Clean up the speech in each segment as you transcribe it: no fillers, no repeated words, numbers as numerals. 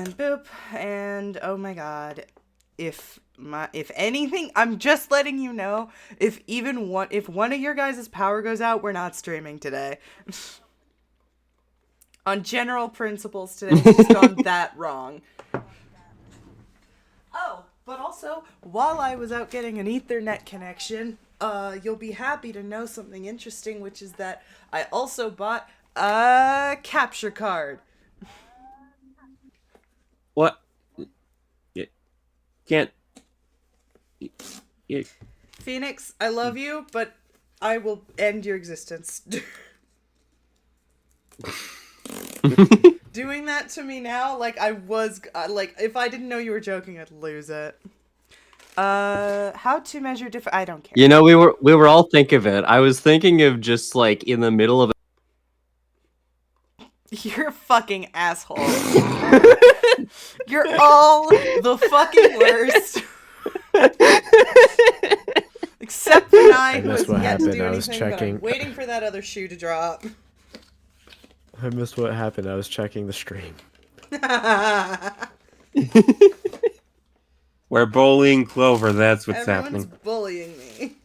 And boop. And oh my god. If anything, I'm just letting you know, if one of your guys' power goes out, we're not streaming today. On general principles, today's just gone that wrong. Oh, but also, while I was out getting an Ethernet connection, you'll be happy to know something interesting, which is that I also bought a capture card. What? You can't. You... Phoenix, I love you, but I will end your existence. Doing that to me now, like I was, like if I didn't know you were joking, I'd lose it. How to measure different? I don't care. You know, we were all thinking of it. I was thinking of just like in the middle of. You're a fucking asshole. You're all the fucking worst. Except for I who has yet to do anything, but I'm waiting for that other shoe to drop. I missed what happened. I was checking the stream. We're bullying Clover, that's what's Everyone's happening. bullying me.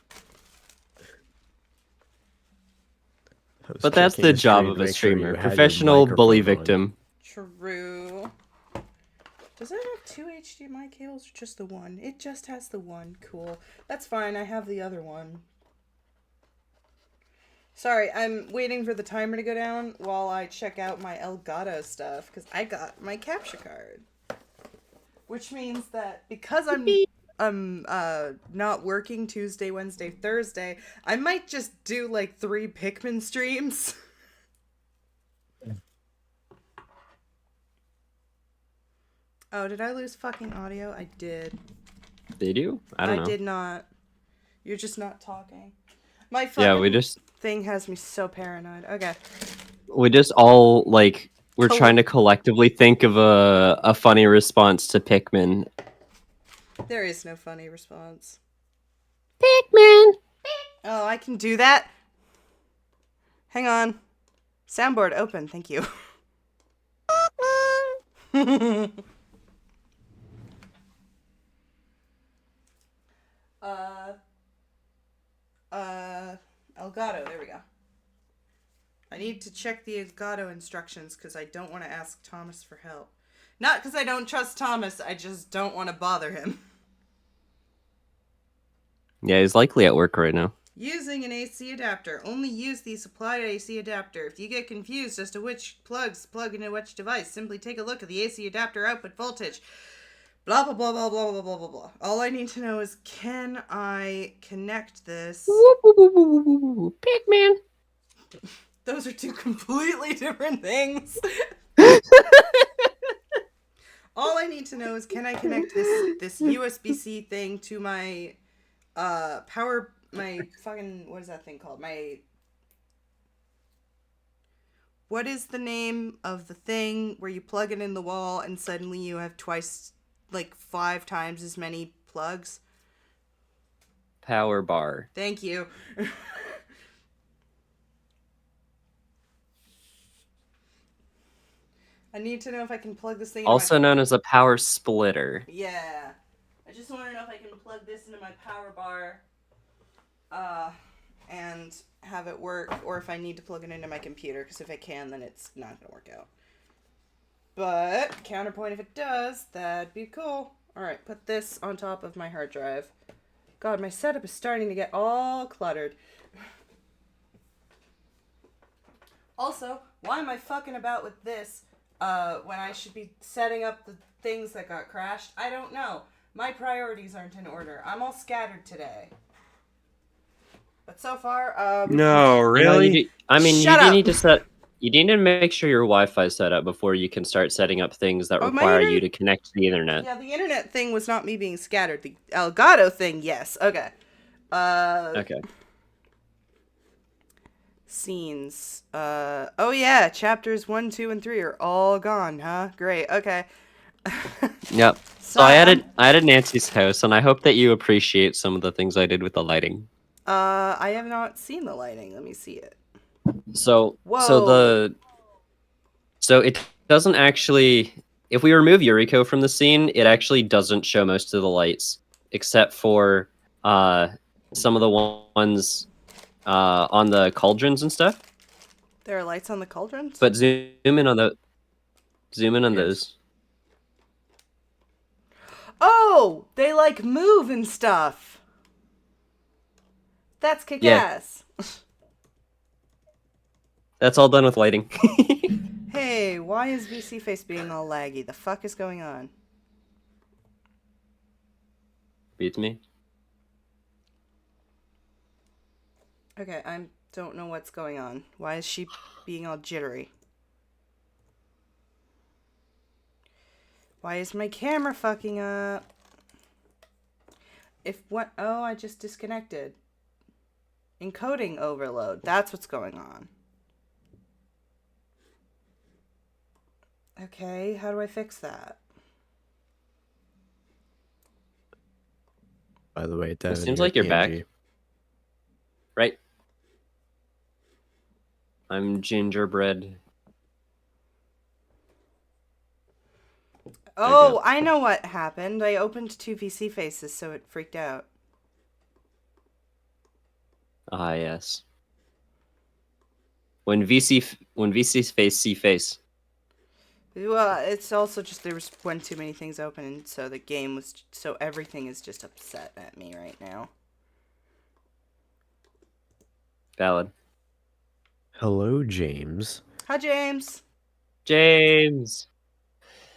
But that's the job of a streamer. Professional bully victim. True. Does it have 2 HDMI cables or just the one? It just has the one. Cool. That's fine. I have the other one. Sorry, I'm waiting for the timer to go down while I check out my Elgato stuff, because I got my capture card. Which means that because I'm not working Tuesday, Wednesday, Thursday, I might just do like 3 Pikmin streams. Oh, did I lose fucking audio? I did. Did you? I don't know. I did not. You're just not talking. My fucking thing has me so paranoid. Okay. We just all, like, we're trying to collectively think of a funny response to Pikmin. There is no funny response. Pikmin! Oh, I can do that? Hang on. Soundboard open, thank you. Elgato, there we go. I need to check the Elgato instructions because I don't want to ask Thomas for help. Not because I don't trust Thomas, I just don't want to bother him. Yeah, he's likely at work right now. Using an AC adapter. Only use the supplied AC adapter. If you get confused as to which plugs plug into which device, simply take a look at the AC adapter output voltage. Blah, blah, blah, blah, blah, blah, blah, blah, blah. All I need to know is, can I connect this? Pikmin! Those are 2 completely different things. All I need to know is, can I connect this USB-C thing to my my fucking, what is that thing called? What is the name of the thing where you plug it in the wall and suddenly you have 5 times as many plugs? Power bar. Thank you. I need to know if I can plug this thing into also known as a power splitter. Yeah. I just want to know if I can plug this into my power bar and have it work, or if I need to plug it into my computer, because if I can, then it's not going to work out. But, counterpoint, if it does, that'd be cool. Alright, put this on top of my hard drive. God, my setup is starting to get all cluttered. Also, why am I fucking about with this when I should be setting up the things that got crashed? I don't know. My priorities aren't in order. I'm all scattered today. But so far, No, really? You need to make sure your Wi-Fi is set up before you can start setting up things that require you to connect to the internet. Yeah, the internet thing was not me being scattered. The Elgato thing, yes. Okay. Okay. Scenes. Oh yeah, chapters 1, 2, and 3 are all gone, huh? Great, okay. Yep. So I added Nancy's house, and I hope that you appreciate some of the things I did with the lighting. I have not seen the lighting. Let me see it. So Whoa. So it doesn't actually if we remove Yuriko from the scene, it actually doesn't show most of the lights, except for some of the ones on the cauldrons and stuff. There are lights on the cauldrons? But zoom in on Yes. those. Oh! They, like, move and stuff! That's kick-ass! Yeah. That's all done with lighting. Hey, why is VC Face being all laggy? The fuck is going on? Beats me. Okay, I don't know what's going on. Why is she being all jittery? Why is my camera fucking up? Oh, I just disconnected. Encoding overload. That's what's going on. Okay, how do I fix that? By the way, Devin, Seems like you're back. Right. I'm gingerbread. Oh, I know what happened. I opened 2 VC faces, so it freaked out. Ah, yes. When VC's face see face. Well, it's also just there was one too many things open, and so the game was so everything is just upset at me right now. Valid. Hello, James. Hi, James. James.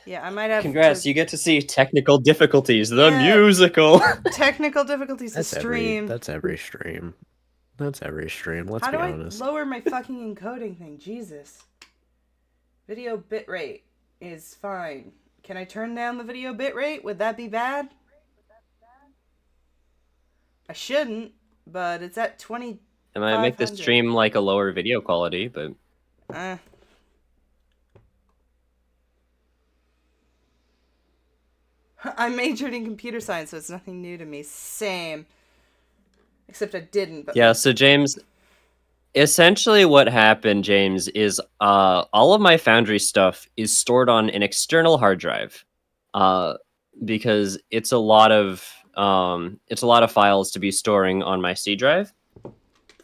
Yeah, I might have. Congrats, you get to see technical difficulties, the musical. Technical difficulties. That's the stream. That's every stream. That's every stream. Let's How be do honest. I lower my fucking encoding thing? Jesus. Video bitrate is fine. Can I turn down the video bitrate? Would that be bad? I shouldn't, but it's at 20. It might make the stream like a lower video quality, but I majored in computer science, so it's nothing new to me. Same. Except I didn't. But yeah, so James, essentially what happened, James, is all of my Foundry stuff is stored on an external hard drive. Because it's a lot of files to be storing on my C drive.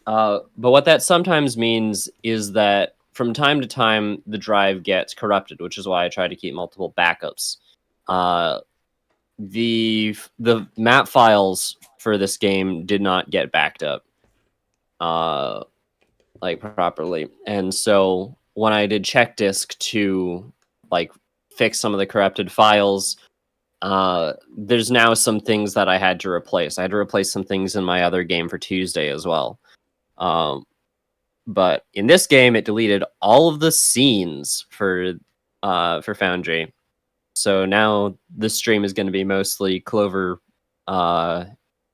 But what that sometimes means is that from time to time the drive gets corrupted, which is why I try to keep multiple backups. The map files for this game did not get backed up like properly, and so when I did check disk to like fix some of the corrupted files, there's now some things that I had to replace. I had to replace some things in my other game for Tuesday as well. But in this game, it deleted all of the scenes for Foundry. So now the stream is going to be mostly Clover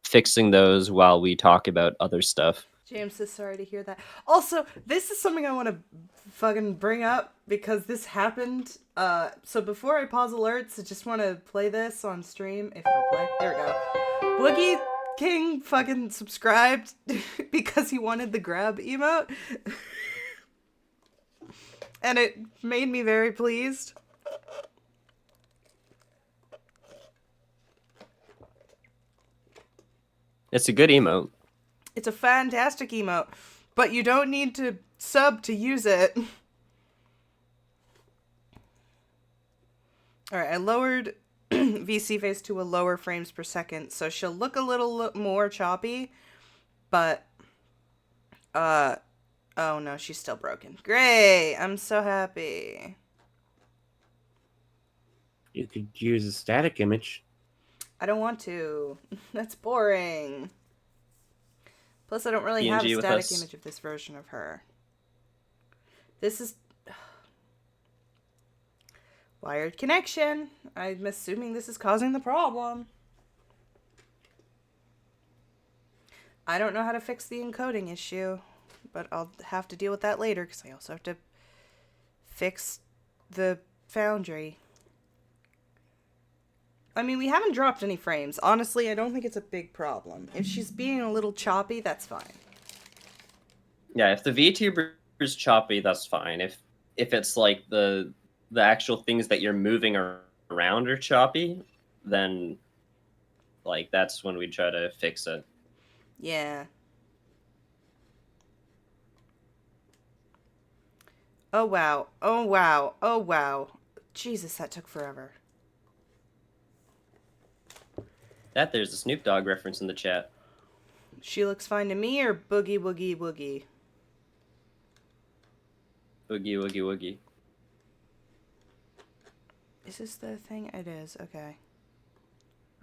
fixing those while we talk about other stuff. James is sorry to hear that. Also, this is something I want to fucking bring up because this happened. So before I pause alerts, I just want to play this on stream. If it'll play. There we go. Boogie King fucking subscribed because he wanted the grab emote. And it made me very pleased. It's a good emote. It's a fantastic emote, but you don't need to sub to use it. Alright, I lowered VC face to a lower frames per second, so she'll look a little more choppy, but, oh no, she's still broken. Great! I'm so happy. You could use a static image. I don't want to. That's boring. Plus, I don't really have a static image of this version of her. This is... wired connection. I'm assuming this is causing the problem. I don't know how to fix the encoding issue, but I'll have to deal with that later because I also have to fix the Foundry. I mean, we haven't dropped any frames. Honestly, I don't think it's a big problem. If she's being a little choppy, that's fine. Yeah, if the VTuber is choppy, that's fine. If it's like the the actual things that you're moving around are choppy, then like that's when we try to fix it. Yeah. Oh wow. Oh wow. Oh wow. Jesus, that took forever. That there's a Snoop Dogg reference in the chat. She looks fine to me or boogie woogie woogie? Woogie woogie woogie. Is this the thing? It is. Okay.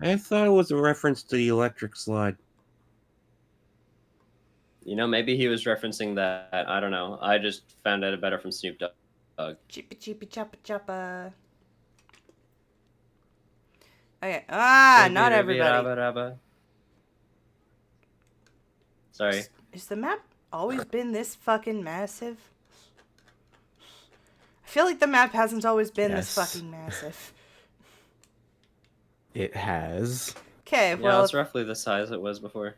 I thought it was a reference to the electric slide. You know, maybe he was referencing that. I don't know. I just found out about it from Snoop Dogg. Cheepy cheepy choppa choppa. Okay. Ah, not everybody. Sorry. Is the map always been this fucking massive? I feel like the map hasn't always been this Yes. fucking massive. It has. Okay, Yeah, well, it's roughly the size it was before.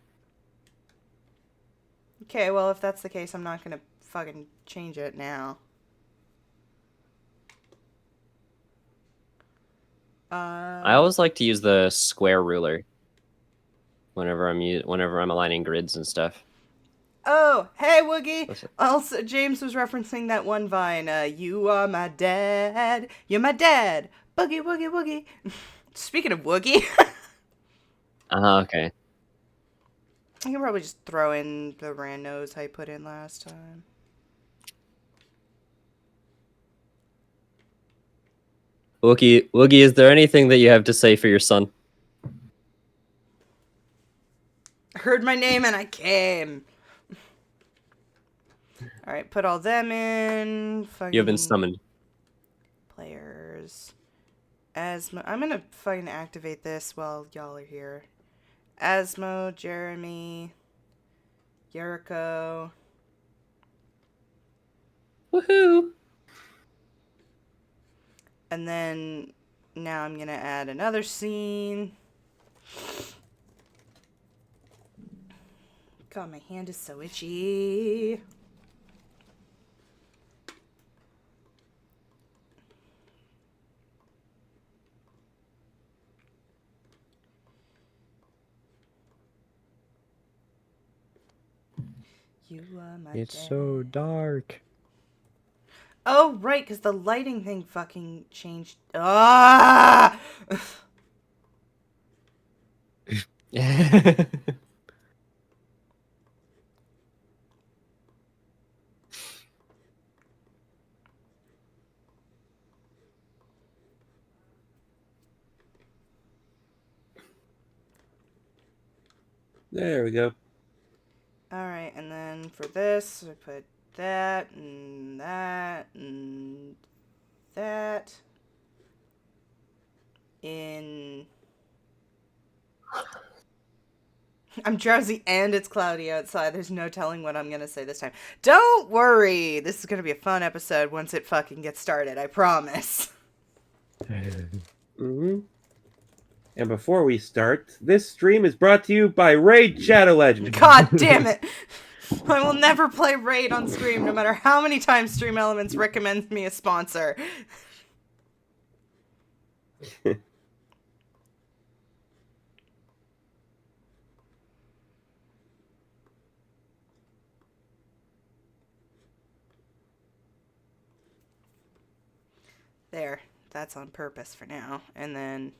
okay, well, if that's the case, I'm not gonna fucking change it now. I always like to use the square ruler whenever I'm aligning grids and stuff. Oh, hey, Woogie! Listen. Also, James was referencing that one vine, you are my dad, you're my dad, boogie, woogie, woogie. Speaking of Woogie, Okay. I can probably just throw in the randos I put in last time. Woogie, is there anything that you have to say for your son? I heard my name and I came. Alright, put all them in. Fucking You have been summoned. players. Asmo. I'm gonna fucking activate this while y'all are here. Asmo, Jeremy, Yuriko. Woohoo! And then now I'm gonna add another scene. God, my hand is so itchy. You are my It's dad. so dark. Oh, right, because the lighting thing fucking changed. Ah! There we go. Alright, and then for this, I put that and that and that in. I'm drowsy and it's cloudy outside. There's no telling what I'm gonna say this time. Don't worry! This is gonna be a fun episode once it fucking gets started, I promise. Mm-hmm. And before we start, this stream is brought to you by Raid Shadow Legend. God damn it! I will never play Raid on stream, no matter how many times Stream Elements recommends me a sponsor. There. That's on purpose for now. And then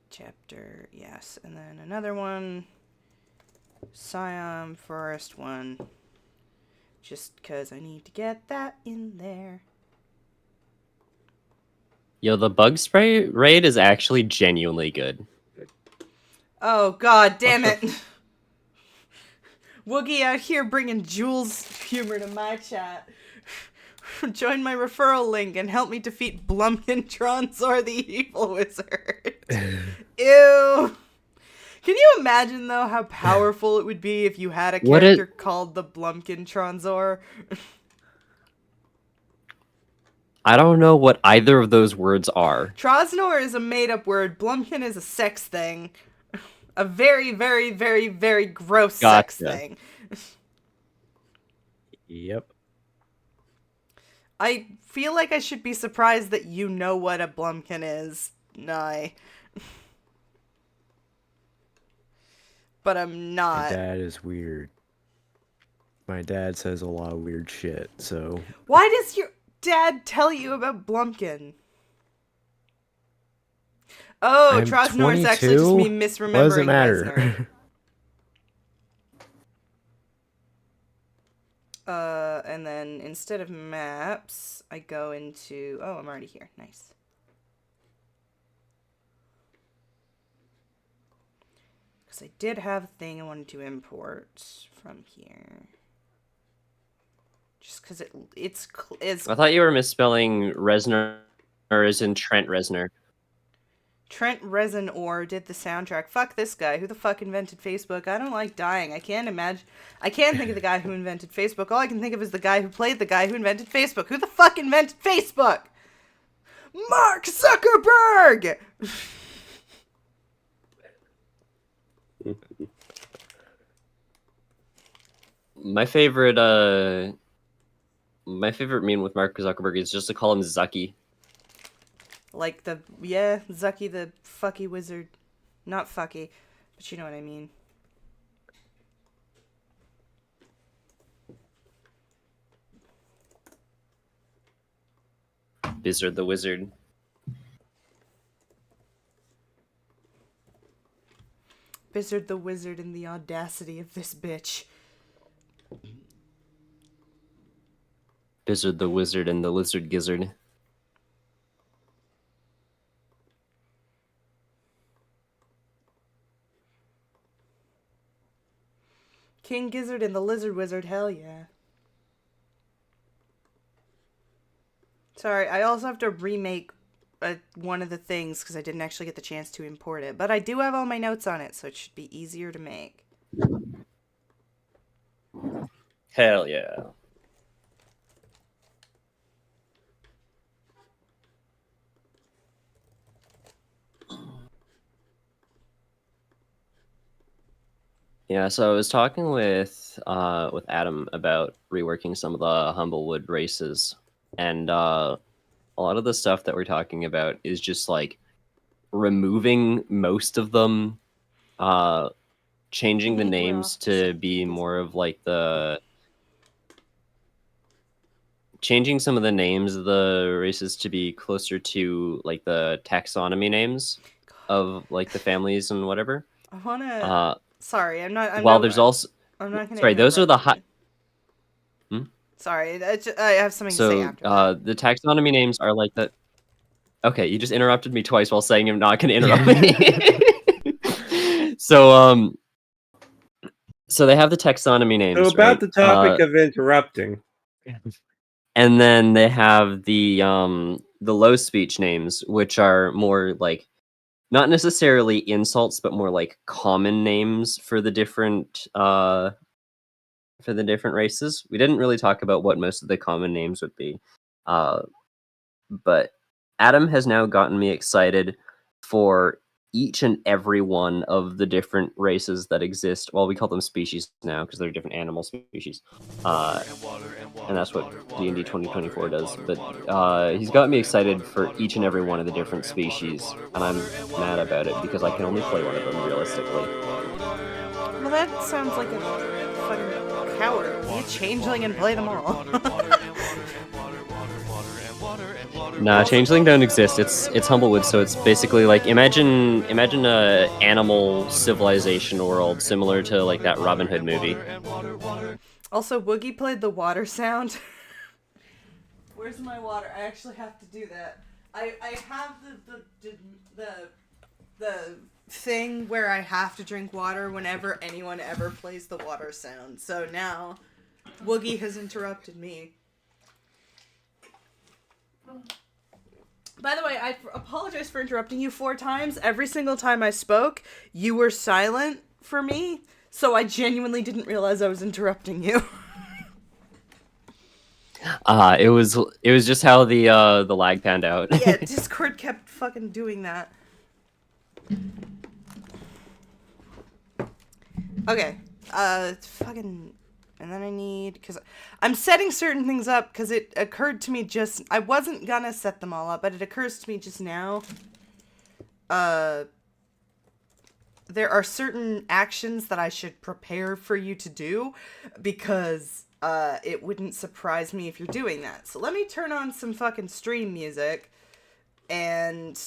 chapter, yes. And then another one. Siom Forest one. Just because I need to get that in there. Yo, the bug spray raid is actually genuinely good. Oh, god damn it. Woogie out here bringing Jules humor to my chat. Join my referral link and help me defeat Blumpkin Tronzor the Evil Wizard. Ew. Can you imagine, though, how powerful it would be if you had a character called the Blumpkin Tronzor? I don't know what either of those words are. Troznor is a made-up word. Blumpkin is a sex thing. A very, very, very, very gross sex thing. Yep. I feel like I should be surprised that you know what a Blumpkin is, Nye. But I'm My not. dad is weird. My dad says a lot of weird shit, so... Why does your dad tell you about Blumpkin? Oh, I'm Trosnor is actually just 22? me What does it misremembering matter? Reznor. And then instead of maps, I go into... Oh, I'm already here. Nice. Because I did have a thing I wanted to import from here. Just because it's... I thought you were misspelling Reznor as in Trent Reznor. Trent Reznor did the soundtrack. Fuck this guy. Who the fuck invented Facebook? I don't like dying. I can't think of the guy who invented Facebook. All I can think of is the guy who played the guy who invented Facebook. Who the fuck invented Facebook? Mark Zuckerberg! My favorite meme with Mark Zuckerberg is just to call him Zucky. Like Zucky the fucky wizard. Not fucky, but you know what I mean. Bizzard the Wizard. Bizzard the wizard and the audacity of this bitch. Bizzard the Wizard and the Lizard Gizzard. King Gizzard and the Lizard Wizard, hell yeah. Sorry, I also have to remake one of the things because I didn't actually get the chance to import it. But I do have all my notes on it, so it should be easier to make. Hell yeah. Yeah, so I was talking with Adam about reworking some of the Humblewood races, and a lot of the stuff that we're talking about is just like removing most of them, changing the names to be more of like changing some of the names of the races to be closer to like the taxonomy names of like the families and whatever. I wanna. Sorry, I'm not. There's also. I'm not gonna. Sorry, those are the high. Sorry, I have something to say after that. The taxonomy names are like that. Okay, you just interrupted me twice while saying I'm not going to interrupt me. So they have the taxonomy names. So about right? the topic of interrupting. And then they have the low speech names, which are more like not necessarily insults, but more like common names for the different races. We didn't really talk about what most of the common names would be, but Adam has now gotten me excited for each and every one of the different races that exist. Well, we call them species now because they're different animal species, and that's what D&D 2024 does. But he's got me excited for each and every one of the different species, and I'm mad about it because I can only play one of them realistically. Well, that sounds like a fucking coward. Be a changeling and play them all. Nah, changeling don't exist. It's Humblewood, so it's basically like imagine a animal civilization world similar to like that Robin Hood movie. Also, Woogie played the water sound. Where's my water? I actually have to do that. I have the thing where I have to drink water whenever anyone ever plays the water sound. So now Woogie has interrupted me. By the way, I apologize for interrupting you 4 times. Every single time I spoke, you were silent for me, so I genuinely didn't realize I was interrupting you. It was just how the lag panned out. Yeah, Discord kept fucking doing that. Okay, fucking And then I need, because I'm setting certain things up because it occurred to me just, I wasn't gonna set them all up, but it occurs to me just now. There are certain actions that I should prepare for you to do because it wouldn't surprise me if you're doing that. So let me turn on some fucking stream music and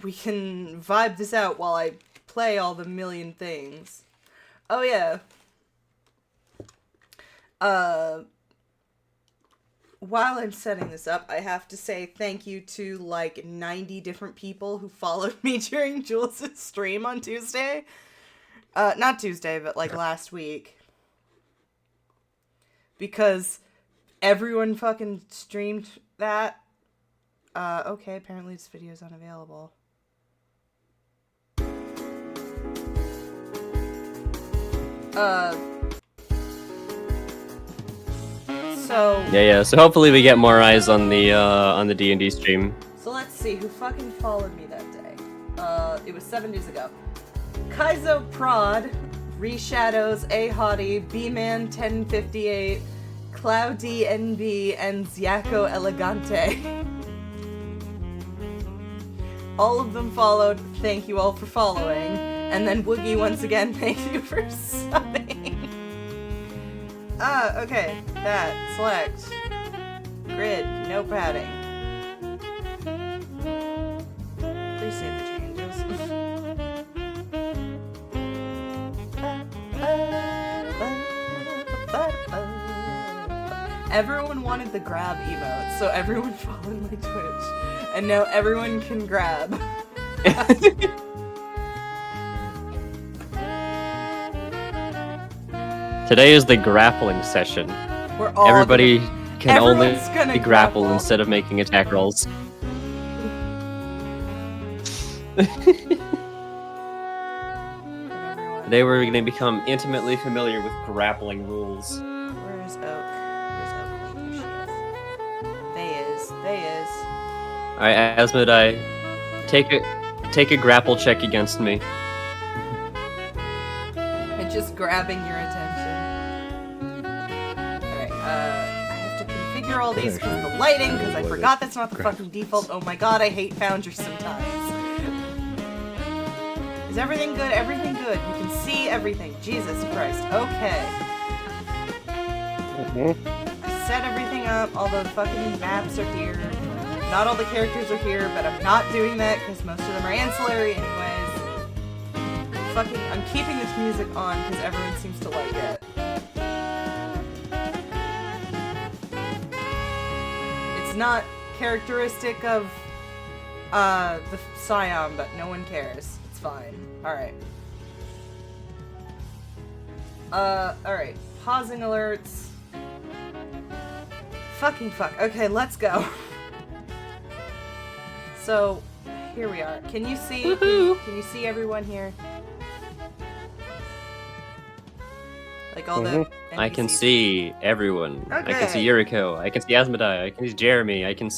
we can vibe this out while I play all the million things. Oh yeah. While I'm setting this up, I have to say thank you to like 90 different people who followed me during Jules' stream on Tuesday. Not Tuesday, but like last week. Because everyone fucking streamed that. Okay, apparently this video is unavailable. So Yeah. So hopefully we get more eyes on the D&D stream. So let's see who fucking followed me that day. It was 7 days ago. Kaizo Prod, Reshadows, A Hottie, B-Man 1058, Cloudy NB, and Ziaco Elegante. All of them followed. Thank you all for following. And then Woogie once again, thank you for subbing. Okay. That. Select. Grid. No padding. Please save the changes. Everyone wanted the grab emote, so everyone followed my Twitch. And now everyone can grab. Today is the grappling session. We're all Everybody can only everyone's gonna grapple grapple. instead of making attack rolls. Today we're going to become intimately familiar with grappling rules. Where's Oak? Where's Oak? Here she is. They is. Alright, Asmodai, take a grapple check against me. And just grabbing your attention. Alright, I have to configure all these because of the lighting, because I forgot that's not the fucking default. Oh my god, I hate Foundry sometimes. Is everything good? Everything good. You can see everything. Jesus Christ. Okay. I set everything up. All the fucking maps are here. Not all the characters are here, but I'm not doing that because most of them are ancillary anyways. I'm keeping this music on because everyone seems to like it. It's not characteristic of the Siom, but no one cares. It's fine. Alright. Alright. Pausing alerts. Fucking fuck. Okay, let's go. So, here we are. Can you see? Can you see everyone here? Like all the I can NPCs. see everyone. I can see Yuriko. I can see Asmodai. I can see Jeremy. I can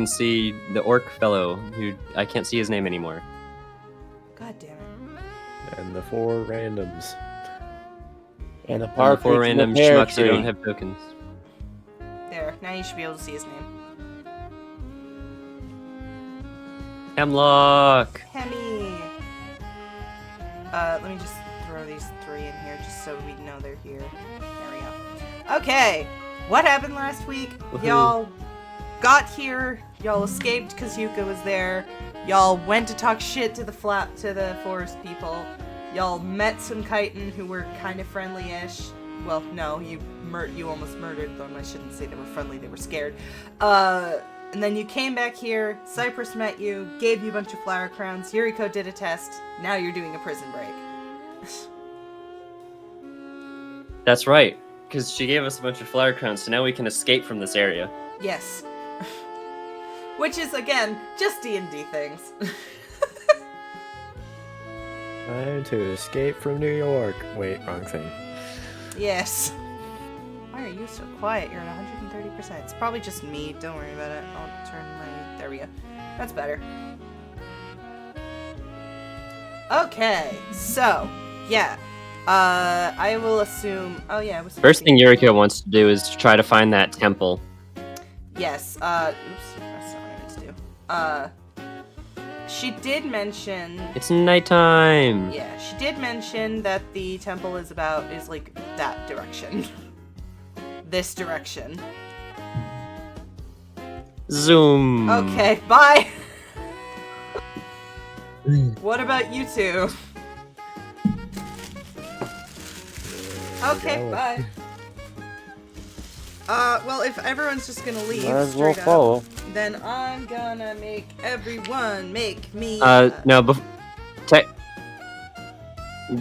see the orc fellow who I can't see his name anymore. God damn it. And the 4 randoms. And a And par the 4 random schmucks who don't have tokens. There. Now you should be able to see his name. Hemlock. Hemi. Let me just throw these 3 in here just so we know they're here. There we go. Okay. What happened last week? Woohoo. Y'all got here. Y'all escaped because Yuka was there. Y'all went to talk shit to the forest people. Y'all met some chitin who were kind of friendly-ish. Well, no, you almost murdered them. I shouldn't say they were friendly, they were scared. And then you came back here, Cypress met you, gave you a bunch of flower crowns, Yuriko did a test, now you're doing a prison break. That's right, because she gave us a bunch of flower crowns, so now we can escape from this area. Yes. Which is, again, just D&D things. Time to escape from New York. Wait, wrong thing. Yes. Why are you so quiet? You're at 130%. It's probably just me. Don't worry about it. I'll turn my... There we go. That's better. Okay. So, yeah. I will assume. Oh yeah, I was. First thing Yuriko wants to do is try to find that temple. Yes. Oops. That's not what I meant to do. She did mention. It's nighttime. Yeah, she did mention that the temple is like that direction. This direction. Zoom. Okay, bye. What about you two? Okay, go. bye. Well, if everyone's just gonna leave Might as well straight up, follow. then I'm gonna make everyone make me. No,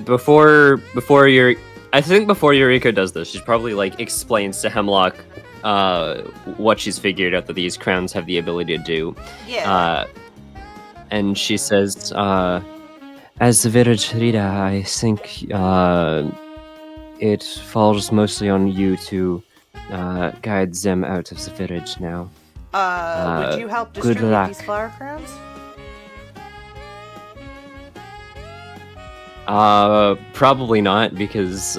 before your, I think before Yuriko does this, she probably like explains to Hemlock, what she's figured out that these crowns have the ability to do. Yeah. And she says, as the village leader, I think, it falls mostly on you to, guide them out of the village now. Would you help good distribute luck. these flower crowns? Probably not, because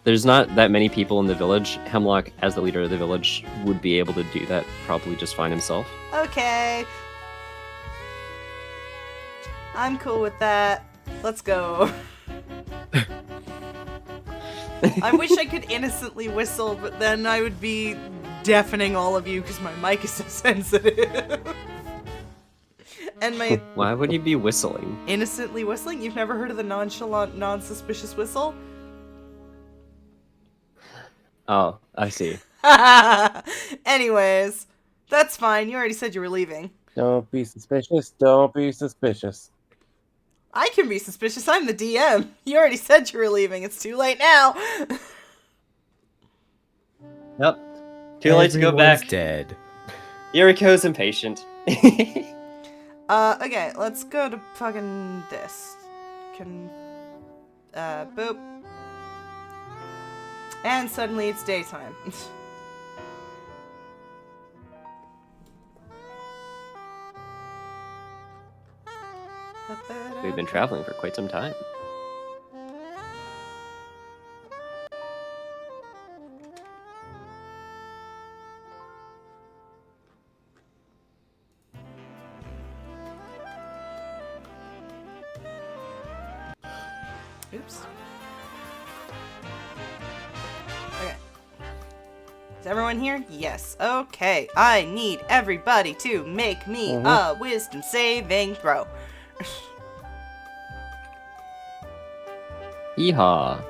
there's not that many people in the village. Hemlock, as the leader of the village, would be able to do that probably just fine himself. Okay. I'm cool with that. Let's go. I wish I could innocently whistle, but then I would be deafening all of you because my mic is so sensitive. And my Why would you be whistling? innocently whistling? You've never heard of the nonchalant, non-suspicious whistle? Oh, I see. Anyways, that's fine. You already said you were leaving. Don't be suspicious. Don't be suspicious. I can be suspicious. I'm the DM. You already said you were leaving. It's too late now. Yep. Too late to go Everyone's back. dead. Yuriko's impatient. Okay, let's go to fucking this. Boop. And suddenly it's daytime. We've been traveling for quite some time. Oops. Okay. Is everyone here? Yes. Okay. I need everybody to make me a wisdom saving throw. Yeehaw.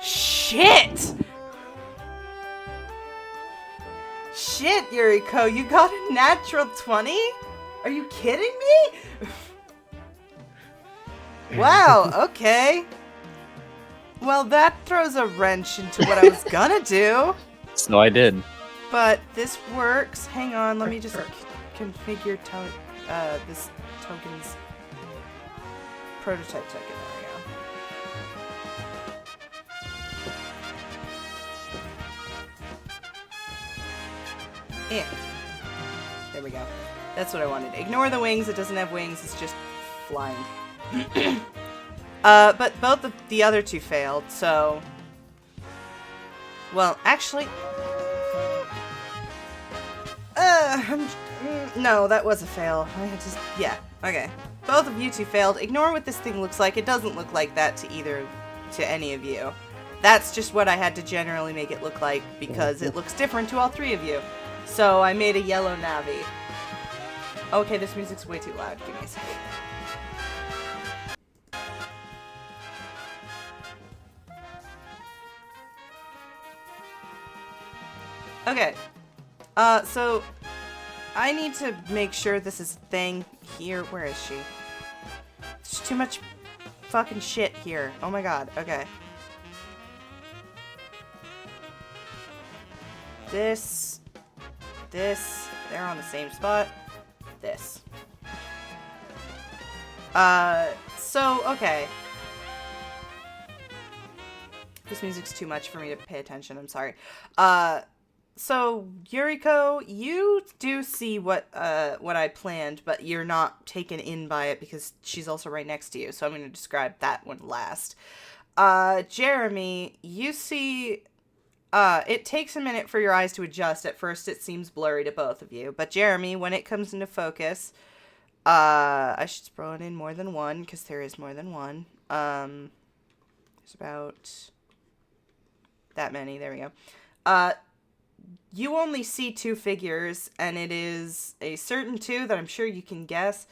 Shit! Shit, Yuriko, you got a natural 20? Are you kidding me? Wow, okay. Well, that throws a wrench into what I was gonna do. So I did. But this works. Hang on, let me just configure this token's prototype token. There we go. Yeah. There we go. That's what I wanted. Ignore the wings. It doesn't have wings. It's just flying. But both of the other two failed, so... Well, actually... no, that was a fail. I had to... Yeah, okay. Both of you two failed. Ignore what this thing looks like. It doesn't look like that to any of you. That's just what I had to generally make it look like, because it looks different to all three of you. So I made a yellow Navi. Okay, this music's way too loud. Give me a second. Okay. So I need to make sure this is a thing here. Where is she? There's too much fucking shit here. Oh my god. Okay. This. They're on the same spot. This. So, okay. This music's too much for me to pay attention, I'm sorry. So Yuriko, you do see what I planned, but you're not taken in by it because she's also right next to you. So I'm going to describe that one last. Jeremy, you see. It takes a minute for your eyes to adjust. At first, it seems blurry to both of you. But Jeremy, when it comes into focus, I should throw it in more than one because there is more than one. There's about that many. There we go. You only see two figures, and it is a certain two that I'm sure you can guess.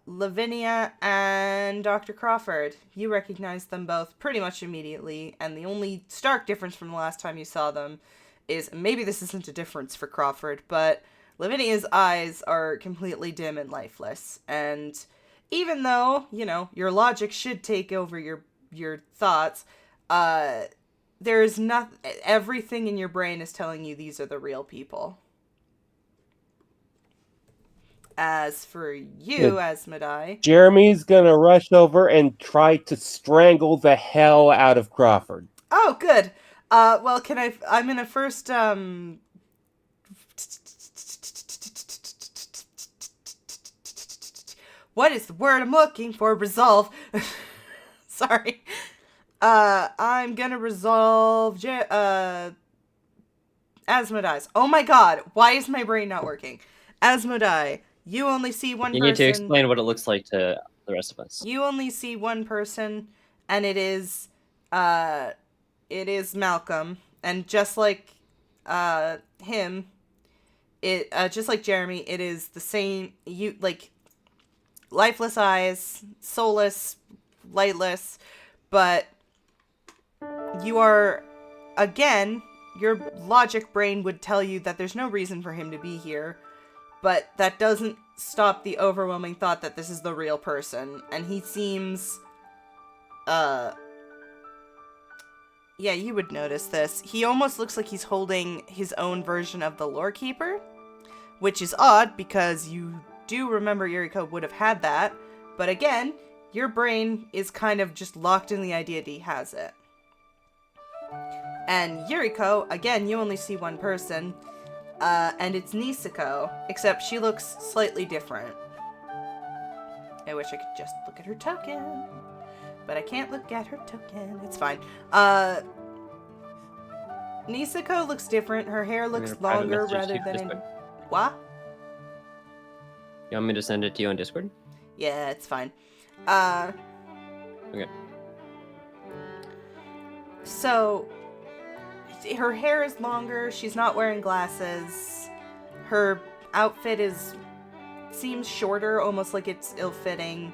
Lavinia and Dr. Crawford. You recognize them both pretty much immediately, and the only stark difference from the last time you saw them is, maybe this isn't a difference for Crawford, but Lavinia's eyes are completely dim and lifeless, and even though, you know, your logic should take over your thoughts, there's not, everything in your brain is telling you these are the real people. As for you, Asmodai... Jeremy's gonna rush over and try to strangle the hell out of Crawford. Oh, good. Well, I'm gonna first, what is the word I'm looking for? Resolve. Sorry. I'm gonna resolve, Asmodai's. Oh my god, why is my brain not working? Asmodai, you only see one person. You need to explain what it looks like to the rest of us. You only see one person, and it is Malcolm. And just like, him, just like Jeremy, it is the same, lifeless eyes, soulless, lightless, but you are, again, your logic brain would tell you that there's no reason for him to be here, but that doesn't stop the overwhelming thought that this is the real person, and he seems, yeah, you would notice this. He almost looks like he's holding his own version of the Lore Keeper, which is odd, because you do remember Yuriko would have had that, but again, your brain is kind of just locked in the idea that he has it. And Yuriko, again, you only see one person, and it's Nisako, except she looks slightly different. I wish I could just look at her token, but I can't look at her token. It's fine. Nisako looks different. Her hair looks longer rather than in... What? You want me to send it to you on Discord? Yeah, it's fine. Okay. So, her hair is longer, she's not wearing glasses, her outfit seems shorter, almost like it's ill-fitting,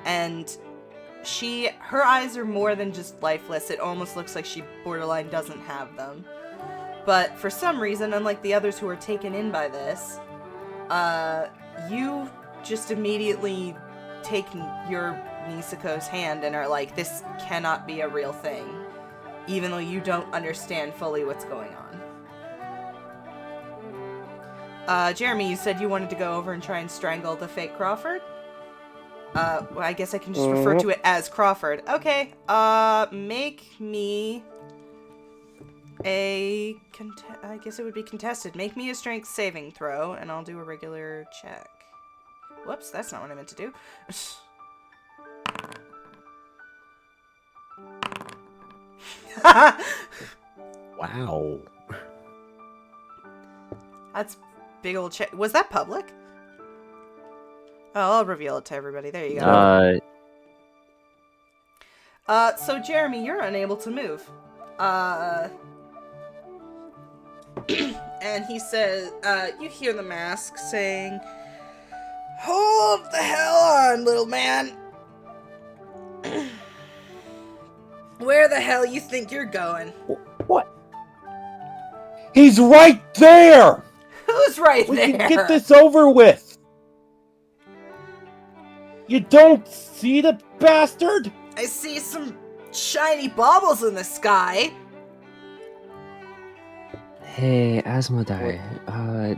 and her eyes are more than just lifeless, it almost looks like she borderline doesn't have them. But for some reason, unlike the others who are taken in by this, you just immediately take your Nisako's hand and are like, this cannot be a real thing, even though you don't understand fully what's going on. Jeremy, you said you wanted to go over and try and strangle the fake Crawford? Well, I guess I can just refer to it as Crawford. Okay, make me I guess it would be contested. Make me a strength saving throw, and I'll do a regular check. Whoops, that's not what I meant to do. Wow. That's big old check. Was that public? Oh, I'll reveal it to everybody. There you go. So Jeremy, you're unable to move. And he says, you hear the mask saying, "Hold the hell on, little man. Where the hell you think you're going?" What? He's right there! Who's right We there? can get this over with! You don't see the bastard? I see some shiny baubles in the sky. Hey, Asmodai,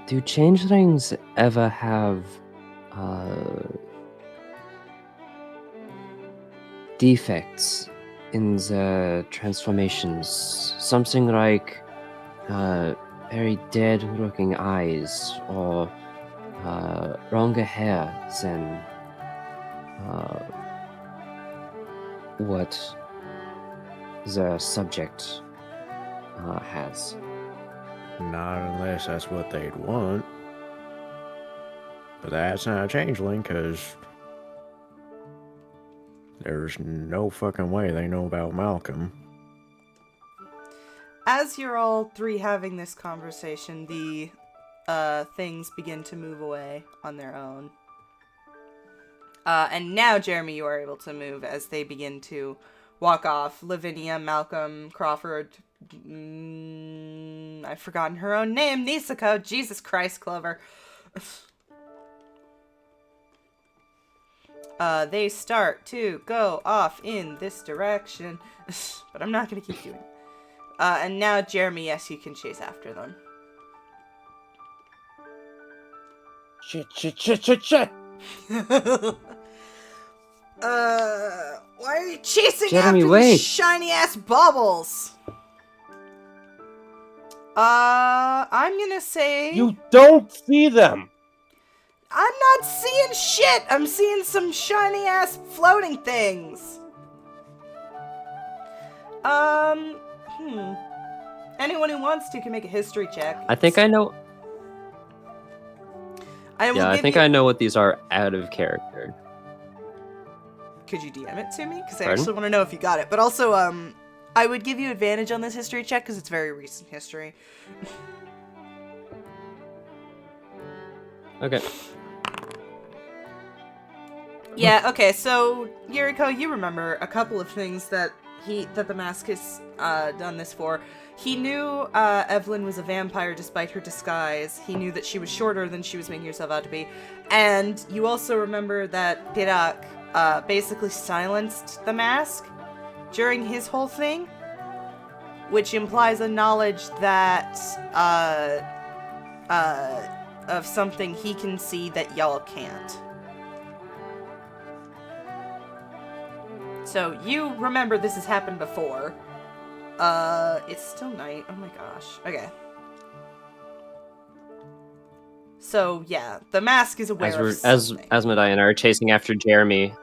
do changelings ever have, defects in the transformations? Something like, very dead-looking eyes, or longer hair than what the subject has. Not unless that's what they'd want. But that's not a changeling, because there's no fucking way they know about Malcolm. As you're all three having this conversation, the things begin to move away on their own. And now, Jeremy, you are able to move as they begin to walk off. Lavinia, Malcolm, Crawford, I've forgotten her own name, Nisako, Jesus Christ, Clover. They start to go off in this direction, but I'm not going to keep doing it. And now, Jeremy, yes, you can chase after them. Shit. Why are you chasing Jeremy, after wait. these shiny-ass baubles? I'm gonna say... You don't see them! I'm not seeing shit! I'm seeing some shiny-ass floating things! Anyone who wants to can make a history check. I think I know. I think I know what these are out of character. Could you DM it to me? Because I Pardon? actually want to know if you got it. But also, I would give you advantage on this history check because it's very recent history. Okay. Yeah, okay, so, Yuriko, you remember a couple of things that the mask has done this for. He knew Evelyn was a vampire despite her disguise. He knew that she was shorter than she was making herself out to be. And you also remember that Dirak basically silenced the mask during his whole thing, which implies a knowledge that of something he can see that y'all can't. So you remember this has happened before. It's still night. Oh my gosh. Okay. So yeah, the mask is aware of something. As Asmodai and I are chasing after Jeremy.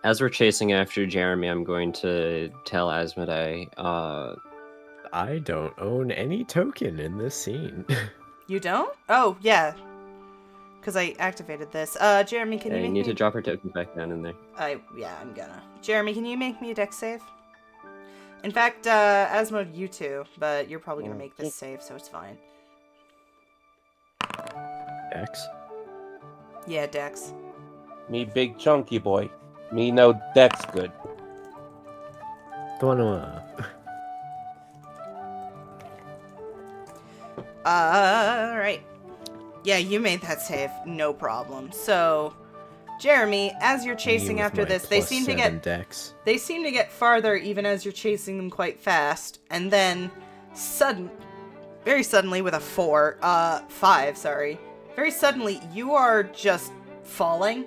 As we're chasing after Jeremy, I'm going to tell Asmodai, I don't own any token in this scene. You don't? Oh, yeah. Because I activated this. Jeremy, can you I make need me... to drop her tokens back down in there. Yeah, I'm gonna. Jeremy, can you make me a dex save? In fact, Asmode, you too, but you're probably gonna make this save, so it's fine. X. Yeah, dex. Me big chunky boy. Me no dex good. 21. Alright. Yeah, you made that save. No problem. So, Jeremy, as you're chasing Me with after my this, they plus seem to 7 get... Dex. They seem to get farther even as you're chasing them quite fast. And then, very suddenly with a 5, sorry. Very suddenly, you are just falling.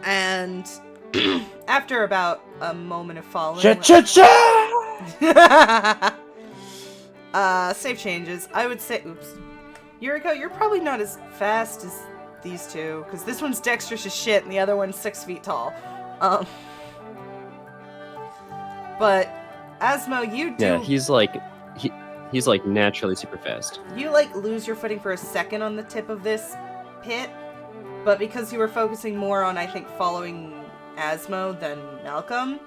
And after about a moment of falling... save changes. I would say... Oops. Yuriko, you're probably not as fast as these two, because this one's dexterous as shit, and the other one's 6 feet tall. But, Asmo, you do... Yeah, he's like naturally super fast. You, lose your footing for a second on the tip of this pit, but because you were focusing more on, I think, following Asmo than Malcolm,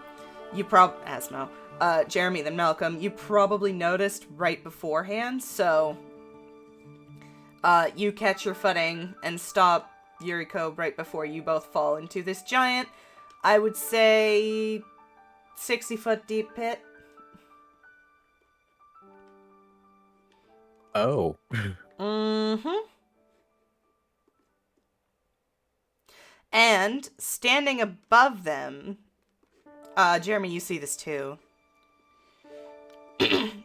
Jeremy than Malcolm, you probably noticed right beforehand, so... you catch your footing and stop Yuriko right before you both fall into this giant, I would say, 60-foot deep pit. Oh. Mm-hmm. And standing above them, Jeremy, you see this too.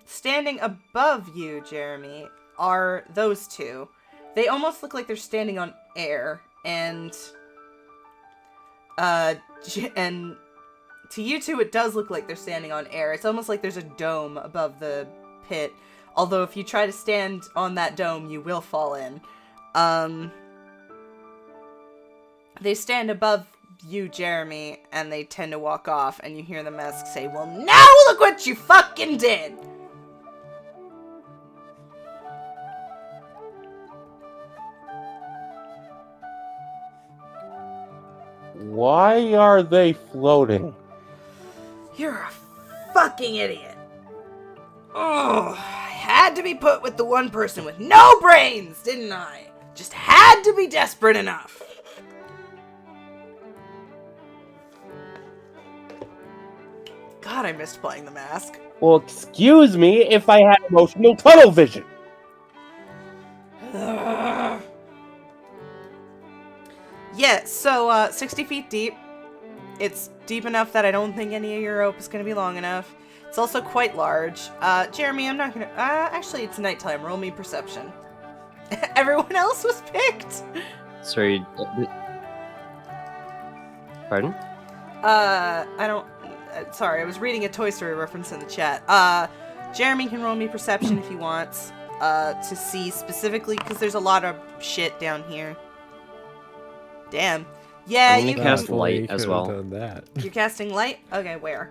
Standing above you, Jeremy, are those two. They almost look like they're standing on air, and to you two, it does look like they're standing on air. It's almost like there's a dome above the pit. Although if you try to stand on that dome, you will fall in. They stand above you, Jeremy, and they tend to walk off, and you hear the mask say, well, now look what you fucking did! Why are they floating? You're a fucking idiot. Oh, I had to be put with the one person with no brains, didn't I? Just had to be desperate enough. God, I missed playing the mask. Well, excuse me if I had emotional tunnel vision. Yeah, so 60 feet deep. It's deep enough that I don't think any of your rope is going to be long enough. It's also quite large. Jeremy, I'm not going to... actually, it's nighttime. Roll me perception. Everyone else was picked. Sorry. Pardon? I don't... sorry, I was reading a Toy Story reference in the chat. Jeremy can roll me perception if he wants. To see specifically, because there's a lot of shit down here. Damn. Yeah, I'm gonna you cast can... light as well. Done that. You're casting light? Okay, where?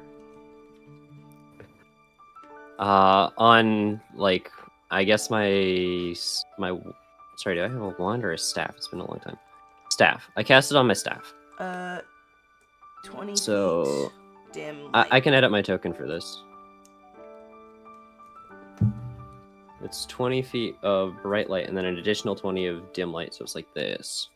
On, like, I guess my... Sorry, do I have a wand or a staff? It's been a long time. Staff. I cast it on my staff. 20 So... feet. Dim light. I can edit my token for this. It's 20 feet of bright light and then an additional 20 of dim light, so it's like this.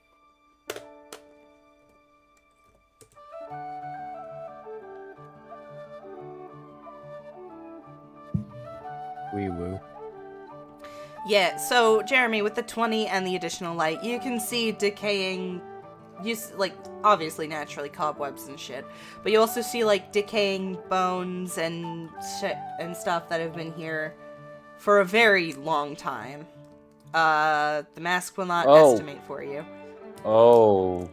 Wee woo. Yeah, so Jeremy, with the 20 and the additional light, you can see decaying, like, obviously naturally cobwebs and shit, but you also see, like, decaying bones and shit and stuff that have been here for a very long time. The mask will not estimate for you. Oh.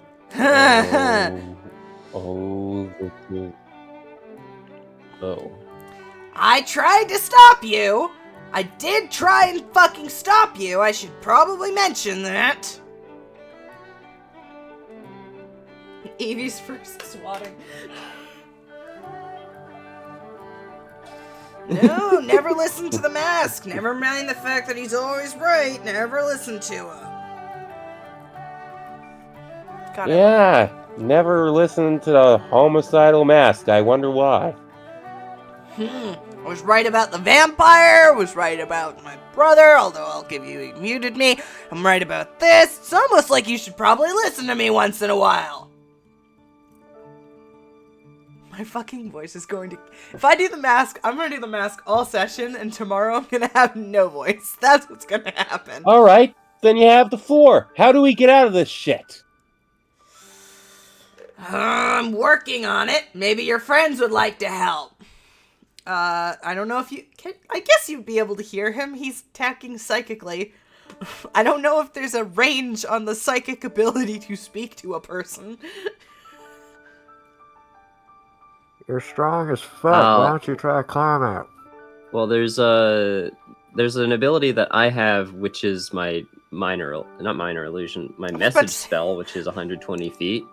Oh. I tried to stop you! I did try and fucking stop you, I should probably mention that. Evie's first swatting. No, never listen to the mask. Never mind the fact that he's always right. Never listen to him. Got it. Yeah, never listened to the homicidal mask. I wonder why. I was right about the vampire, was right about my brother, although I'll give you he muted me. I'm right about this. It's almost like you should probably listen to me once in a while. My fucking voice is going to... If I do the mask, I'm going to do the mask all session, and tomorrow I'm going to have no voice. That's what's going to happen. Alright, then you have the floor. How do we get out of this shit? I'm working on it. Maybe your friends would like to help. I don't know if you can. I guess you'd be able to hear him. He's attacking psychically. I don't know if there's a range on the psychic ability to speak to a person. You're strong as fuck. Why don't you try to climb out? Well, there's an ability that I have, which is my not minor illusion, my message spell, which is 120 feet.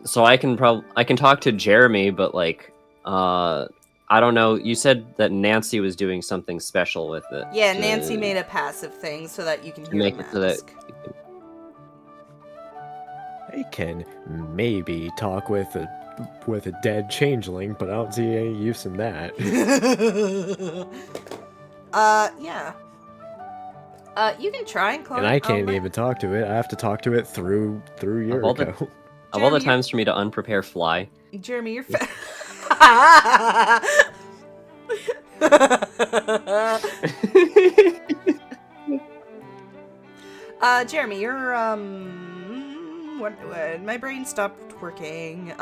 So I can talk to Jeremy, but like, I don't know. You said that Nancy was doing something special with it. Yeah, Nancy made a passive thing so that you can hear make the it so that mask. I can maybe talk with a dead changeling, but I don't see any use in that. Yeah. You can try and clone. And I can't even talk to it. I have to talk to it through Yuriko. Of all the times for me to unprepare fly. Jeremy, you're Jeremy, you're what my brain stopped working.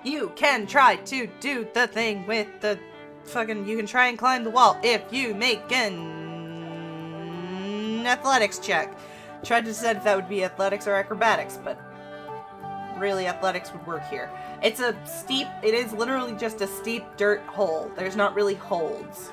You can try to do the thing with the fucking, you can try and climb the wall if you make an athletics check. Tried to decide if that would be athletics or acrobatics, but really athletics would work here. It's a steep, it is literally just a steep dirt hole. There's not really holds.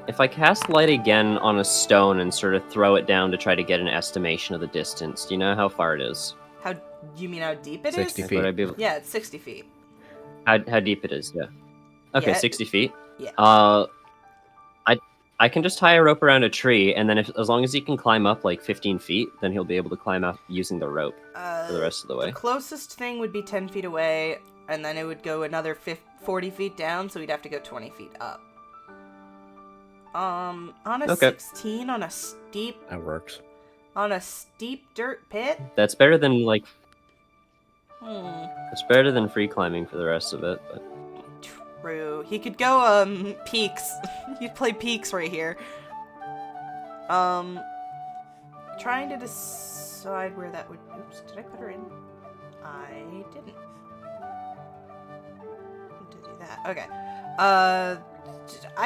If I cast light again on a stone and sort of throw it down to try to get an estimation of the distance, do you know how far it is? How, you mean how deep it is? 60 feet. Would I be able... Yeah, it's 60 feet. How deep it is, yeah. Okay, Yeah. 60 feet. Yeah. I can just tie a rope around a tree, and then as long as he can climb up like 15 feet, then he'll be able to climb up using the rope for the rest of the way. The closest thing would be 10 feet away, and then it would go another 40 feet down, so we'd have to go 20 feet up. On a 16, on a steep... That works. On a steep dirt pit? That's better than like... It's better than free climbing for the rest of it, but... True. He could go, peaks. He'd play peaks right here. Trying to decide where that would... Oops, did I put her in? I didn't. To do that. Okay. I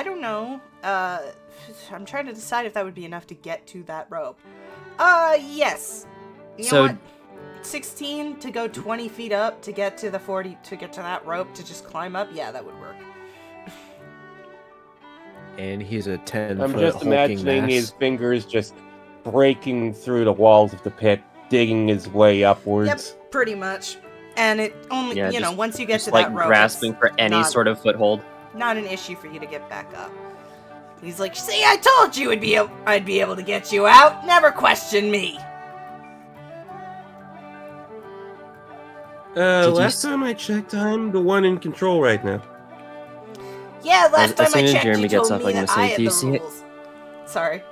don't know. I'm trying to decide if that would be enough to get to that rope. Yes. You know what? 16 to go 20 feet up to get to the 40 to get to that rope to just climb up. Yeah, that would work. And he's a 10-foot I'm just hulking imagining mass. his fingers just breaking through the walls of the pit, digging his way upwards. Yep, pretty much. And it only, Yeah, you know, just- once you get Just to like that rope, grasping it's for any not, sort of foothold. not an issue for you to get back up. He's like, see, I told you I'd be able to get you out. Never question me. Last time I checked, I'm the one in control right now. Yeah, last As time I soon as checked, Jeremy you gets told up, me I'm that gonna I say, had "Do you the see it?" rules. Sorry.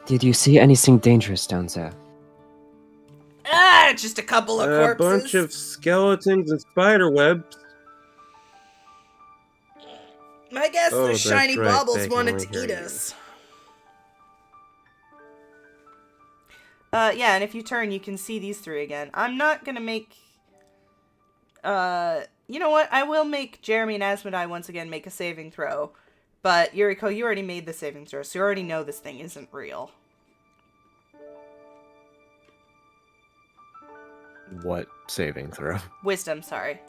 Did you see anything dangerous down there? Ah, just a couple of A corpses. bunch of skeletons and spider webs. I guess Oh, the that's shiny right, baubles they can wanted only to hear eat you. us. Yeah, and if you turn, you can see these three again. I'm not gonna make... you know what? I will make Jeremy and Asmodai once again make a saving throw. But, Yuriko, you already made the saving throw, so you already know this thing isn't real. What saving throw? Wisdom, sorry.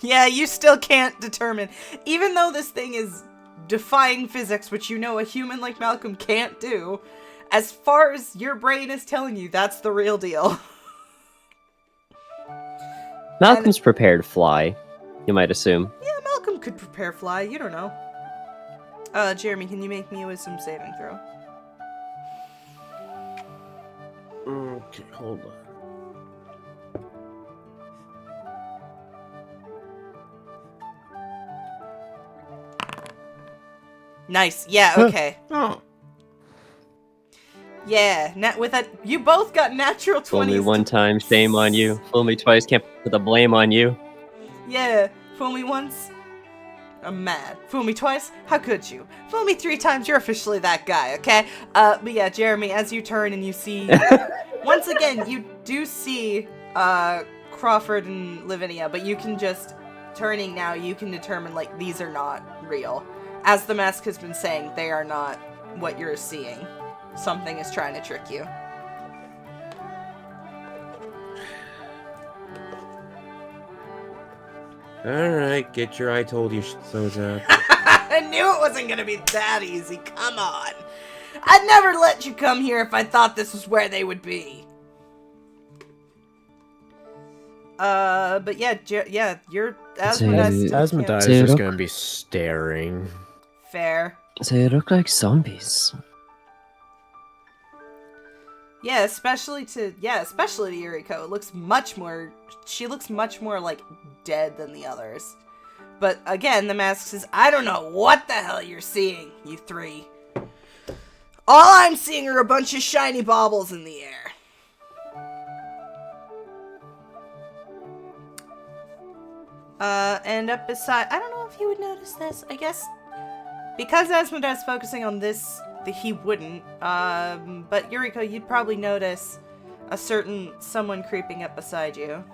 Yeah, you still can't determine. Even though this thing is defying physics, which you know a human like Malcolm can't do, as far as your brain is telling you, that's the real deal. Malcolm's prepared fly, you might assume. Yeah, Malcolm could prepare fly, you don't know. Jeremy, can you make me a wisdom saving throw? Okay, hold on. Nice. Yeah, okay. Oh, Yeah, with a you both got natural 20s. Fool me one time, shame on you. Fool me twice, can't put the blame on you. Yeah, fool me once, I'm mad. Fool me twice, how could you? Fool me 3 times, you're officially that guy, okay? But yeah, Jeremy, as you turn and you see, once again, you do see, Crawford and Lavinia, but you can just, turning now, you can determine, like, these are not real. As the mask has been saying, they are not what you're seeing. Something is trying to trick you. alright, get your I told you so's out. I knew it wasn't gonna be that easy, come on. I'd never let you come here if I thought this was where they would be. But yeah, yeah, you're Asmodai is just gonna be staring. fair. They look like zombies. Yeah, especially to Yuriko. It looks much more, she looks much more like dead than the others. But again, the mask says, I don't know what the hell you're seeing, you three. All I'm seeing are a bunch of shiny baubles in the air. And up beside, I don't know if you would notice this, I guess, because Asmodai's focusing on this, he wouldn't, but Yuriko, you'd probably notice someone creeping up beside you.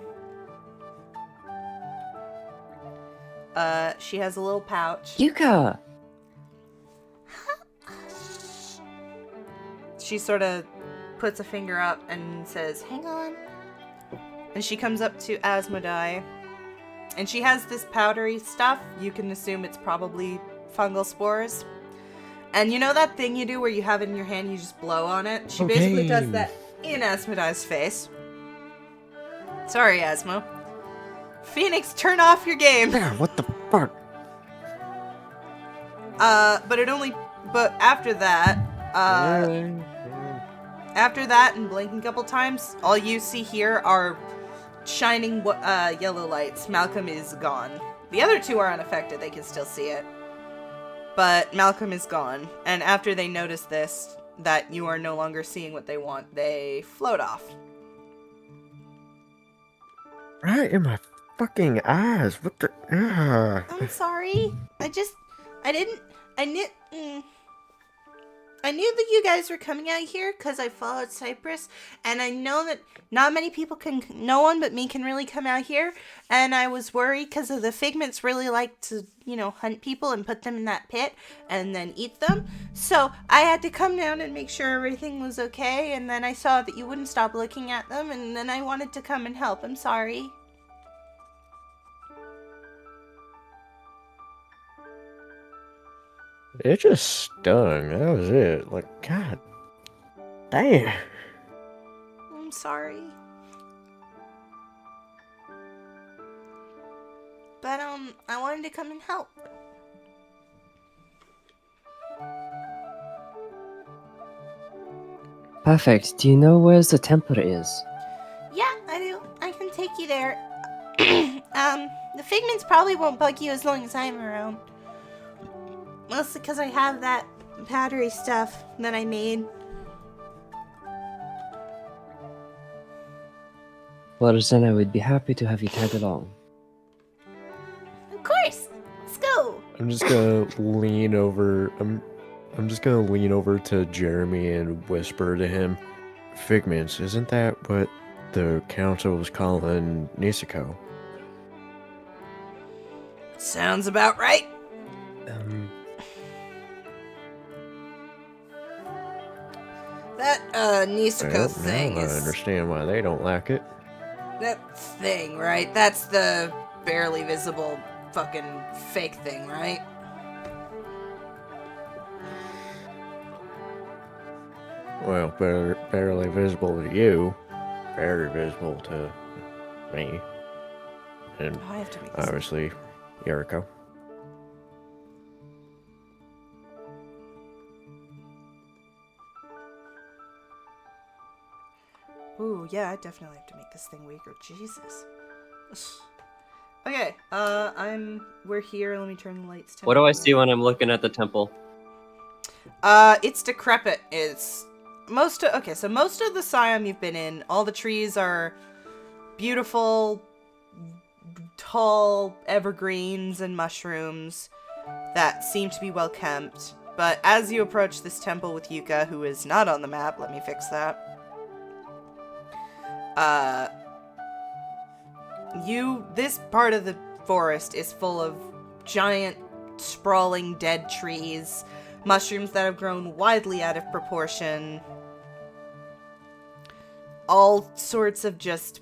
She has a little pouch. Yuka! She sort of puts a finger up and says, "Hang on." And she comes up to Asmodai. And she has this powdery stuff. You can assume it's probably fungal spores. And you know that thing you do where you have it in your hand, you just blow on it? She basically does that in Asmodai's face. Sorry, Asmo. Phoenix, turn off your game. Yeah, what the fuck? But after that, and blinking a couple times, all you see here are shining yellow lights. Malcolm is gone. The other two are unaffected, they can still see it. But Malcolm is gone, and after they notice this, that you are no longer seeing what they want, they float off. Right in my fucking eyes. What the? I'm sorry. I knew that you guys were coming out here because I followed Cypress, and I know that not many people no one but me can really come out here, and I was worried because of the Figments really like to, hunt people and put them in that pit and then eat them, so I had to come down and make sure everything was okay, and then I saw that you wouldn't stop looking at them, and then I wanted to come and help. I'm sorry. It just stung. That was it. Like, god damn. I'm sorry. But, I wanted to come and help. Perfect. Do you know where the temple is? Yeah, I do. I can take you there. The Figments probably won't bug you as long as I'm around. Mostly because I have that powdery stuff that I made. Well, then I would be happy to have you tag along. Of course! Let's go! I'm just gonna lean over. I'm just gonna lean over to Jeremy and whisper to him, "Figments, isn't that what the council was calling Niseko?" Sounds about right. That, Niseko Well, thing now I is... understand why they don't like it. That thing, right? That's the barely visible fucking fake thing, right? Well, barely visible to you, very visible to me, and Oh, I have to make this. obviously Yuriko. Ooh, yeah, I definitely have to make this thing weaker. Jesus. Okay, we're here. Let me turn the lights down. What do I see when I'm looking at the temple? It's decrepit. Most of the Siom you've been in, all the trees are beautiful, tall evergreens and mushrooms that seem to be well kept. But as you approach this temple with Yuka, who is not on the map, let me fix that. This part of the forest is full of giant, sprawling dead trees, mushrooms that have grown widely out of proportion, all sorts of just,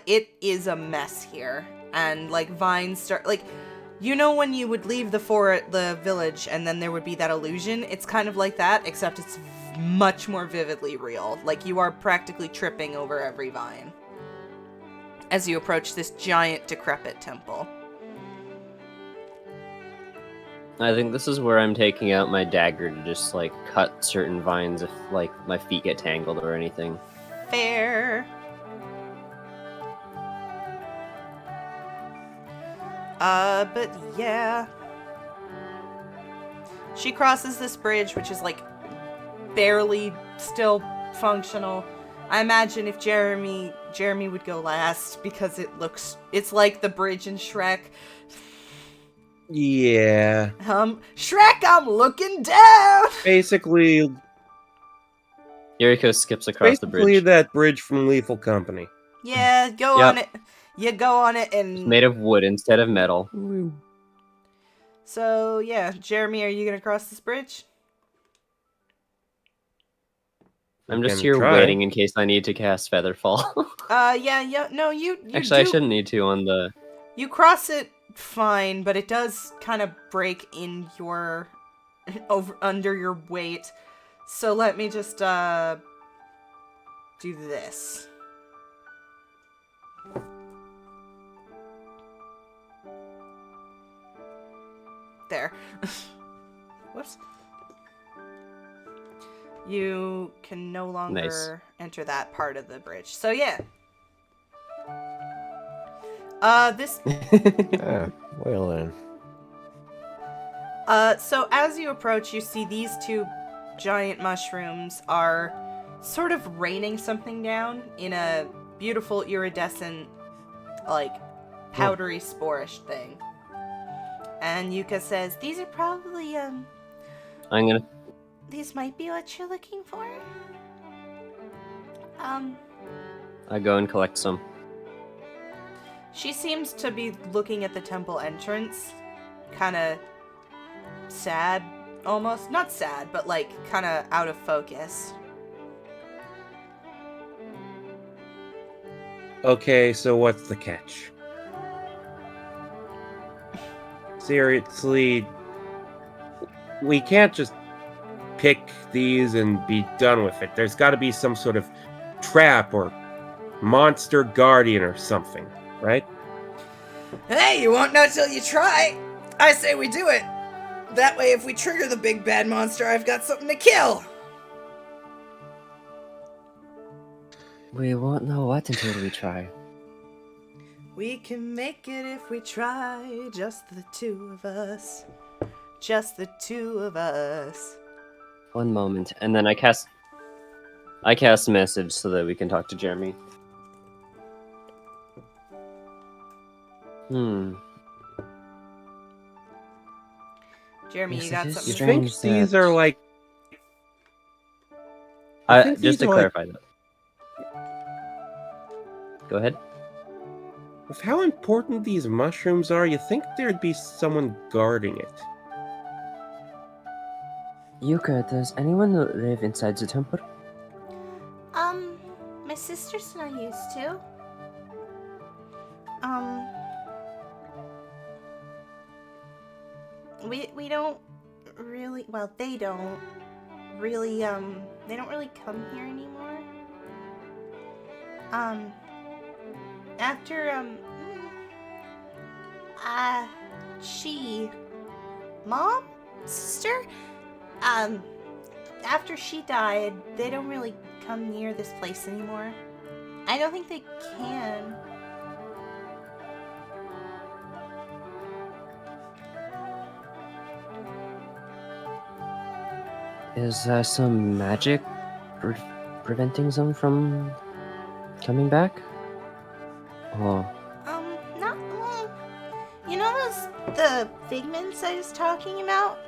it is a mess here, and, vines start, when you would leave the village, and then there would be that illusion, it's kind of like that, except it's much more vividly real. You are practically tripping over every vine as you approach this giant, decrepit temple. I think this is where I'm taking out my dagger to just, cut certain vines if, my feet get tangled or anything. Fair. But yeah. She crosses this bridge, which is, barely still functional. I imagine if Jeremy would go last, because it's like the bridge in Shrek. Yeah. Shrek, I'm looking down! Basically Yuriko skips across the Basically bridge. that bridge from Lethal Company. Yeah, go Yep. on it. You go on it and... It's made of wood instead of metal. So, yeah, Jeremy, are you going to cross this bridge? I'm just Can here try. waiting in case I need to cast Featherfall. Yeah, no, you Actually, I do. shouldn't need to on the... You cross it fine, but it does kind of break in your under your weight. So let me just do this. There. Whoops. You can no longer enter that part of the bridge. So yeah. This Ah, well then. So as you approach, you see these two giant mushrooms are sort of raining something down in a beautiful iridescent, like, powdery sporish thing. And Yuka says, these are probably, I'm gonna... these might be what you're looking for? I go and collect some. She seems to be looking at the temple entrance, kind of sad, almost. Not sad, but, like, kind of out of focus. Okay, so what's the catch? Seriously, we can't just pick these and be done with it. There's got to be some sort of trap or monster guardian or something, right? Hey, you won't know till you try. I say we do it. That way, if we trigger the big bad monster, I've got something to kill. We won't know what until we try. We can make it if we try, just the two of us. Just the two of us. One moment, and then I cast a message so that we can talk to Jeremy. Jeremy, Yes, you got it is something You to think strange these that- are like... I think Just these to are like- clarify that. Go ahead. With how important these mushrooms are, you think there'd be someone guarding it. Yuka, does anyone live inside the temple? My sister's not used to. We don't really, well, they don't really come here anymore. After, mom? Sister? After she died, they don't really come near this place anymore. I don't think they can. Is there some magic preventing them from coming back? Oh, Not long. You know the figments I was talking about?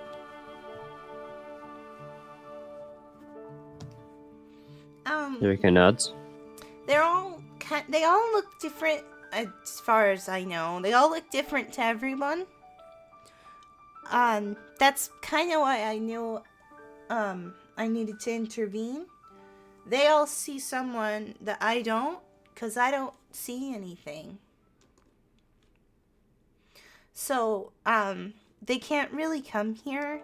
Eureka nods. They all look different as far as I know. They all look different to everyone. That's kind of why I knew I needed to intervene. They all see someone that I don't, 'cause I don't see anything. So, they can't really come here.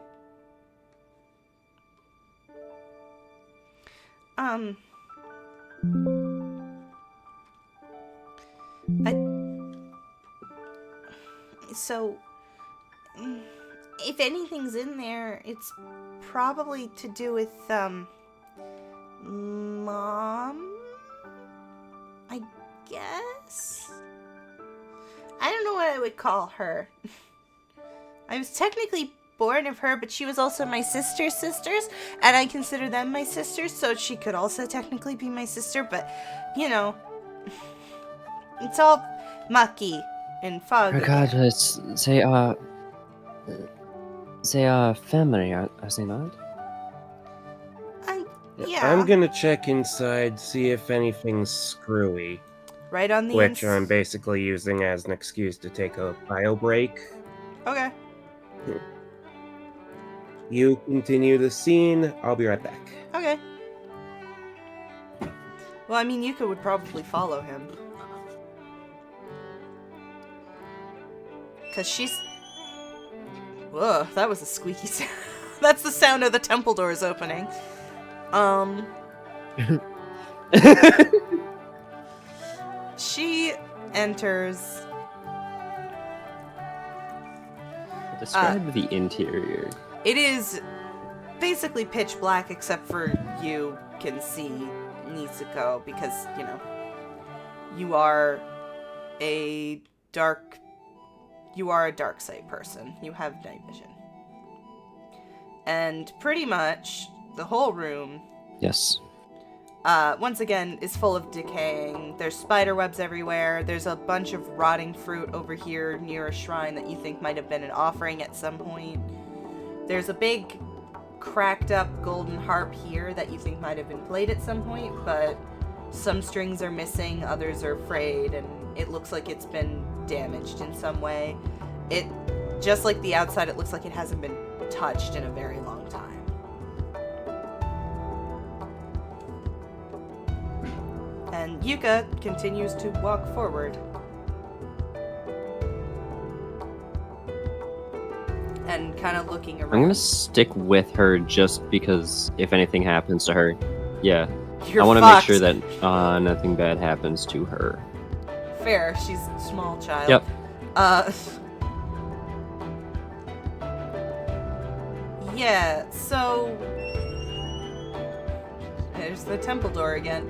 So, if anything's in there, it's probably to do with, Mom? I guess? I don't know what I would call her. I was technically born of her, but she was also my sister's sisters, and I consider them my sisters, so she could also technically be my sister, but, you know, it's all mucky and foggy. Regardless, they are family, are they not? Yeah. I'm gonna check inside, see if anything's screwy. Right on the Which I'm basically using as an excuse to take a bio break. Okay. You continue the scene. I'll be right back. Okay. Well, I mean, Yuka would probably follow him. Because she's... Whoa, that was a squeaky sound. That's the sound of the temple doors opening. She enters... Describe the interior. It is basically pitch black, except for you can see Nisuko, because, you know, you are a dark sight person. You have night vision. And pretty much the whole room, Yes. once again, is full of decaying. There's spider webs everywhere. There's a bunch of rotting fruit over here near a shrine that you think might have been an offering at some point. There's a big cracked up golden harp here that you think might have been played at some point, but some strings are missing, others are frayed, and it looks like it's been damaged in some way. It, just like the outside, it looks like it hasn't been touched in a very long time. And Yuka continues to walk forward. And kind of looking around. I'm gonna stick with her just because if anything happens to her, yeah. You're I want to make fucked. sure that nothing bad happens to her. Fair, she's a small child. Yep. Yeah, so... There's the temple door again.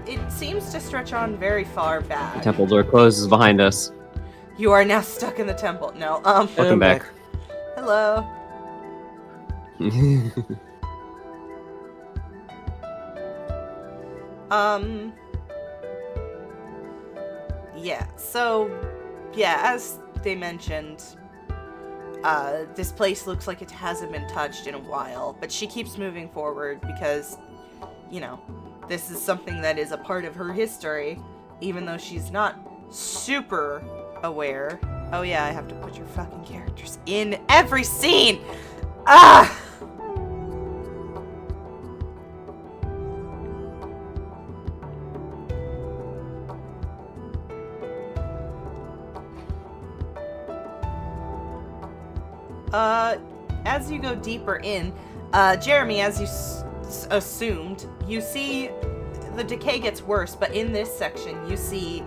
It seems to stretch on very far back. The temple door closes behind us. You are now stuck in the temple. No, Welcome back. hello. Yeah, so, yeah, as they mentioned, this place looks like it hasn't been touched in a while, but she keeps moving forward because, you know, this is something that is a part of her history, even though she's not super aware. Oh yeah, I have to put your fucking characters in every scene! Ah! As you go deeper in, Jeremy, as you assumed, you see the decay gets worse, but in this section you see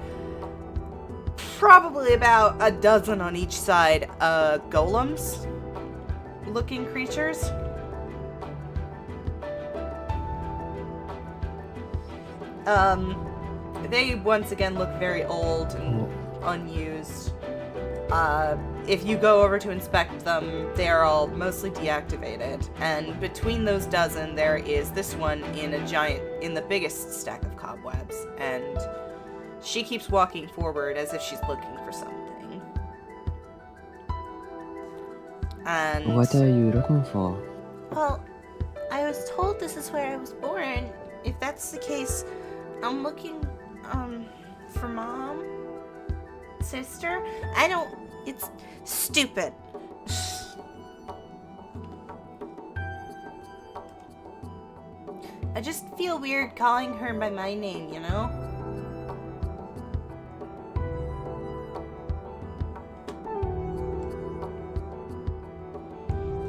probably about a dozen on each side, golems looking creatures. They once again look very old and unused. If you go over to inspect them, they are all mostly deactivated. And between those dozen, there is this one in the biggest stack of cobwebs. And she keeps walking forward as if she's looking for something. And... What are you looking for? Well, I was told this is where I was born. If that's the case, I'm looking, for Mom? Sister? It's stupid. I just feel weird calling her by my name, you know?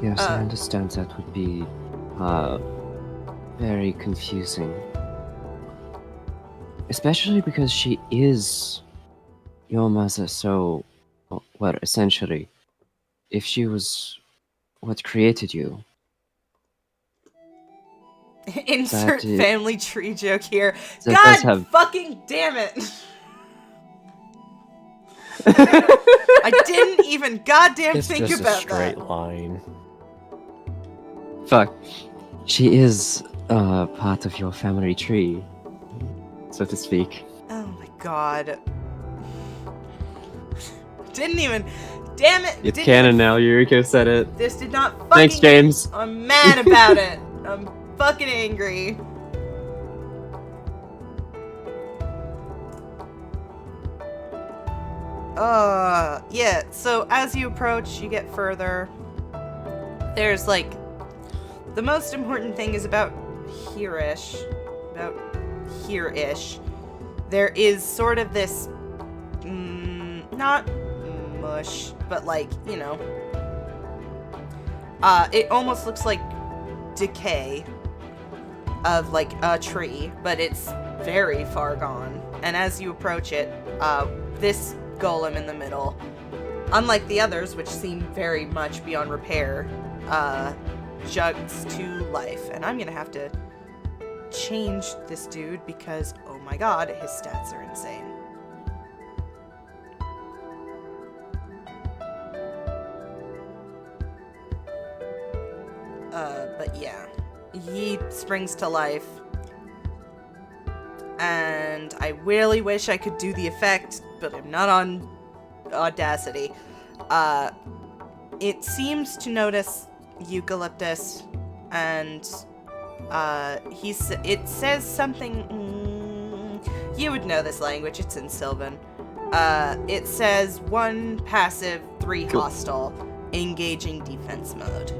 Yes, I understand that would be very confusing. Especially because she is your mother, so, well, essentially, if she was what created you. Insert family tree joke here. That God fucking damn it! I didn't even goddamn It's think just about a straight that. line. Fuck. She is part of your family tree, so to speak. Oh my god. Didn't even. Damn it! It's didn't canon even- now, Yuriko said it. This did not fucking. Thanks, James. I'm mad about it. I'm fucking angry. Yeah, so as you approach, you get further. There's, like, the most important thing is about here-ish. There is sort of this, not mush, but, like, you know, it almost looks like decay of, like, a tree, but it's very far gone. And as you approach it, this golem in the middle, unlike the others, which seem very much beyond repair, jugs to life. And I'm gonna have to change this dude because, oh my god, his stats are insane. But yeah, he springs to life. And I really wish I could do the effect, but I'm not on Audacity. It seems to notice Eucalyptus, and it says something. You would know this language. It's in Sylvan. It says 1 passive, 3 Cool. hostile, engaging defense mode.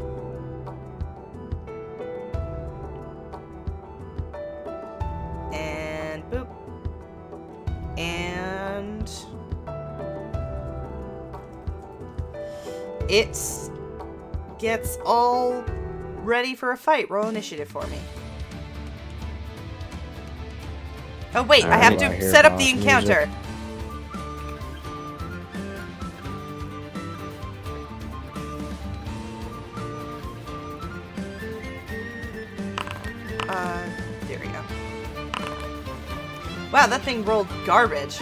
And boop. And it gets all ready for a fight. Roll initiative for me. Oh wait, I have Alright. to set up the encounter. There we go. Wow, that thing rolled garbage.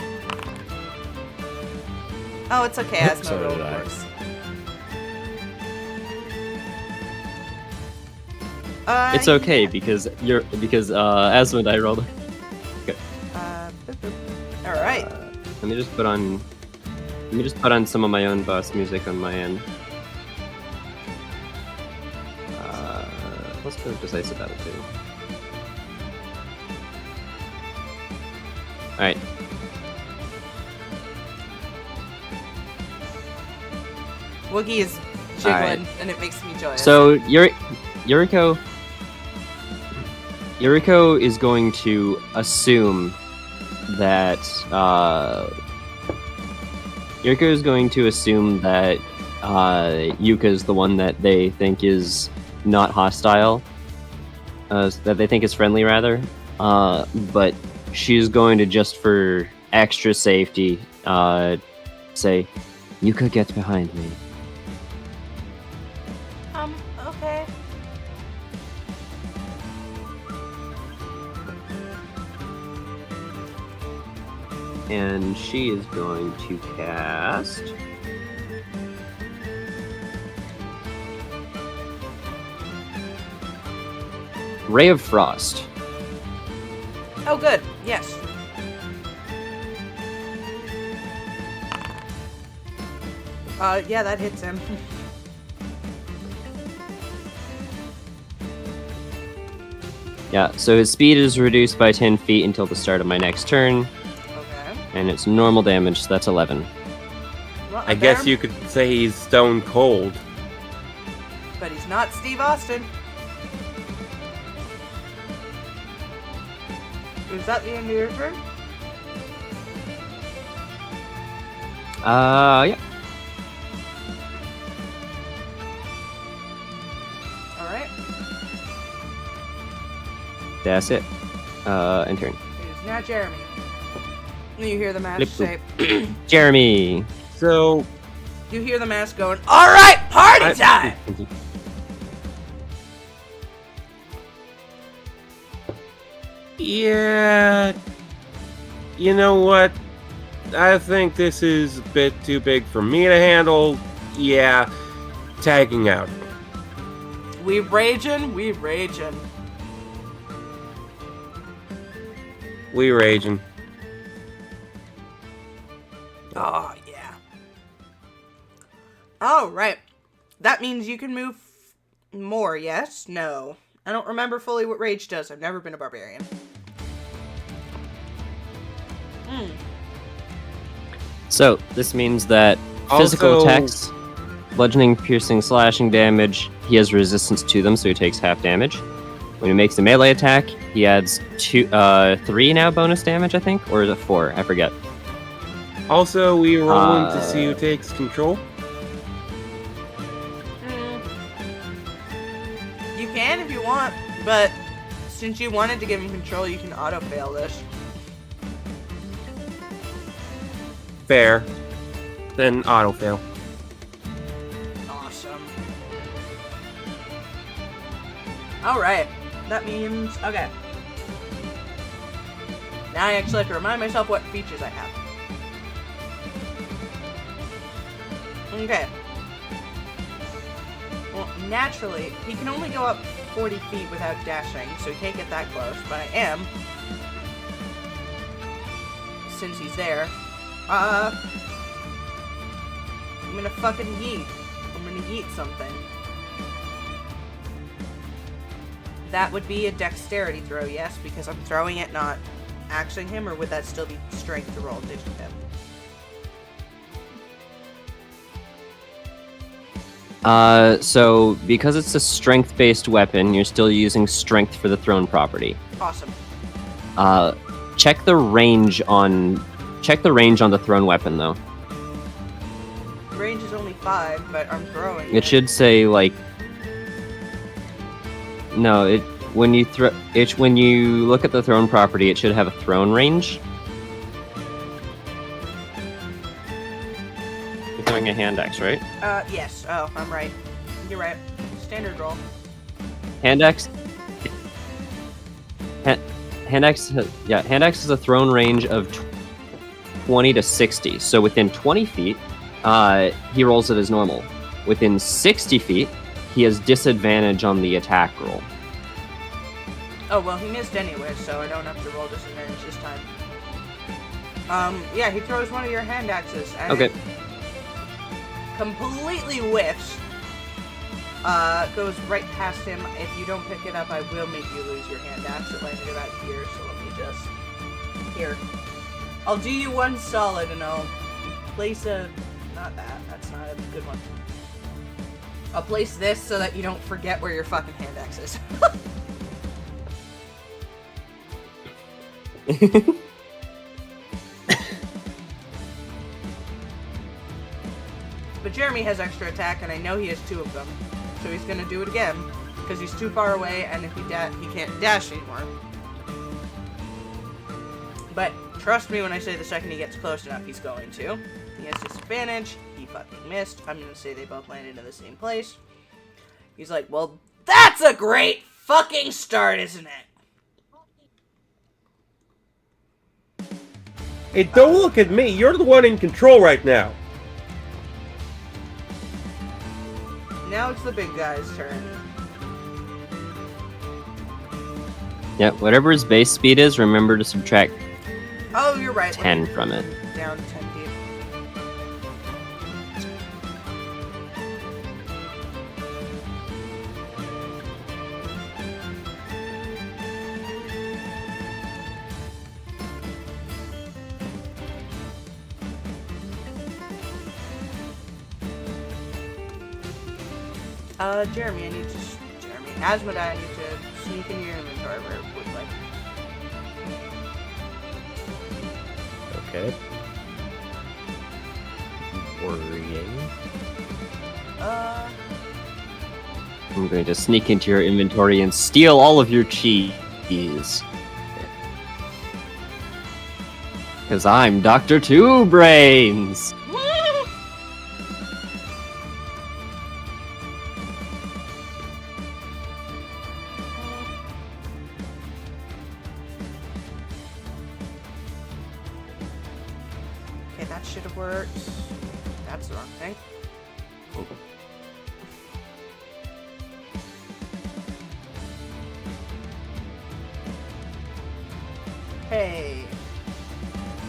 Oh, it's okay. Asmo So rolled did I. worse. It's okay because Asmo and I rolled. Boop, boop. All right. Let me just put on some of my own boss music on my end. Let's go decisive attitude. All right. Woogie is jiggling, Alright. and it makes me joyous. So Yuriko is going to assume that Yuka's the one that they think is not hostile, that they think is friendly rather, but she's going to, just for extra safety, say, Yuka, get behind me. Okay. And she is going to cast Ray of Frost. Oh, good. Yes. Yeah, that hits him. Yeah, so his speed is reduced by 10 feet until the start of my next turn, Okay. and it's normal damage, so that's 11. Well, I guess you could say he's stone cold. But he's not Steve Austin. Is that the end of your turn? Yeah. Alright. That's it. And turn. It is now Jeremy. You hear the mask Blip, say, Jeremy! So, you hear the mask going, alright, party time! Yeah. You know what? I think this is a bit too big for me to handle. Yeah. Tagging out. We ragin', we ragin'. We raging. Oh, yeah. Alright. That means you can move more, yes? No. I don't remember fully what rage does. I've never been a barbarian. So this means that physical Also- attacks, bludgeoning, piercing, slashing damage, he has resistance to them, so he takes half damage. When he makes a melee attack, he adds 3 now bonus damage, I think, or is it 4? I forget. Also, we rolling to see who takes control. You can if you want, but since you wanted to give him control, you can auto-fail this. Fair. Then auto fail. Awesome. Alright. That means... Okay. Now I actually have to remind myself what features I have. Okay. Well, naturally, he can only go up 40 feet without dashing, so he can't get that close, but I am. Since he's there. I'm gonna fucking yeet. I'm gonna yeet something. That would be a dexterity throw, yes, because I'm throwing it, not axing him, or would that still be strength to roll digit him? So because it's a strength-based weapon, you're still using strength for the thrown property. Awesome. Check the range on the thrown weapon, though. Range is only 5, but I'm throwing It should say like. No, when you look at the thrown property, it should have a thrown range. You're throwing a hand axe, right? Yes. Oh, I'm right. You're right. Standard roll. Hand axe. Hand axe has a thrown range of 20 to 60. So within 20 feet, he rolls it as normal. Within 60 feet, he has disadvantage on the attack roll. Oh, well, he missed anyway, so I don't have to roll disadvantage this time. Yeah, he throws one of your hand axes, and Okay. it completely whiffs. Goes right past him. If you don't pick it up, I will make you lose your hand axe. It landed about here, so let me just... Here. I'll do you one solid, and I'll place a... Not that. That's not a good one. I'll place this so that you don't forget where your fucking hand axe is. But Jeremy has extra attack, and I know he has 2 of them. So he's gonna do it again, because he's too far away, and if he can't dash anymore. But trust me when I say the second he gets close enough, he's going to. He has disadvantage. He fucking missed. I'm gonna say they both landed in the same place. He's like, well, that's a great fucking start, isn't it? Hey, don't look at me. You're the one in control right now. Now it's the big guy's turn. Yeah, whatever his base speed is, remember to subtract Oh, you're right. 10 from it. Down 10 feet. Jeremy, Asmodai, I need to sneak in your inventory real quickly. Okay. Worrying. I'm going to sneak into your inventory and steal all of your cheese. Because I'm Dr. Two Brains! Okay, that should have worked. That's the wrong thing. Hey.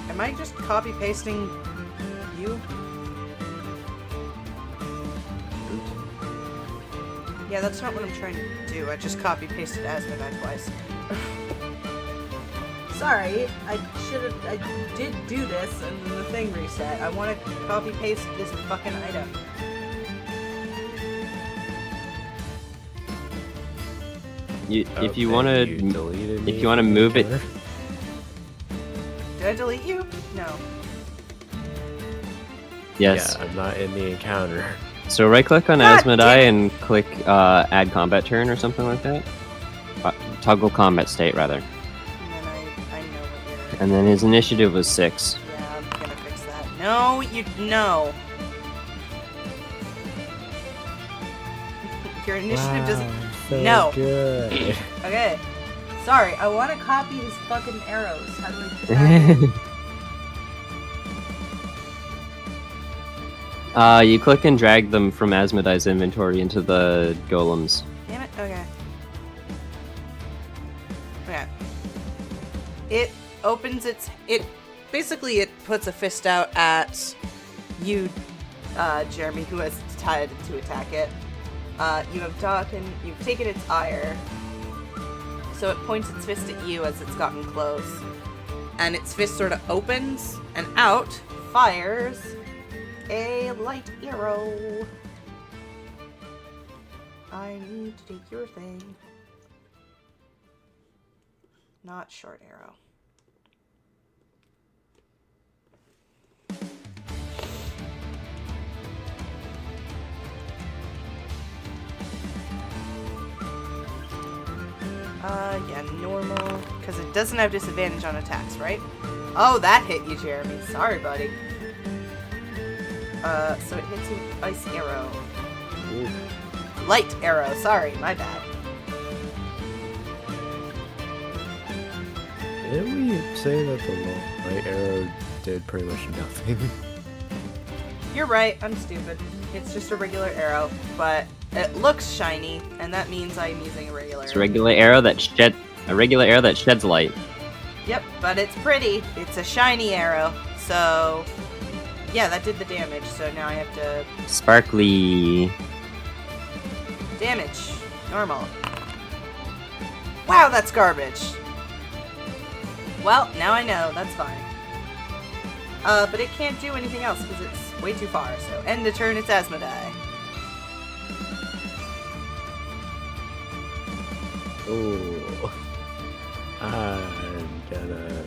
Am I just copy pasting you? Yeah, that's not what I'm trying to do. I just copy pasted Asmodai twice. Sorry, I did do this and then the thing reset. I want to copy paste this fucking item. If you want to move it. Did I delete you? No. Yes. Yeah, I'm not in the encounter. So right click on God Asmodai damn it. and click add combat turn or something like that. Toggle combat state rather. And then I know what you're... And then his initiative was 6. Yeah, I'm gonna fix that. No, no. Your initiative doesn't... So No. Good. Okay. Sorry, I want to copy his fucking arrows. How do I do that? You click and drag them from Asmodai's inventory into the golems. Damn it. Okay. Okay. It opens its... Basically, it puts a fist out at you, Jeremy, who has decided to attack it. You've taken its ire, so it points its fist at you as it's gotten close, and its fist sort of opens, and out fires a light arrow. I need to take your thing. Not short arrow. Yeah, normal, because it doesn't have disadvantage on attacks, right? Oh, that hit you, Jeremy. Sorry, buddy. So it hits you with ice arrow. Ooh. Light arrow, sorry, my bad. Didn't we say that the light arrow did pretty much nothing? You're right, I'm stupid. It's just a regular arrow, but it looks shiny, and that means I'm using a regular It's a regular arrow that sheds light. Yep, but it's pretty. It's a shiny arrow, so... Yeah, that did the damage, so now I have to... Sparkly. Damage. Normal. Wow, that's garbage. Well, now I know. That's fine. But it can't do anything else because it's way too far, so end the turn, it's Asmodai. Oh, I'm gonna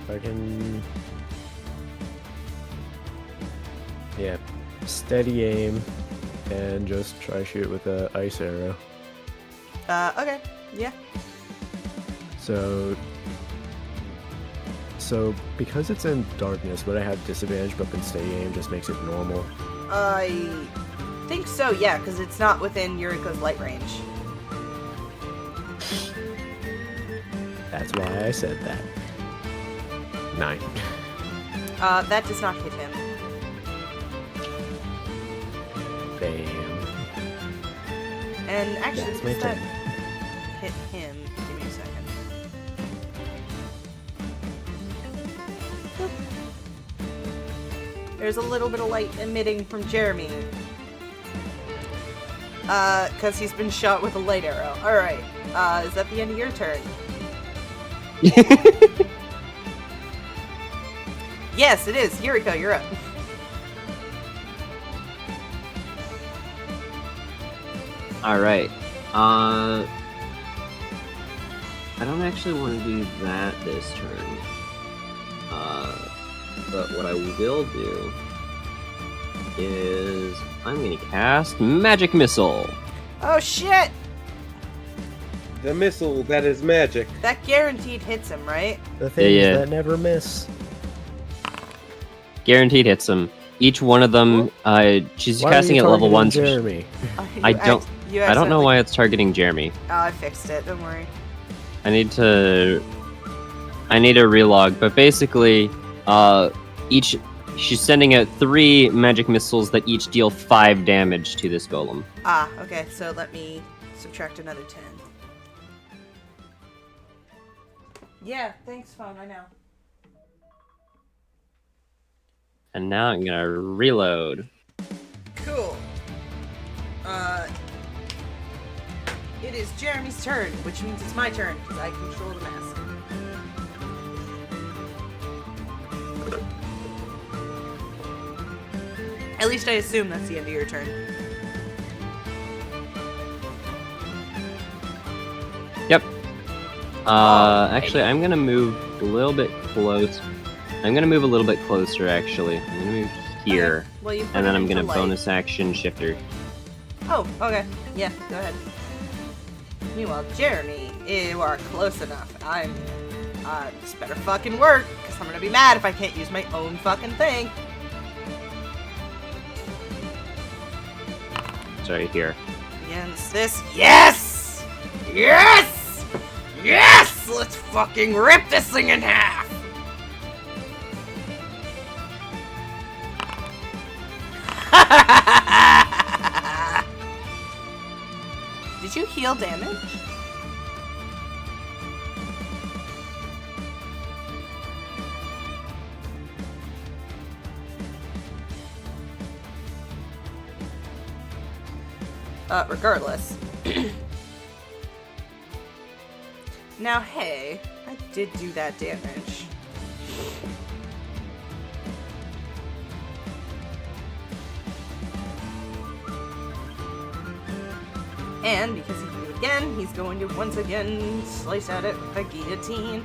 fucking... Yeah, steady aim and just try shoot with a ice arrow. Okay. Yeah. So because it's in darkness, would I have disadvantage but then steady aim just makes it normal? I think so, yeah, because it's not within Yuriko's light range. That's why I said that. 9. That does not hit him. Bam. And actually, That's my does that turn. hit him? Give me a second. Boop. There's a little bit of light emitting from Jeremy. Because he's been shot with a light arrow. Alright, is that the end of your turn? Yes, it is. Yuriko, you're up. Alright. I don't actually want to do that this turn. But what I will do is I'm going to cast Magic Missile. Oh shit! The missile that is magic. That guaranteed hits him, right? The things Yeah. that never miss. Guaranteed hits him. Each one of them, she's Why are casting you at level targeting 1. Jeremy. I don't know why it's targeting Jeremy. Oh, I fixed it. Don't worry. I need to relog, but basically, she's sending out 3 magic missiles that each deal 5 damage to this golem. Ah, okay. So let me subtract another 10. Yeah, thanks, phone. I know. And now I'm gonna reload. Cool. It is Jeremy's turn, which means it's my turn because I control the mask. At least I assume that's the end of your turn. Yep. Actually, I'm gonna move a little bit close. I'm gonna move a little bit closer, actually. I'm gonna move here. Okay. Well, you put And then it I'm into gonna light. bonus action shifter. Oh, okay. Yeah, go ahead. Meanwhile, Jeremy, you are close enough. This better fucking work, because I'm gonna be mad if I can't use my own fucking thing. Sorry, here. Against this. Yes! Yes! Yes! Let's fucking rip this thing in half! Did you heal damage? Regardless. Now, hey, I did do that damage. And because he did it again, he's going to once again slice at it with a guillotine.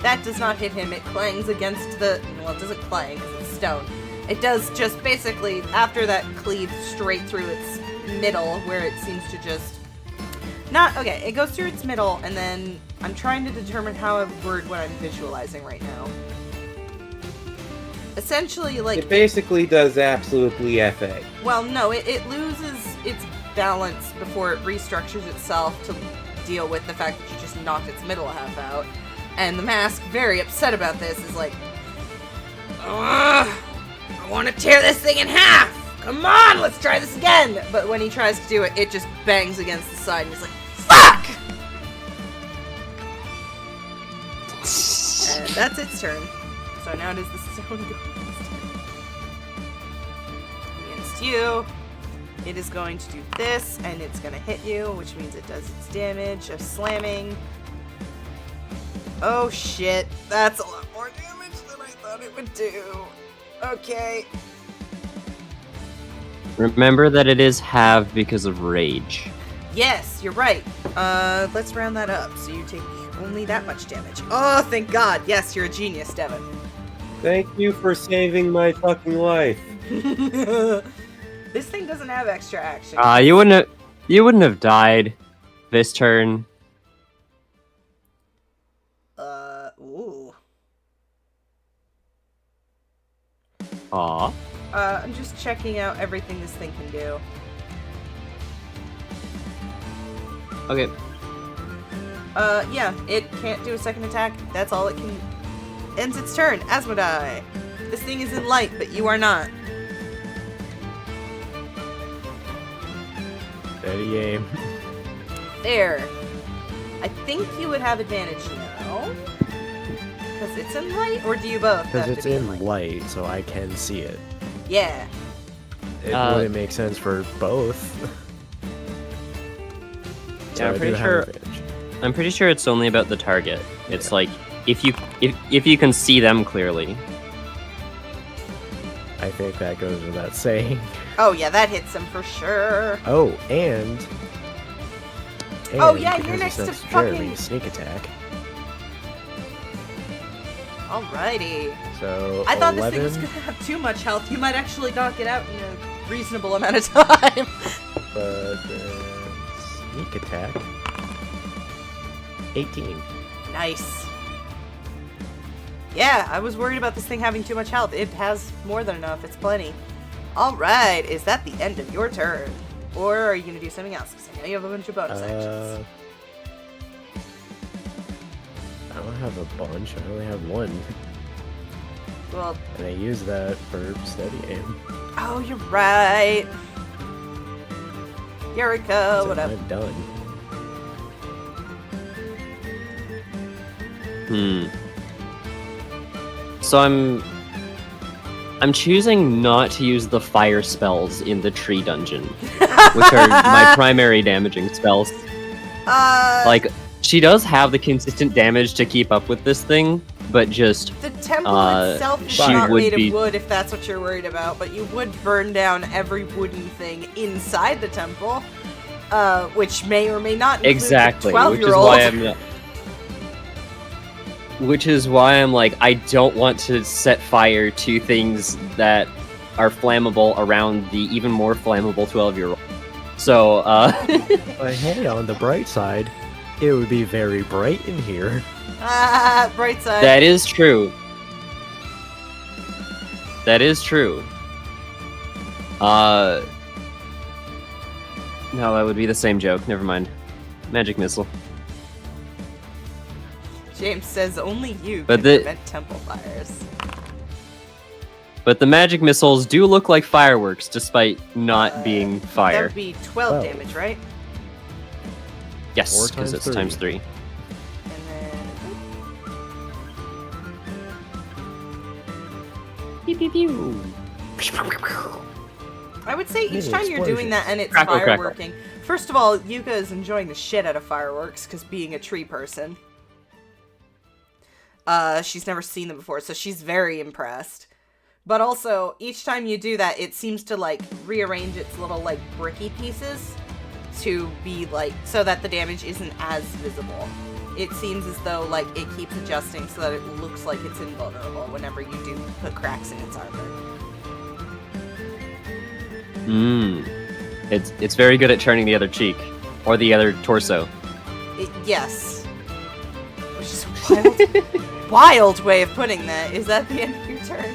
That does not hit him. It clangs against the... Well, it doesn't clang because it's stone. It does just basically, after that, cleave straight through its middle, where it seems to just... Not... Okay, it goes through its middle, and then I'm trying to determine how I word what I'm visualizing right now. Essentially, like... It basically does absolutely FA. Well, no, it loses its balance before it restructures itself to deal with the fact that you just knocked its middle half out. And the mask, very upset about this, is like, I want to tear this thing in half! Come on, let's try this again! But when he tries to do it, it just bangs against the side, and he's like, fuck! And that's its turn. So now it is the stone guy's turn. Against you, it is going to do this, and it's going to hit you, which means it does its damage of slamming. Oh shit, that's a lot more damage than I thought it would do. Okay. Remember that it is halved because of rage. Yes, you're right. Let's round that up. So you take only that much damage. Oh, thank God. Yes, you're a genius, Devin. Thank you for saving my fucking life. This thing doesn't have extra action. You wouldn't have died this turn. Ooh. Aw. I'm just checking out everything this thing can do. Okay. Yeah, it can't do a second attack. That's all it can. Ends its turn. Asmodai. This thing is in light, but you are not. Steady aim. There. I think you would have advantage now. Because it's in light, or do you both? Because have it's to be in light, so I can see it. Yeah. It wouldn't make sense for both. So Yeah, I I'm pretty do have sure. advantage. I'm pretty sure it's only about the target. It's like if you can see them clearly. I think that goes without saying. Oh yeah, that hits him for sure. Oh, and Oh, yeah, you're because next it's to next Jeremy, fucking- sneak attack. Alrighty. So I thought 11, this thing was gonna have too much health. You might actually knock it out in a reasonable amount of time. but sneak attack 18. Nice. Yeah, I was worried about this thing having too much health. It has more than enough. It's plenty. Alright, is that the end of your turn? Or are you going to do something else? Because I know you have a bunch of bonus actions. I don't have a bunch. I only have one, Well, and I use that for steady aim. oh, you're right. Eureka, So whatever. I'm done. So I'm choosing not to use the fire spells in the tree dungeon, which are my primary damaging spells. Like, she does have the consistent damage to keep up with this thing, but just The temple itself is she not would made be- of wood, if that's what you're worried about, but you would burn down every wooden thing inside the temple, which may or may not include exactly, the which is 12-year-old. why I'm. Which is why I'm like, I don't want to set fire to things that are flammable around the even more flammable 12-year-old. So, But hey, on the bright side, it would be very bright in here. Bright side. that is true. That is true. No, that would be the same joke. Never mind. Magic missile. James says only you But can prevent temple fires. But the magic missiles do look like fireworks, despite not being That fire. would be 12 Oh. damage, right? Yes, 4 because times it's times 3. And then... I would say each Mini time you're doing that and it's Crackle, crackle. fireworking. First of all, Yuka is enjoying the shit out of fireworks because being a tree person. She's never seen them before, so she's very impressed. But also, each time you do that, it seems to like rearrange its little like bricky pieces to be like so that the damage isn't as visible. It seems as though like it keeps adjusting so that it looks like it's invulnerable whenever you do put cracks in its armor. It's very good at turning the other cheek. Or the other torso. Yes. Which is a wild, wild way of putting that. Is that the end of your turn?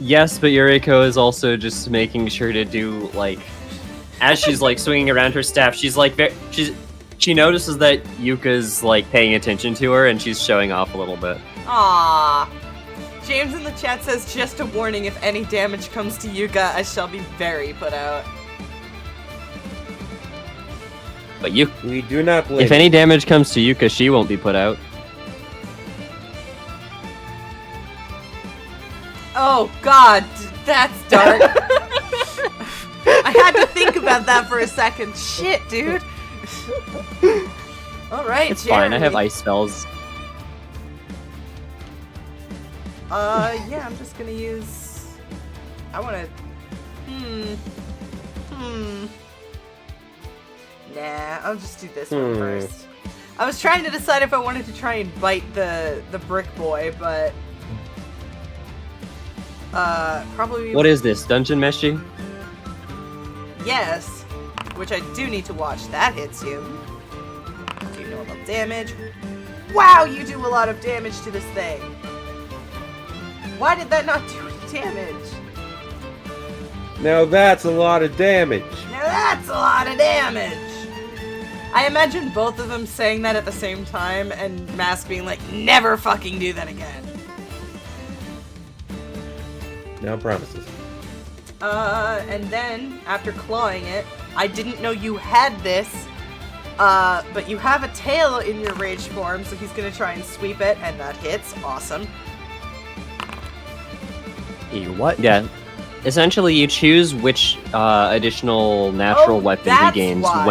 Yes, but Yuriko is also just making sure to do, like... As she's, like, swinging around her staff, she's, like, she notices that Yuka's, like, paying attention to her, and she's showing off a little bit. Aww. James in the chat says, just a warning, if any damage comes to Yuka, I shall be very put out. But We do not blame. if any damage comes to Yuka, she won't be put out. Oh god, that's dark. I had to think about that for a second. Shit, dude. Alright, It's fine, I have Jeremy. ice spells. Yeah, I'm just gonna use... I wanna... Nah, I'll just do this one first. I was trying to decide if I wanted to try and bite the brick boy, but... probably... What is this, Dungeon Meshi? Yes, which I do need to watch. That hits you. Do normal damage. Wow, you do a lot of damage to this thing. Why did that not do any damage? Now that's a lot of damage. Now that's a lot of damage. I imagine both of them saying that at the same time and Mask being like, never fucking do that again. No promises. And then, after clawing it, I didn't know you had this, but you have a tail in your rage form, so he's gonna try and sweep it, and that hits. Awesome. You what? Yeah. Essentially, you choose which additional natural Oh, weapon he that's gains why.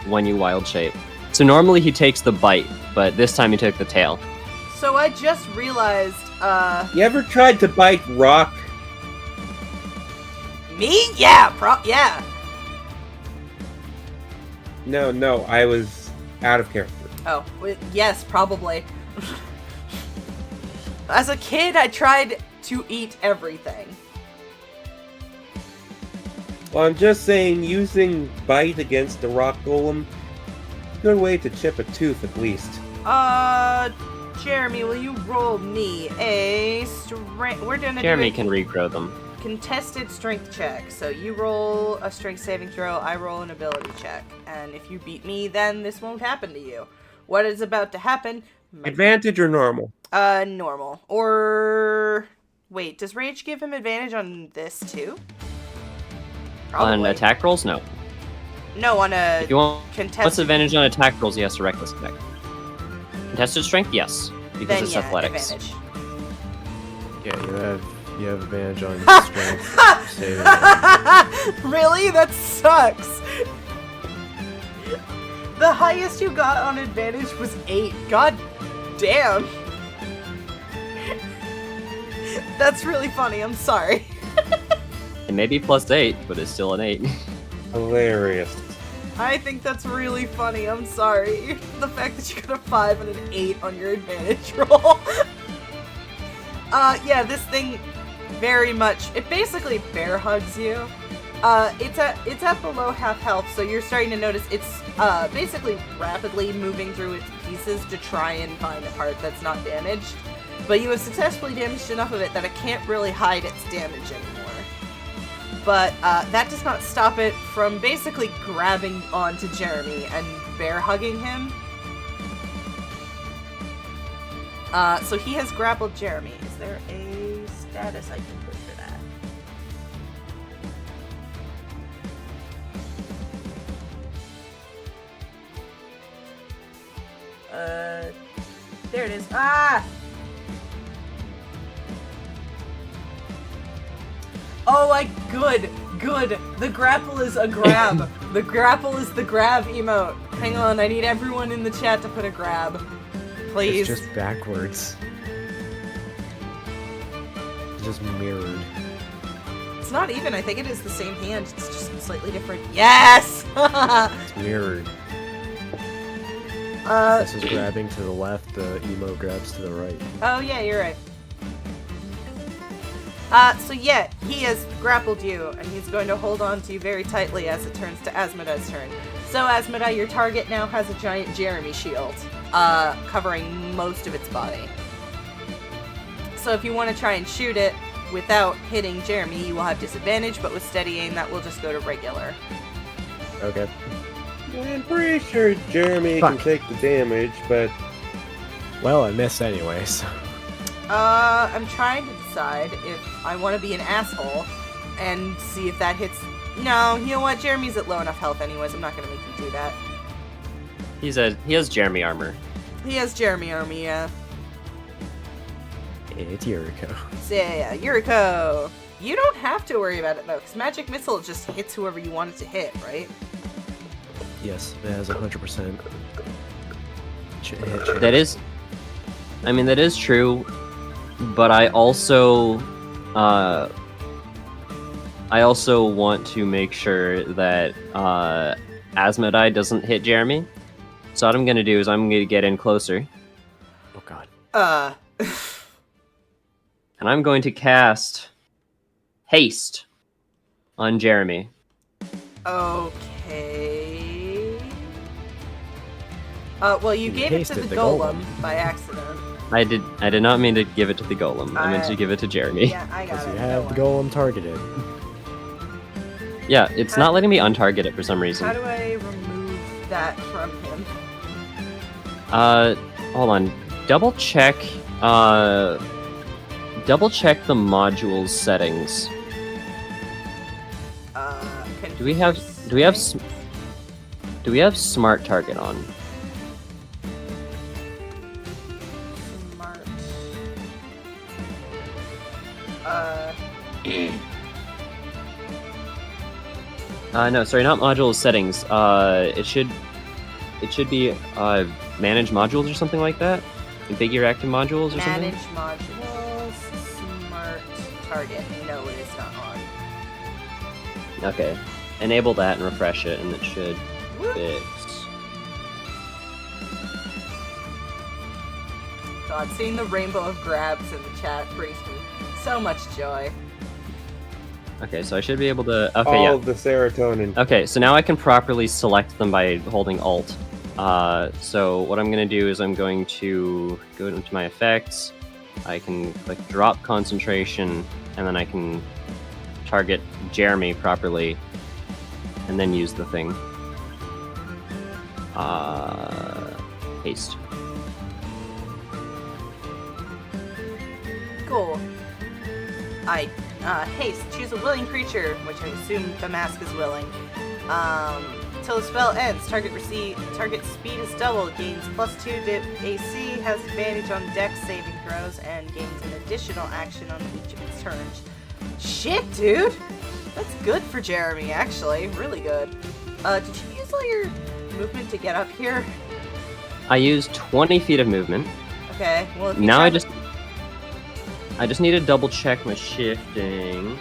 when you wild shape. So normally he takes the bite, but this time he took the tail. So I just realized, You ever tried to bite rock? me? Yeah, yeah. No, I was out of character. Oh, yes, probably. As a kid, I tried to eat everything. Well, I'm just saying, using bite against the rock golem, good way to chip a tooth at least. Jeremy, will you roll me a strength? We're gonna Jeremy do can regrow them. a contested strength check. So you roll a strength saving throw, I roll an ability check. And if you beat me, then this won't happen to you. What is about to happen? Advantage or normal? Normal. Or... Wait, does Rage give him advantage on this too? On attack rolls, no. No, on a If you want contested... what's advantage on attack rolls, he has to reckless attack. Contested strength, yes, because then, it's yeah, athletics. advantage. Yeah, you have advantage on strength saving. Really? That sucks. The highest you got on advantage was 8. God damn. That's really funny, I'm sorry. It may be +8, but it's still an 8. Hilarious. I think that's really funny, I'm sorry. The fact that you got a 5 and an 8 on your advantage roll. Yeah, this thing very much, it basically bear hugs you. It's at below half health, so you're starting to notice it's basically rapidly moving through its pieces to try and find a part that's not damaged. But you have successfully damaged enough of it that it can't really hide its damage anymore. But that does not stop it from basically grabbing onto Jeremy and bear hugging him. So he has grappled Jeremy. Is there a status I can put for that? There it is. Ah! Oh, good. The grapple is a grab. The grapple is the grab emote. Hang on, I need everyone in the chat to put a grab. Please. It's just backwards. It's just mirrored. It's not even, I think it is the same hand, it's just slightly different. Yes! It's mirrored. This is grabbing to the left, the emote grabs to the right. Oh yeah, you're right. So yeah, he has grappled you, and he's going to hold on to you very tightly as it turns to Asmodee's turn. So Asmodee, your target now has a giant Jeremy shield, covering most of its body. So if you want to try and shoot it without hitting Jeremy, you will have disadvantage, but with steady aim, that will just go to regular. Okay. I'm pretty sure Jeremy can take the damage, but... Well, I missed anyway, so... I'm trying to decide if I want to be an asshole and see if that hits... No, you know what? Jeremy's at low enough health anyways. I'm not going to make you do that. He has Jeremy armor. He has Jeremy armor, yeah. It's Yuriko. So yeah, Yuriko. You don't have to worry about it though, because Magic Missile just hits whoever you want it to hit, right? Yes, it has 100% hit chance. That is... I mean, that is true, but I also want to make sure that Asmodee doesn't hit Jeremy. So what I'm gonna do is I'm gonna get in closer. Oh god. And I'm going to cast Haste on Jeremy. Okay. Well, you gave it to the golem by accident. I did not mean to give it to the golem. I meant to give it to Jeremy. Yeah, I got Because it. you have the golem targeted. Yeah, it's not letting me untarget it for some reason. How do I remove that from him? Hold on. Double check the modules settings. Do we have smart target on? Smart. No, sorry, not modules settings. It should be manage modules or something like that. Configure active modules or Manage something. modules. Smart target. No, it is not on. Okay, enable that and refresh it, and it should Whoop. fix. God, seeing the rainbow of grabs in the chat brings me so much joy. Okay, so I should be able to. Okay, all yeah. of the serotonin. Okay, so now I can properly select them by holding Alt. So what I'm going to do is I'm going to go into my effects. I can click drop concentration, and then I can target Jeremy properly, and then use the thing. Haste. Cool. Haste. Choose a willing creature, which I assume the mask is willing. Till the spell ends, target speed is doubled, gains +2 to AC, has advantage on dex saving throws, and gains an additional action on each of its turns. Shit, dude! That's good for Jeremy, actually. Really good. Did you use all your movement to get up here? I used 20 feet of movement. Okay, well, if you Now try I just need to double check my shifting.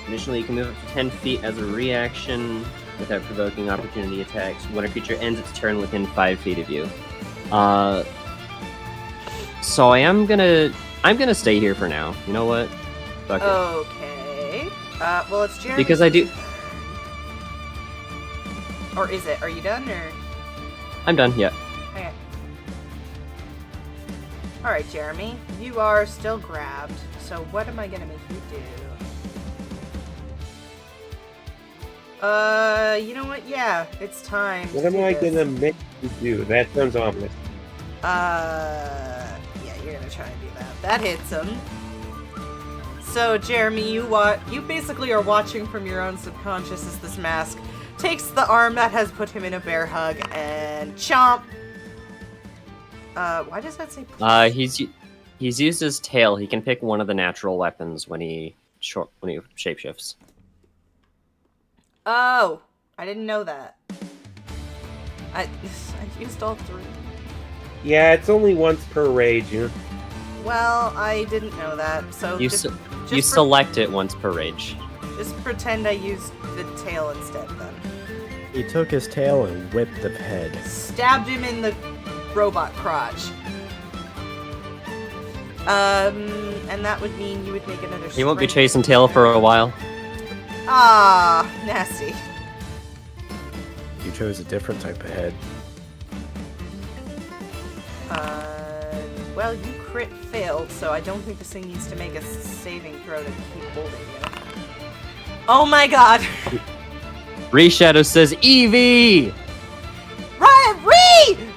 Additionally, you can move up to 10 feet as a reaction without provoking opportunity attacks when a creature ends its turn within 5 feet of you. So I'm gonna stay here for now. You know what? Fuck it. Okay. Well, it's Jeremy. Because I do. Or is it? Are you done, or? I'm done. Yeah. Okay. Alright, Jeremy. You are still grabbed. So what am I gonna make you do? You know what? Yeah, it's time. What am I gonna make you do? That sounds ominous. Yeah, you're gonna try and do that. That hits him. So, Jeremy, you basically are watching from your own subconscious as this mask takes the arm that has put him in a bear hug and chomp. Why does that say? He's used his tail. He can pick one of the natural weapons when he shapeshifts. Oh, I didn't know that. I used all three. Yeah, it's only once per rage, you know? Well, I didn't know that, so You select it once per rage. just pretend I used the tail instead then. He took his tail and whipped the head. Stabbed him in the robot crotch. And that would mean you would make another He won't be strength chasing tail for a while. Ah, nasty. You chose a different type of head. Well, you crit failed, so I don't think this thing needs to make a saving throw to keep holding you. Oh my god! Reshadow says Eevee! Ree!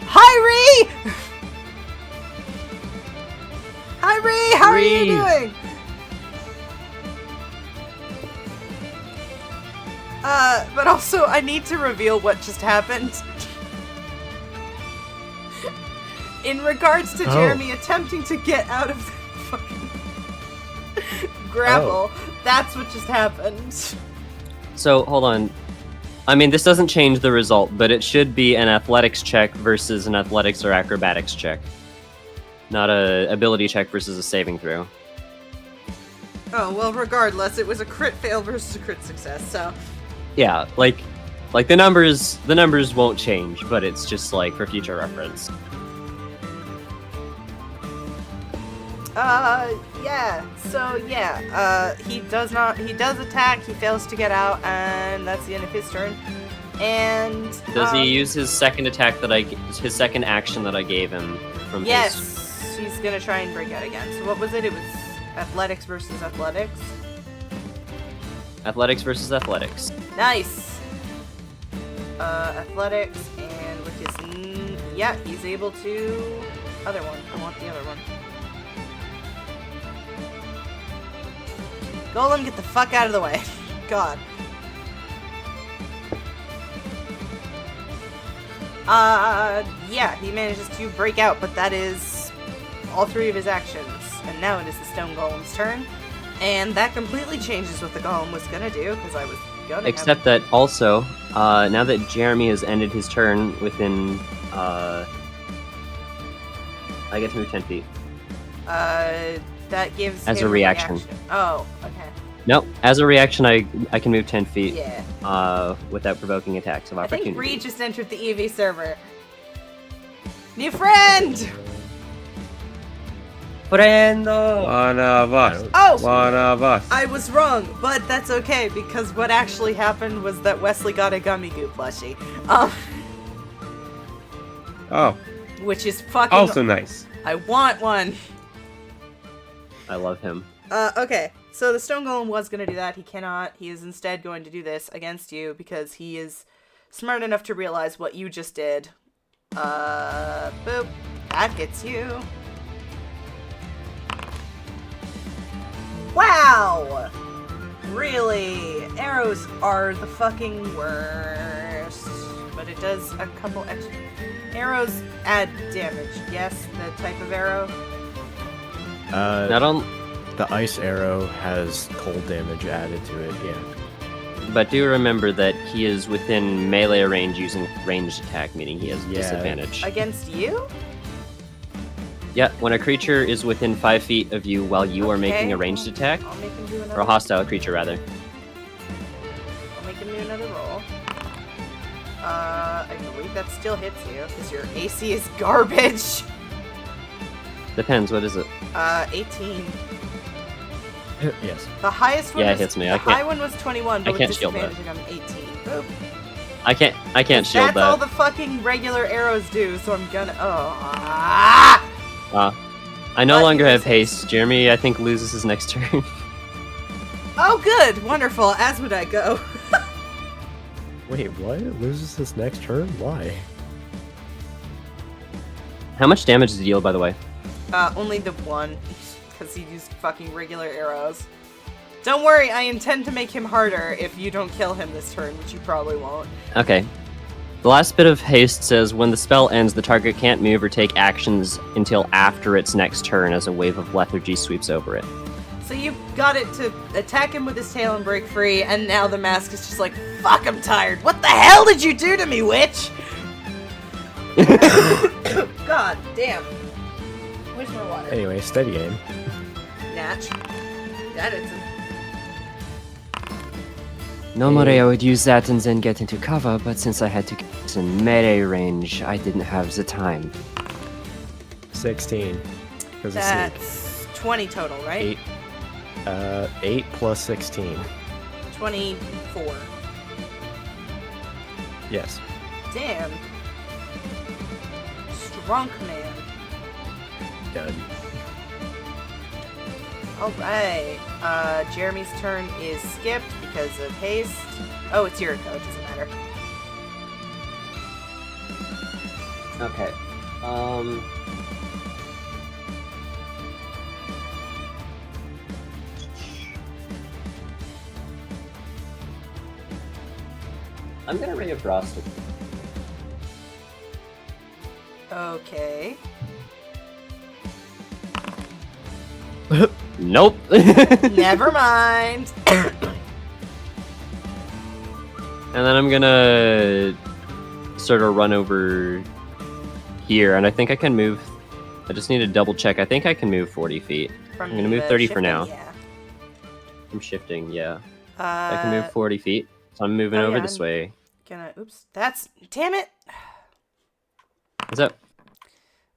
Hi, Ree! Hi, Ree! How are you doing? But also, I need to reveal what just happened. In regards to Jeremy attempting to get out of the fucking grapple, that's what just happened. So, hold on. I mean, this doesn't change the result, but it should be an athletics check versus an athletics or acrobatics check. Not a ability check versus a saving throw. Oh, well, regardless, it was a crit fail versus a crit success, so... Yeah, like the numbers won't change, but it's just like for future reference. Yeah. So, yeah, he does attack, he fails to get out, and that's the end of his turn. And, Does he use his second attack his second action that I gave him from Yes, he's gonna try and break out again. So what was it? It was athletics versus athletics? Athletics versus athletics. Nice! Athletics, and with his... yeah, he's able to... Other one. I want the other one. Golem, get the fuck out of the way. God. Yeah, he manages to break out, but that is all three of his actions. And now it is the Stone Golem's turn. And that completely changes what the Golem was gonna do, because I was gonna Except that also, now that Jeremy has ended his turn within, I get to move 10 feet. That gives As him a reaction. Oh, okay. No, as a reaction, I can move 10 feet. Yeah. Without provoking attacks of I opportunity. think Reed just entered the EV server. New friend! Friendo! One of us. Oh! One of us. I was wrong, but that's okay, because what actually happened was that Wesley got a Gummy Goo plushie. Oh. Which is fucking... Also nice. I want one! I love him. Okay. So the Stone Golem was going to do that. He cannot. He is instead going to do this against you because he is smart enough to realize what you just did. Boop. That hits you. Wow! Really? Arrows are the fucking worst. But it does a couple extra... Arrows add damage. Yes, the type of arrow? Not on... The ice arrow has cold damage added to it, yeah. but do remember that he is within melee range using ranged attack, meaning he has disadvantage. Against you? Yeah, when a creature is within 5 feet of you while you are making a ranged attack, I'll make him do another. or a hostile creature rather. I'll make him do another roll. I believe that still hits you because your AC is garbage. Depends, what is it? 18. Yes. The highest one. Yeah, it was, hits me. The I can't- high one was 21, but I with can't shield that. disadvantage, I'm 18. Boop. I can't shield That's all that. the fucking regular arrows do, so I'm gonna. I no But longer he have loses. haste. Jeremy, I think, loses his next turn. Oh, good, wonderful. As would I go. Wait, what? It loses this next turn? Why? How much damage does he deal, by the way? Only the one, because he used fucking regular arrows. Don't worry, I intend to make him harder if you don't kill him this turn, which you probably won't. Okay. The last bit of haste says, when the spell ends, the target can't move or take actions until after its next turn as a wave of lethargy sweeps over it. So you got it to attack him with his tail and break free, and now the mask is just like, fuck, I'm tired. What the hell did you do to me, witch? God damn. Where's my water? Anyway, steady aim. Natch. That is a... Normally I would use that and then get into cover, but since I had to get in melee range, I didn't have the time. 16. Because it's sneak. That's 20 total, right? 8 plus 16. 24. Yes. Damn. Strong man. Done. Alright. Jeremy's turn is skipped because of haste. Oh, it's your go, it doesn't matter. Okay. I'm gonna Ray of Frost. Okay. Nope. Never mind. And then I'm gonna sort of run over here, and I think I can move. I just need to double check. I think I can move 40 feet. From I'm gonna move the 30 for shifting, now. Yeah. I'm shifting, yeah. I can move 40 feet, so I'm moving oh, over yeah, this I'm- way. Oops. That's... Damn it! What's up?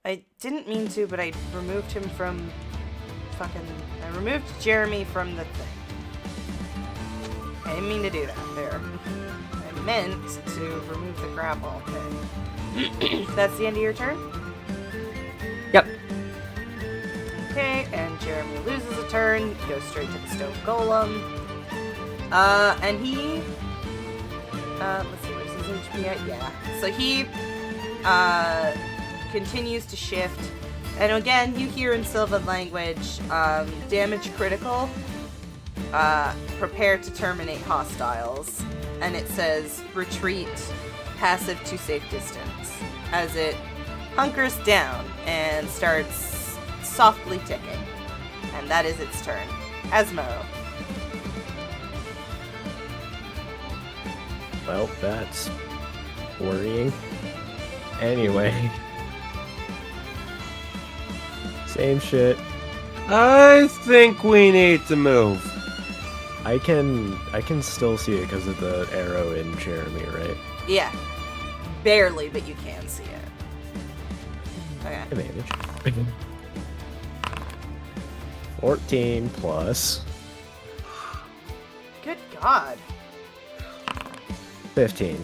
I didn't mean to, but I removed him from... I removed Jeremy from the thing. I didn't mean to do that. There. I meant to remove the grapple thing. That's the end of your turn? Yep. Okay, and Jeremy loses a turn, goes straight to the stone golem. And he... let's see, where's his HP at? Yeah. So he, continues to shift. And again, you hear in Sylvan language, damage critical, prepare to terminate hostiles. And it says, retreat, passive to safe distance. As it hunkers down and starts softly ticking. And that is its turn. Asmo. Well, that's worrying. Anyway. Same shit. I think we need to move. I can still see it because of the arrow in Jeremy, right? Yeah. Barely, but you can see it. Okay. Advantage. 14 plus Good God. 15.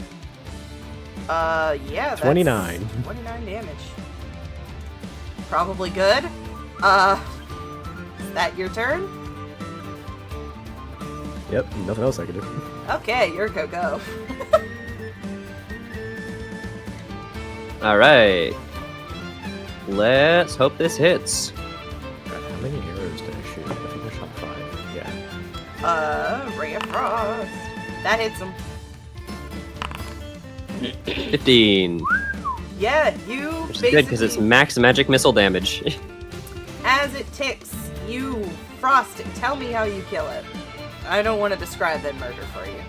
Yeah, that's 29. 29 damage. Probably good. Is that your turn? Yep, nothing else I can do. Okay, your go. All right. Let's hope this hits. God, how many arrows did I shoot? I think I shot 5. Yeah. Ray of Frost. That hits him. 15. Yeah, you Which is good because it's basically, max magic missile damage. as it ticks, you frost it. Tell me how you kill it. I don't want to describe that murder for you.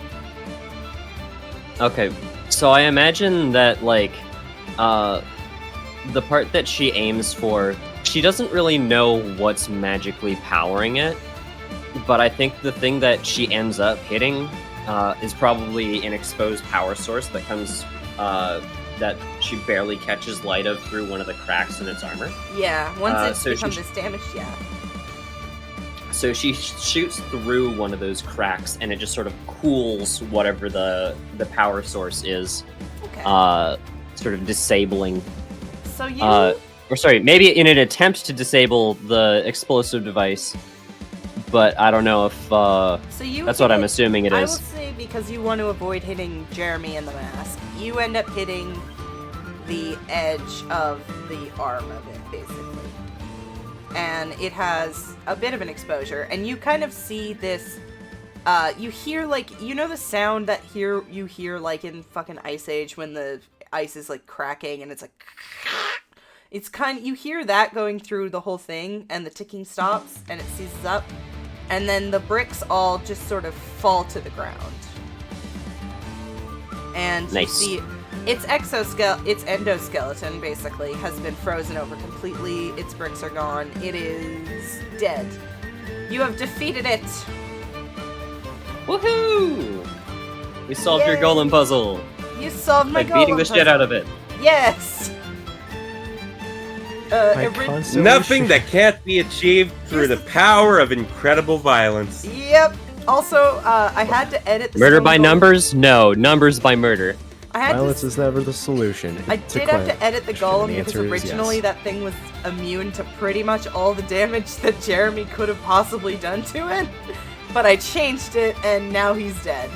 Okay, so I imagine that, like, the part that she aims for, she doesn't really know what's magically powering it, but I think the thing that she ends up hitting is probably an exposed power source that comes, that she barely catches light of through one of the cracks in its armor. Yeah, once it's so become she- this damaged, yeah. So she shoots through one of those cracks, and it just sort of cools whatever the power source is, Okay. sort of disabling. So you... Or sorry, maybe in an attempt to disable the explosive device, but I don't know if so you that's what I'm hit- assuming it I is. will say, because you want to avoid hitting Jeremy in the mask, you end up hitting the edge of the arm of it, basically. And it has a bit of an exposure, and you kind of see this, you hear, like, you know the sound that you hear, like, in fucking Ice Age when the ice is, like, cracking, and it's like, it's kind of, you hear that going through the whole thing, and the ticking stops, and it seizes up, and then the bricks all just sort of fall to the ground. And Nice. you see its endoskeleton, basically, has been frozen over completely. Its bricks are gone. It is dead. You have defeated it. Woohoo! We solved your Yay! golem puzzle You solved my by beating golem the shit puzzle. out of it. Yes. I Ori- constantly Nothing sh- that can't be achieved through the power of incredible violence. Yep. Also, I had to edit the Murder stone by golem. numbers? No, numbers by murder. I had Violence to. is never the solution. I It's a did have to question, edit the and golem the because answer is originally yes. that thing was immune to pretty much all the damage that Jeremy could have possibly done to it. But I changed it, and now he's dead.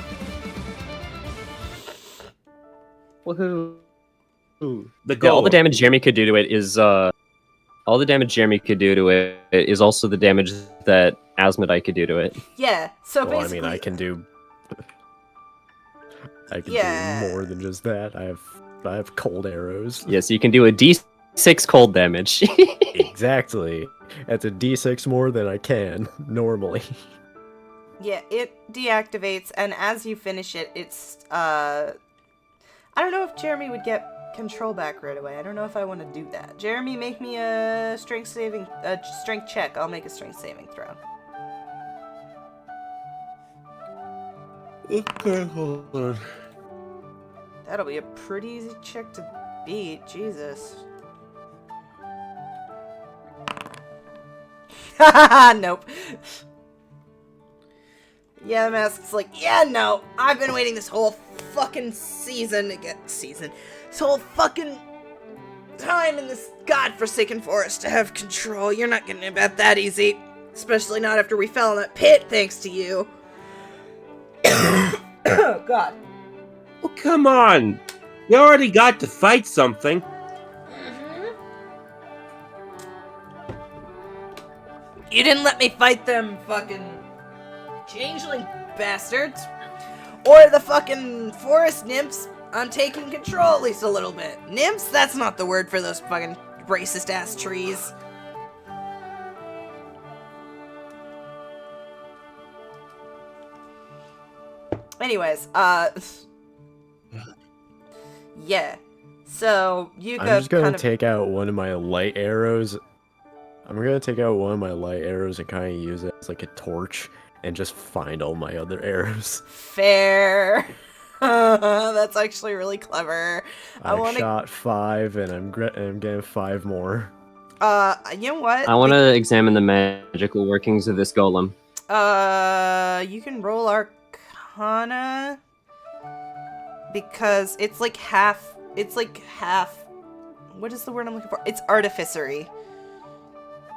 Woohoo! The Yeah, all the golem. damage Jeremy could do to it is also the damage that Asmodai could do to it. Yeah. So Well, I basically, mean, I can do Yeah. more than just that. I have cold arrows. Yes, you can do a D6 cold damage. Exactly. That's a D6 more than I can normally. yeah, it deactivates, and as you finish it, it's I don't know if Jeremy would get control back right away. I don't know if I want to do that. Jeremy, make me a strength check. I'll make a strength saving throw. Okay, hold on. That'll be a pretty easy check to beat. Jesus. Nope. Yeah, the mask's like, yeah, no. I've been waiting this whole fucking season to get this whole fucking time in this godforsaken forest to have control. You're not getting it about that easy. Especially not after we fell in that pit, thanks to you. Oh, God. Oh, come on. You already got to fight something. You didn't let me fight them fucking changeling bastards. Or the fucking forest nymphs. I'm taking control at least a little bit. Nymphs? That's not the word for those fucking racist ass trees. Anyways, yeah. So you I'm go just gonna kind of take out one of my light arrows. I'm gonna take out one of my light arrows and kind of use it as like a torch and just find all my other arrows. fair. That's actually really clever. I shot 5 and I'm getting 5 more. You know what? I want to examine the magical workings of this golem. You can roll Arcana because it's like half. What is the word I'm looking for? It's artificery.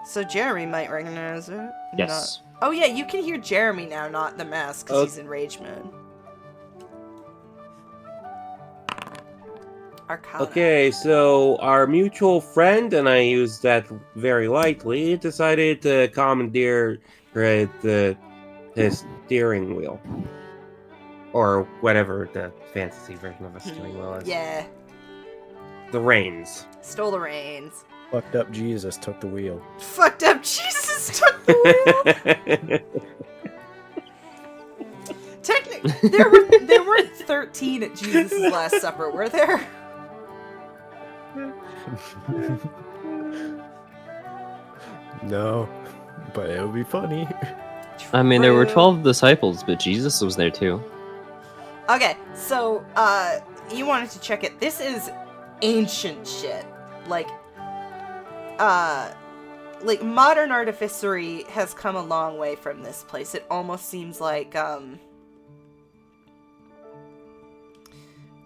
So Jeremy might recognize it. Yes. Not- Oh yeah, you can hear Jeremy now, not the mask, because he's in rage mode. Arcana. Okay, so our mutual friend, and I use that very lightly, decided to commandeer his steering wheel. Or whatever the fantasy version of a steering wheel is. Yeah. The reins. Stole the reins. Fucked up Jesus took the wheel. Fucked up Jesus took the wheel. Technically, there were There weren't 13 at Jesus' Last Supper, were there? No, but it would be funny. I mean, there were True. 12 disciples, but Jesus was there too. Okay, so, you wanted to check it. This is ancient shit. Like modern artificery has come a long way from this place. It almost seems like,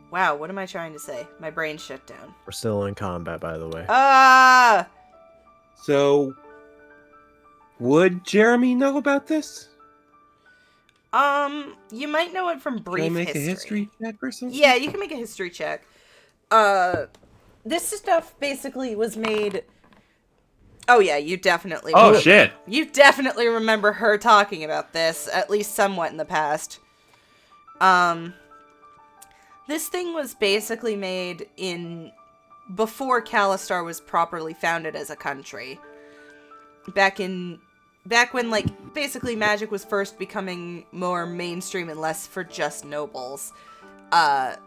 wow, what am I trying to say? My brain shut down. We're still in combat, by the way. So, would Jeremy know about this? You might know it from brief Can I make history. a history check or something? Yeah, you can make a history check. This stuff basically was made... Oh yeah, you definitely... Oh, shit! You definitely remember her talking about this, at least somewhat in the past. This thing was basically made before Calistar was properly founded as a country. Back when, like, basically magic was first becoming more mainstream and less for just nobles.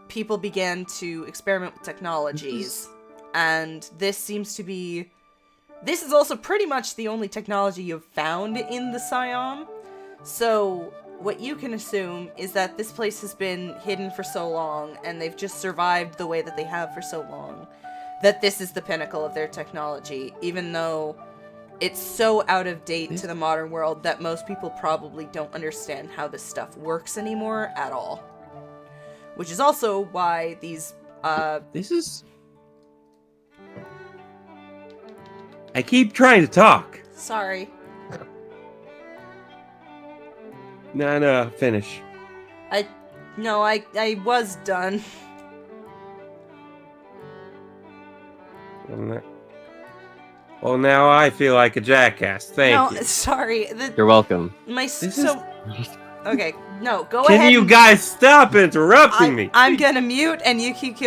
People began to experiment with technologies, and this is also pretty much the only technology you've found in the Siom. So, what you can assume is that this place has been hidden for so long, and they've just survived the way that they have for so long, that this is the pinnacle of their technology, even though it's so out of date to the modern world that most people probably don't understand how this stuff works anymore at all. Which is also why these, This is... I keep trying to talk. Sorry. No, finish. I was done. Well, now I feel like a jackass. Thank you. Sorry. You're welcome. Okay, no, go Can ahead. you guys stop interrupting me? I'm gonna mute, and you keep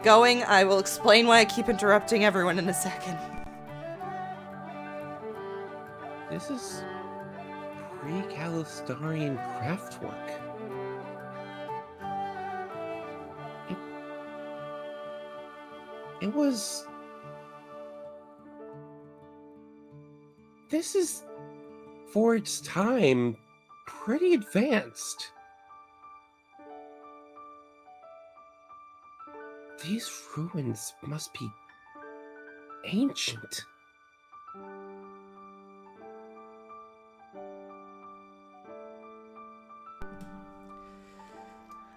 going. I will explain why I keep interrupting everyone in a second. This is pre-Calistarian craftwork. It was... This is, for its time, pretty advanced. These ruins must be ancient.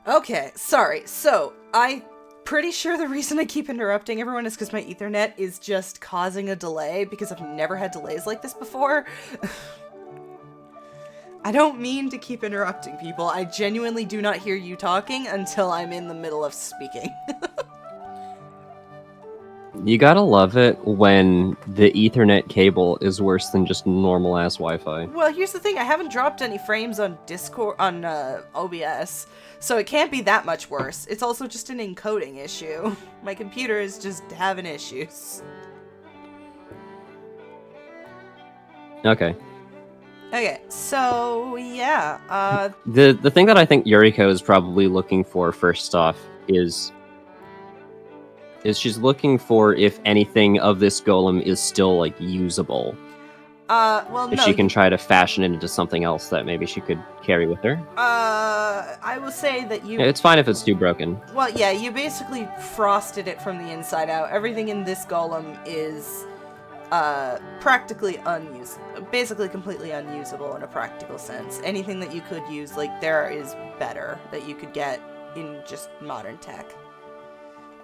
Okay, sorry. So, I'm pretty sure the reason I keep interrupting everyone is because my Ethernet is just causing a delay, because I've never had delays like this before. I don't mean to keep interrupting people. I genuinely do not hear you talking until I'm in the middle of speaking. You gotta love it when the Ethernet cable is worse than just normal-ass Wi-Fi. Well, here's the thing. I haven't dropped any frames on Discord, on OBS, so it can't be that much worse. It's also just an encoding issue. My computer is just having issues. Okay. Okay, so, yeah, The thing that I think Yuriko is probably looking for first off is she's looking for if anything of this golem is still, like, usable. well, If no. she can try to fashion it into something else that maybe she could carry with her. I will say that you... It's fine if it's too broken. Well, yeah, you basically frosted it from the inside out. Everything in this golem is, practically unusable. Basically completely unusable in a practical sense. Anything that you could use, like, there is better that you could get in just modern tech.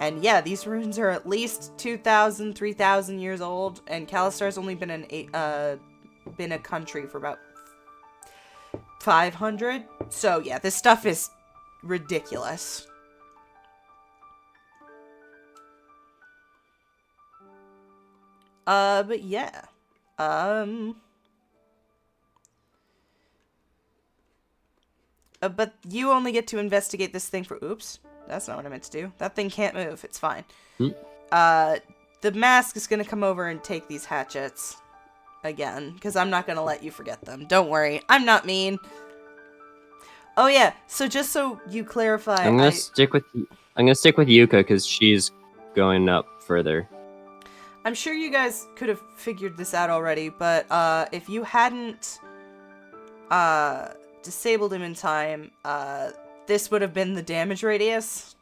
And yeah, these ruins are at least 2,000, 3,000 years old, and Calistar's only been been a country for about 500. So yeah, this stuff is ridiculous. But yeah. But you only get to investigate this thing for... Oops. That's not what I meant to do. That thing can't move. It's fine. The mask is gonna come over and take these hatchets. Again. Because I'm not gonna let you forget them. Don't worry. I'm not mean. Oh yeah. So just so you clarify, I'm gonna stick with Yuka because she's going up further. I'm sure you guys could have figured this out already, but if you hadn't disabled him in time, this would have been the damage radius.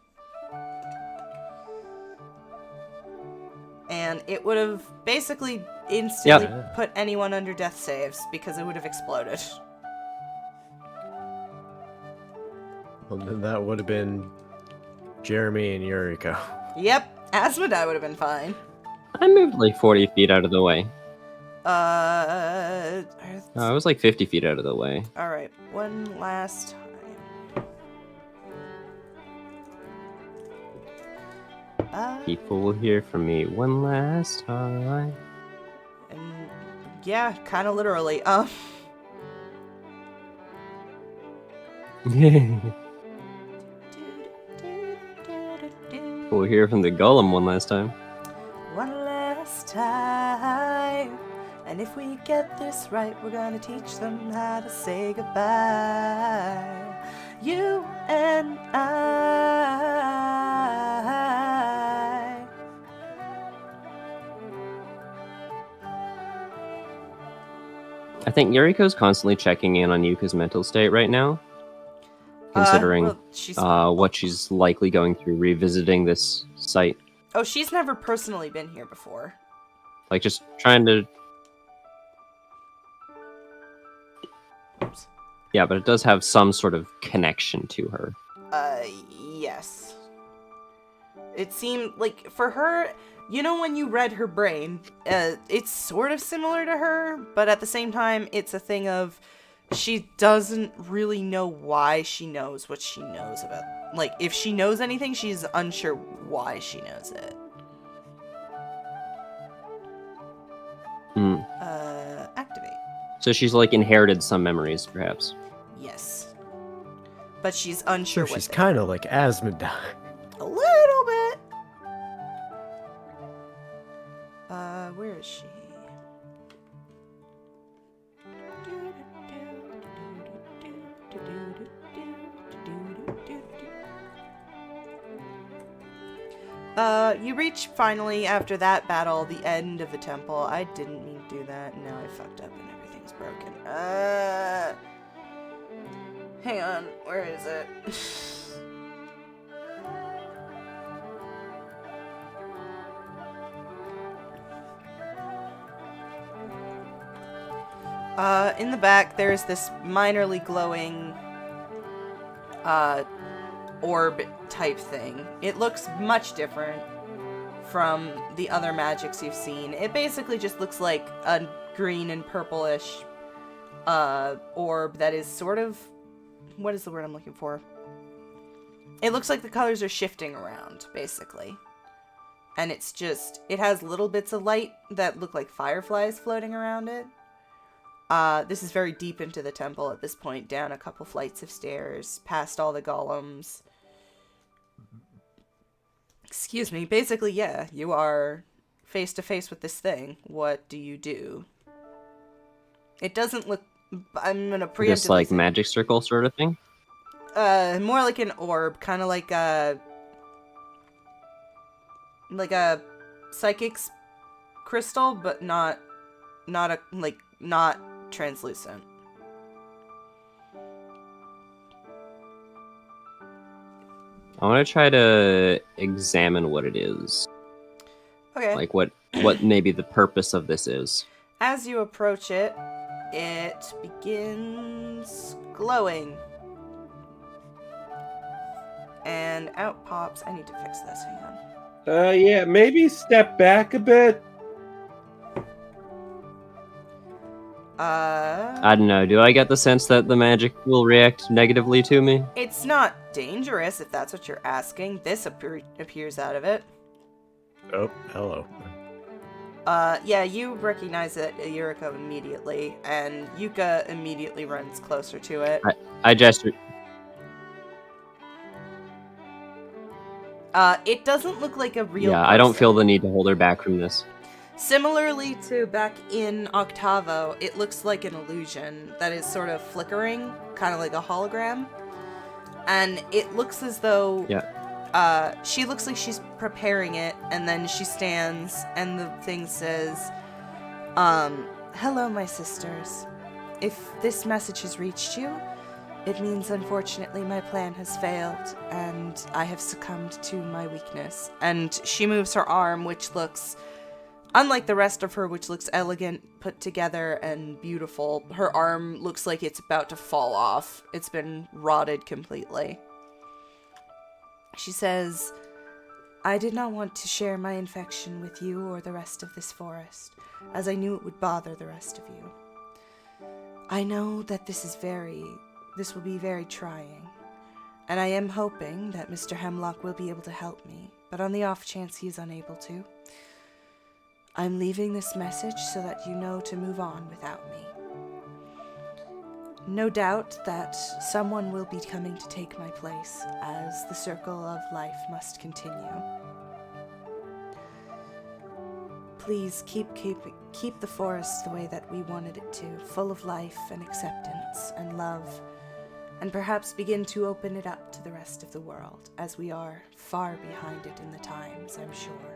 And it would have basically instantly put anyone under death saves because it would have exploded. Well, then that would have been Jeremy and Yuriko. Yep, Asmodai would have been fine. I moved like 40 feet out of the way. Uh, I was like 50 feet out of the way. Alright, one last time. People will hear from me one last time. And yeah, kind of literally. We'll hear from the golem one last time. One last time. And if we get this right, we're gonna teach them how to say goodbye. You and I. I think Yuriko's constantly checking in on Yuka's mental state right now, considering well, she's... what she's likely going through revisiting this site. Oh, she's never personally been here before. Like, just trying to... Oops. Yeah, but it does have some sort of connection to her. Yes. It seemed like, for her... You know, when you read her brain, it's sort of similar to her, but at the same time, it's a thing of she doesn't really know why she knows what she knows about. Like, if she knows anything, she's unsure why she knows it. Activate. So she's, like, inherited some memories, perhaps. Yes. But she's unsure So what she's kind of like Asmodai. A little bit. Where is she? You reach finally after that battle the end of the temple. I didn't mean to do that. Now I fucked up and everything's broken. Hang on. Where is it? In the back, there's this minorly glowing, orb type thing. It looks much different from the other magics you've seen. It basically just looks like a green and purplish, orb that is sort of... What is the word I'm looking for? It looks like the colors are shifting around, basically. And it's just... It has little bits of light that look like fireflies floating around it. This is very deep into the temple at this point, down a couple flights of stairs, past all the golems. Excuse me. Basically, yeah, you are face to face with this thing. What do you do? It doesn't look... I'm gonna preemptively This, like, say- magic circle sort of thing? more like an orb, kind of like a psychic's crystal, but not translucent. I want to try to examine what it is. Okay. Like, what maybe the purpose of this is. As you approach it, it begins glowing. And out pops... I need to fix this, hang on. Yeah, maybe step back a bit. I don't know, do I get the sense that the magic will react negatively to me? It's not dangerous, if that's what you're asking. This appears out of it. Oh, hello. Yeah, you recognize it, Yuriko, immediately, and Yuka immediately runs closer to it. I gesture. It doesn't look like a real Yeah, I don't person. feel the need to hold her back from this. Similarly to back in Octavo, it looks like an illusion that is sort of flickering, kind of like a hologram. And it looks as though Yeah. she looks like she's preparing it, and then she stands, and the thing says, hello, my sisters. If this message has reached you, it means unfortunately my plan has failed, and I have succumbed to my weakness. And she moves her arm, which looks, unlike the rest of her, which looks elegant, put together, and beautiful. Her arm looks like it's about to fall off. It's been rotted completely. She says, I did not want to share my infection with you or the rest of this forest, as I knew it would bother the rest of you. I know that this will be very trying, and I am hoping that Mr. Hemlock will be able to help me, but on the off chance he is unable to, I'm leaving this message so that you know to move on without me. No doubt that someone will be coming to take my place, as the circle of life must continue. Please keep the forest the way that we wanted it to, full of life and acceptance and love, and perhaps begin to open it up to the rest of the world, as we are far behind it in the times, I'm sure.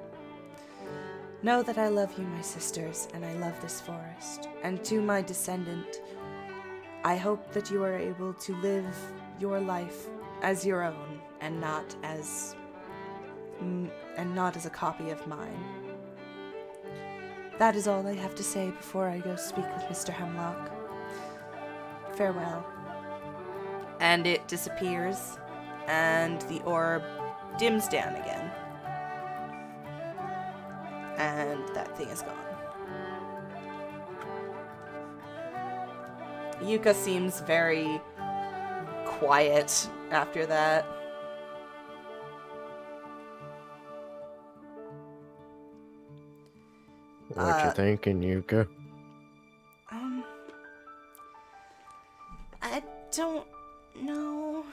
Know that I love you, my sisters, and I love this forest, and to my descendant, I hope that you are able to live your life as your own, and not as a copy of mine. That is all I have to say before I go speak with Mr. Hemlock. Farewell. And it disappears, and the orb dims down again. And that thing is gone. Yuka seems very quiet after that. What you thinking, Yuka? I don't know.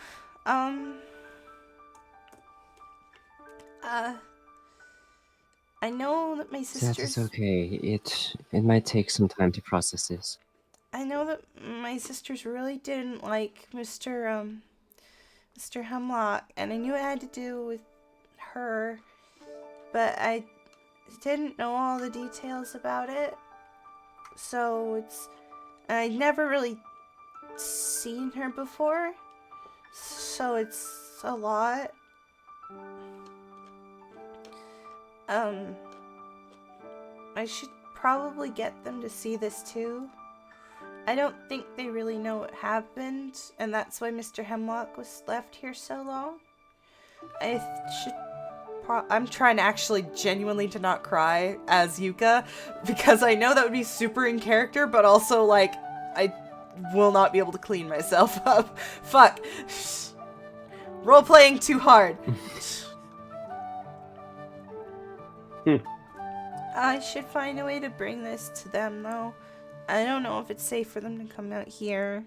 I know that my sisters... That is okay. It might take some time to process this. I know that my sisters really didn't like Mr. Hemlock, and I knew it had to do with her, but I didn't know all the details about it, so I'd never really seen her before, so it's a lot. I should probably get them to see this too. I don't think they really know what happened, and that's why Mr. Hemlock was left here so long. I'm trying actually genuinely to not cry as Yuka, because I know that would be super in character, but also, like, I will not be able to clean myself up. Fuck. Role-playing too hard. I should find a way to bring this to them, though. I don't know if it's safe for them to come out here.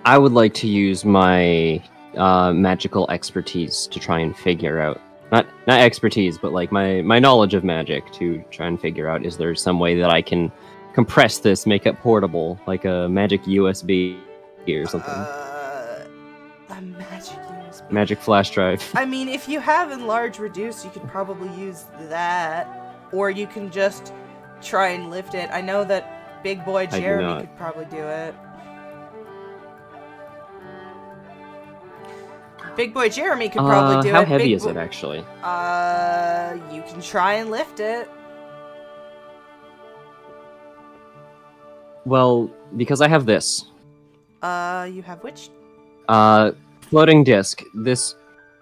I would like to use my magical expertise to try and figure out, not expertise, but like my knowledge of magic to try and figure out, is there some way that I can compress this, make it portable, like a magic USB or something? A magic USB. Magic flash drive. I mean, if you have enlarge reduce, you could probably use that, or you can just try and lift it. I know that Big Boy Jeremy could probably do it. Big Boy Jeremy could probably do it. How heavy is it, actually? You can try and lift it. Well, because I have this. You have which? Floating disc. This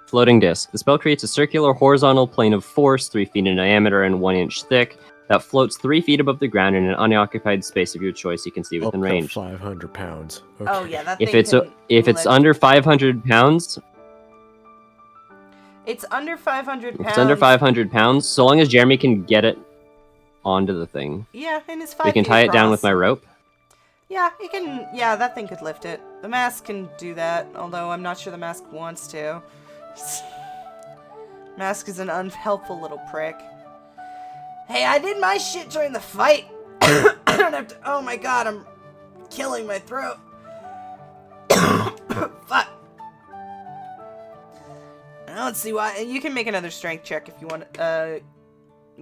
floating disc. The spell creates a circular horizontal plane of force, 3 feet in diameter and 1 inch thick, that floats 3 feet above the ground in an unoccupied space of your choice you can see within range. 500 pounds. Okay. Oh yeah, that If thing it's under 500 pounds. It's under 500 pounds. If it's under 500 pounds, so long as Jeremy can get it onto the thing. Yeah, and it's 5 We can tie it down with my rope. Yeah, it can. Yeah, that thing could lift it. The mask can do that, although I'm not sure the mask wants to. Mask is an unhelpful little prick. Hey, I did my shit during the fight. I don't have to. Oh my god, killing my throat. Fuck. I don't see why. You can make another strength check if you want.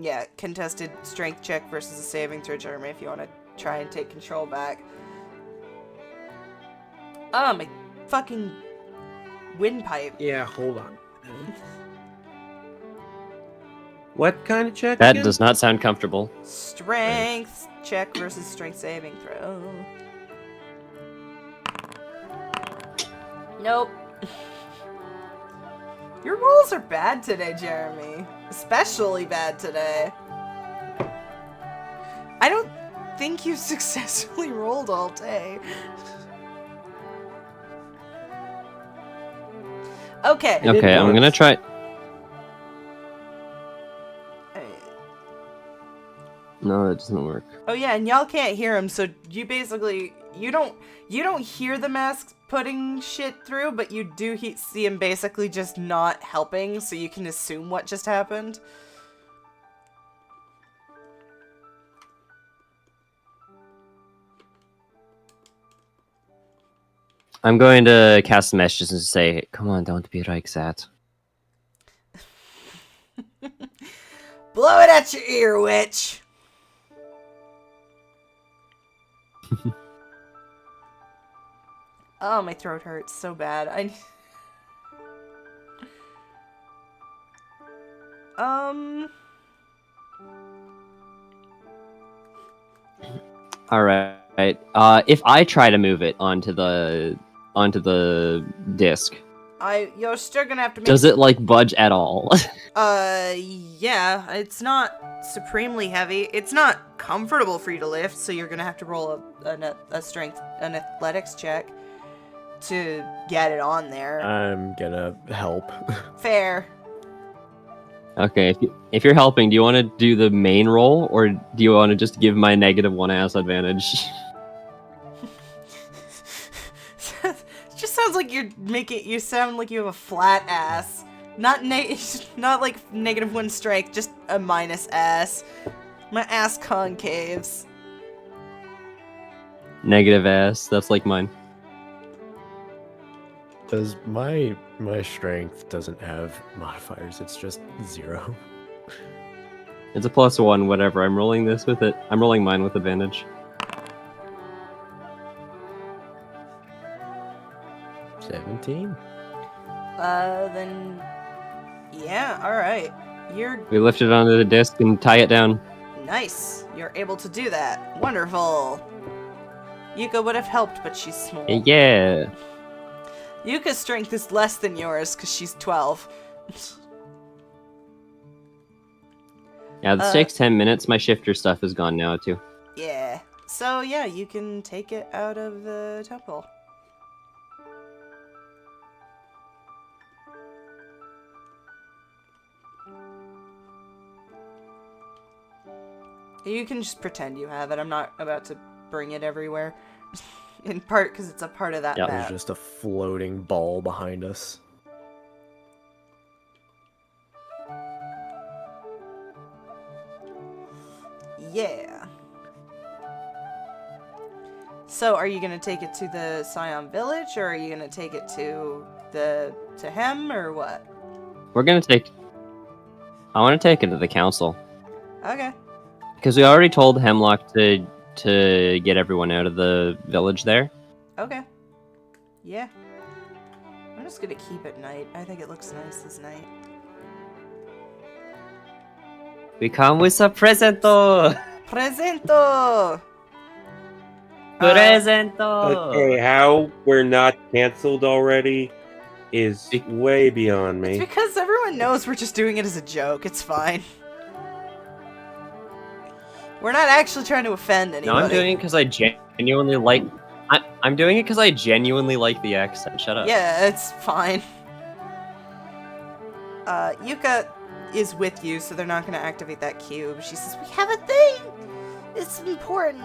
Yeah, contested strength check versus a saving throw, Jeremy, if you want to try and take control back. Oh, my fucking windpipe. Yeah, hold on. What kind of check? That again? does not sound comfortable. Strength check versus strength saving throw. Nope. Your rolls are bad today, Jeremy. Especially bad today. I don't think you successfully rolled all day. Okay. Okay, I'm gonna try. No, it doesn't work. Oh yeah, and y'all can't hear him, so you basically you don't hear the mask putting shit through, but you do see him basically just not helping, so you can assume what just happened. I'm going to cast messages and say, "Come on, don't be like that." Blow it at your ear, witch. Oh, my throat hurts so bad. All right. If I try to move it onto the disc, you're still gonna have to make... does it like budge at all? Yeah, it's not supremely heavy. It's not comfortable for you to lift, so you're gonna have to roll an athletics check to get it on there. I'm gonna help. Fair. Okay, if you're helping, do you want to do the main roll, or do you want to just give my -1 ass advantage? It just sounds like you sound like you have a flat ass. Not like -1 strength, just a minus ass. My ass concaves. Negative ass. That's like mine. Does my strength doesn't have modifiers? It's just 0. It's a +1, whatever. I'm rolling this with it. I'm rolling mine with advantage. 17. Then yeah, all right. You're We lift it onto the disc and tie it down. nice. You're able to do that. Wonderful. Yuka would have helped, but she's small. Yeah. Yuka's strength is less than yours because she's 12. Yeah, this takes 10 minutes. My shifter stuff is gone now, too. Yeah. So yeah, you can take it out of the temple. You can just pretend you have it. I'm not about to bring it everywhere. In part because it's a part of that Yeah. There's map. just a floating ball behind us. Yeah. So, are you gonna take it to the Siom village, or are you gonna take it to Hem, or what? We're gonna take... I want to take it to the council. Okay. Because we already told Hemlock to get everyone out of the village there. Okay. Yeah. I'm just gonna keep it night. I think it looks nice this night. We come with a presento! Presento! Presento! Okay, how we're not canceled already is way beyond It's me. because everyone knows we're just doing it as a joke. It's fine. We're not actually trying to offend anybody. No, I'm doing it because I genuinely like... I'm doing it because I genuinely like the accent. Shut up. Yeah, it's fine. Yuka is with you, so they're not going to activate that cube. She says, we have a thing! It's important.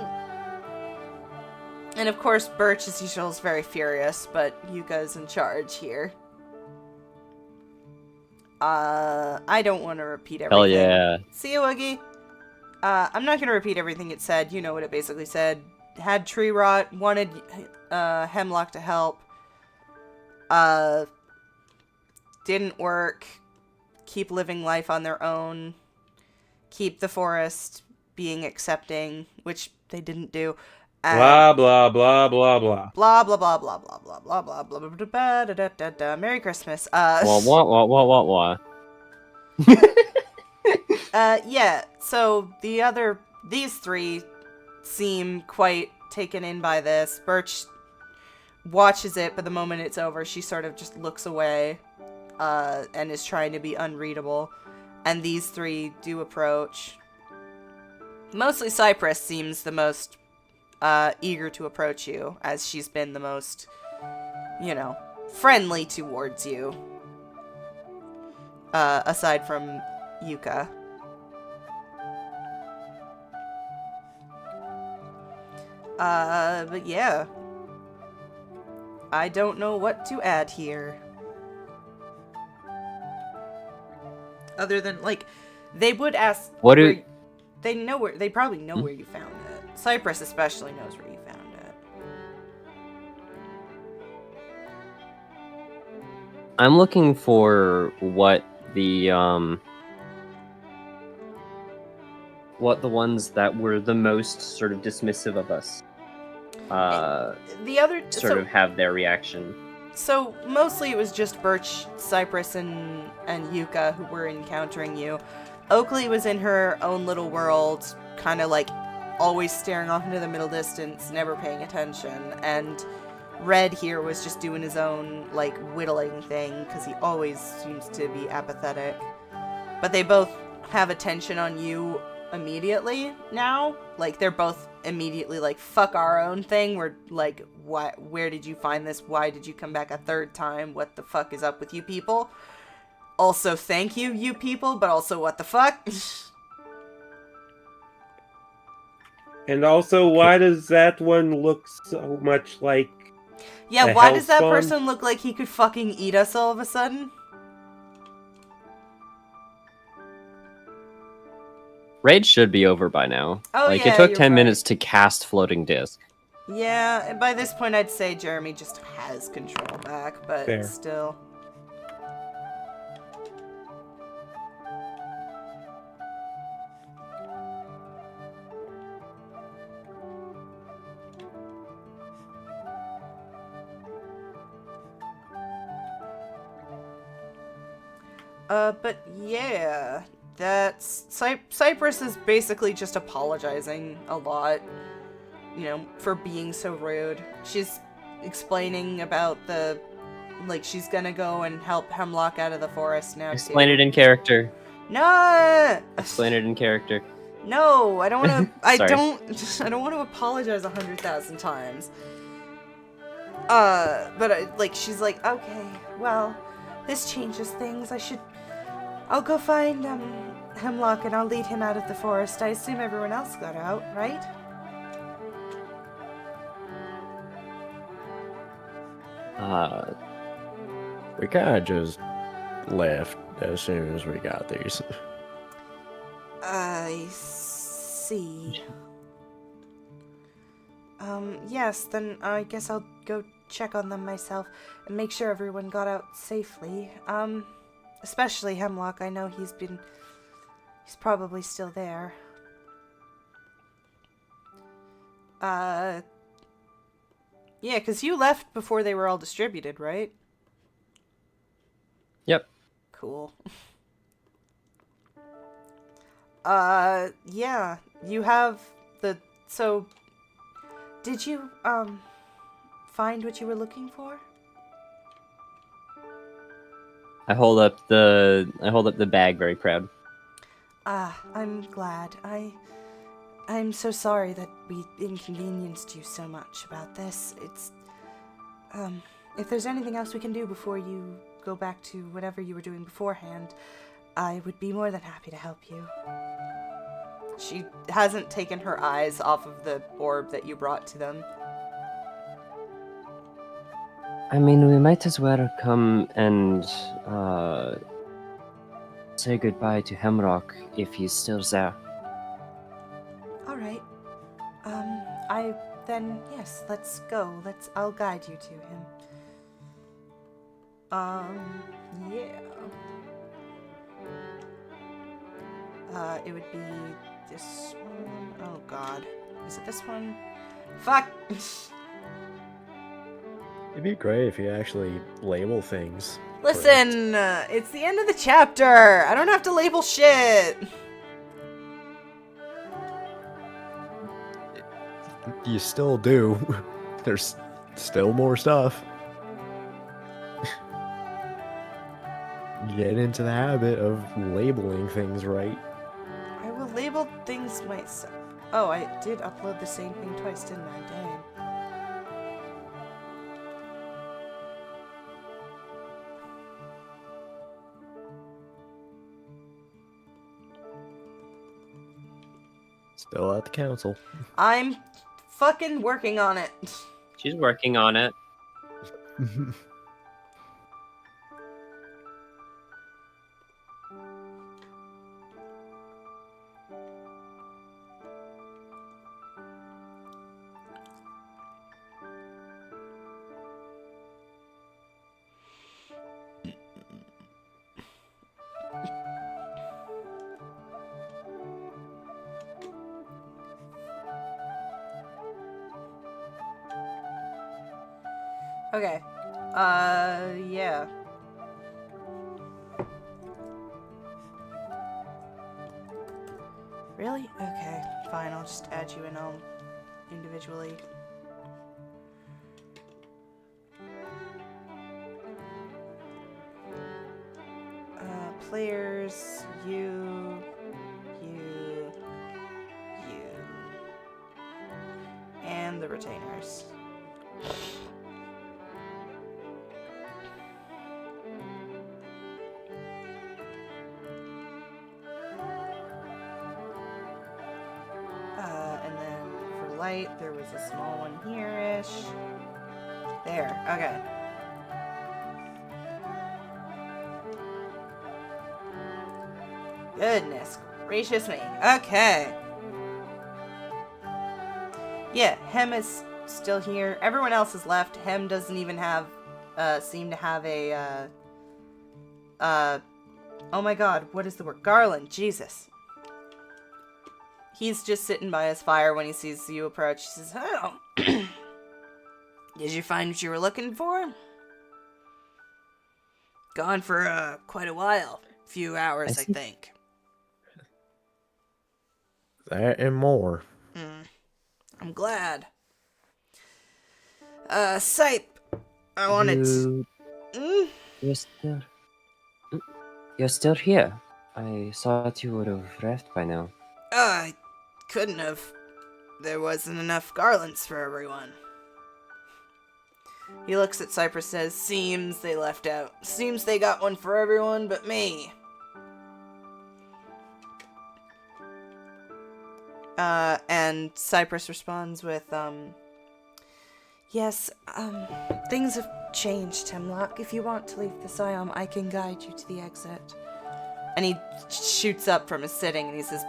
And of course, Birch, as usual, is very furious, but Yuka's in charge here. I don't want to repeat everything. Hell yeah. See you, Woogie. I'm not going to repeat everything it said. You know what it basically said. had tree rot, wanted Hemlock to help. Didn't work. Keep living life on their own. Keep the forest being accepting, which they didn't do. Blah blah blah blah blah. Blah blah blah blah blah blah blah blah blah blah blah da da da da. Merry Christmas. Wah. Yeah. So these three seem quite taken in by this. Birch watches it, but the moment it's over, she sort of just looks away, and is trying to be unreadable. And these three do approach. Mostly Cypress seems the most eager to approach you, as she's been the most, friendly towards you. Aside from Yuka. But yeah. I don't know what to add here. Other than, they would ask... They probably know where you found it. Cypress especially knows where you found it. I'm looking for what the ones that were the most sort of dismissive of us The other... sort of have their reaction. So, mostly it was just Birch, Cypress, and Yuka who were encountering you. Oakley was in her own little world, kind of always staring off into the middle distance, never paying attention. And Red here was just doing his own, whittling thing, because he always seems to be apathetic. But they both have attention on you immediately now. They're both immediately fuck our own thing. We're where did you find this? Why did you come back a third time? What the fuck is up with you people? Also, thank you, you people, but also, what the fuck? And also, why does that one look so much like... Yeah, why does that person look like he could fucking eat us all of a sudden? Raid should be over by now. Oh, yeah, it took you're 10 right. minutes to cast Floating Disc. Yeah, and by this point I'd say Jeremy just has control back, but Fair. Still. But yeah, that's... Cypress is basically just apologizing a lot, for being so rude. She's explaining about the... she's gonna go and help Hemlock out of the forest now, Explain too. it in character. No! Explain it in character. No, I don't want to... I Sorry. don't want to apologize 100,000 times. But, she's like, okay, well, this changes things. I'll go find, Hemlock and I'll lead him out of the forest. I assume everyone else got out, right? We kind of just left as soon as we got these. I see. Yes, then I guess I'll go check on them myself and make sure everyone got out safely. Especially Hemlock. I know he's probably still there. Yeah, because you left before they were all distributed, right? Yep. Cool. Yeah, you have so, did you, find what you were looking for? I hold up the bag very proud. I'm glad. I'm so sorry that we inconvenienced you so much about this. It's, if there's anything else we can do before you go back to whatever you were doing beforehand, I would be more than happy to help you. She hasn't taken her eyes off of the orb that you brought to them. I mean, we might as well come and say goodbye to Hemlock if he's still there. Alright. Then, yes, let's go. I'll guide you to him. Yeah. It would be this one. Oh, God. Is it this one? Fuck! It'd be great if you actually label things. Listen, it's the end of the chapter. I don't have to label shit. You still do. There's still more stuff. Get into the habit of labeling things right. I will label things myself. Oh, I did upload the same thing twice, didn't I? Dang. Still at the council. I'm fucking working on it. She's working on it. Okay. Yeah. Really? Okay, fine. I'll just add you in all individually. Players, you, and the retainers. And then for light, there was a small one here-ish. There, okay. Goodness gracious me. Okay. Yeah, Hem is still here. Everyone else has left. Hem doesn't even have, seem to have a, oh my god, what is the word? Garland, Jesus. He's just sitting by his fire when he sees you approach. He says, oh, did you find what you were looking for? Gone for, quite a while. Few hours, I think. That and more. I'm glad. Sipe, I wanted to... You're still here. I thought you would have left by now. I couldn't have. There wasn't enough garlands for everyone. He looks at Cypress, says, seems they left out. Seems they got one for everyone but me. And Cypress responds with, yes, things have changed, Hemlock. If you want to leave the Siom, I can guide you to the exit. And he shoots up from his sitting and he says,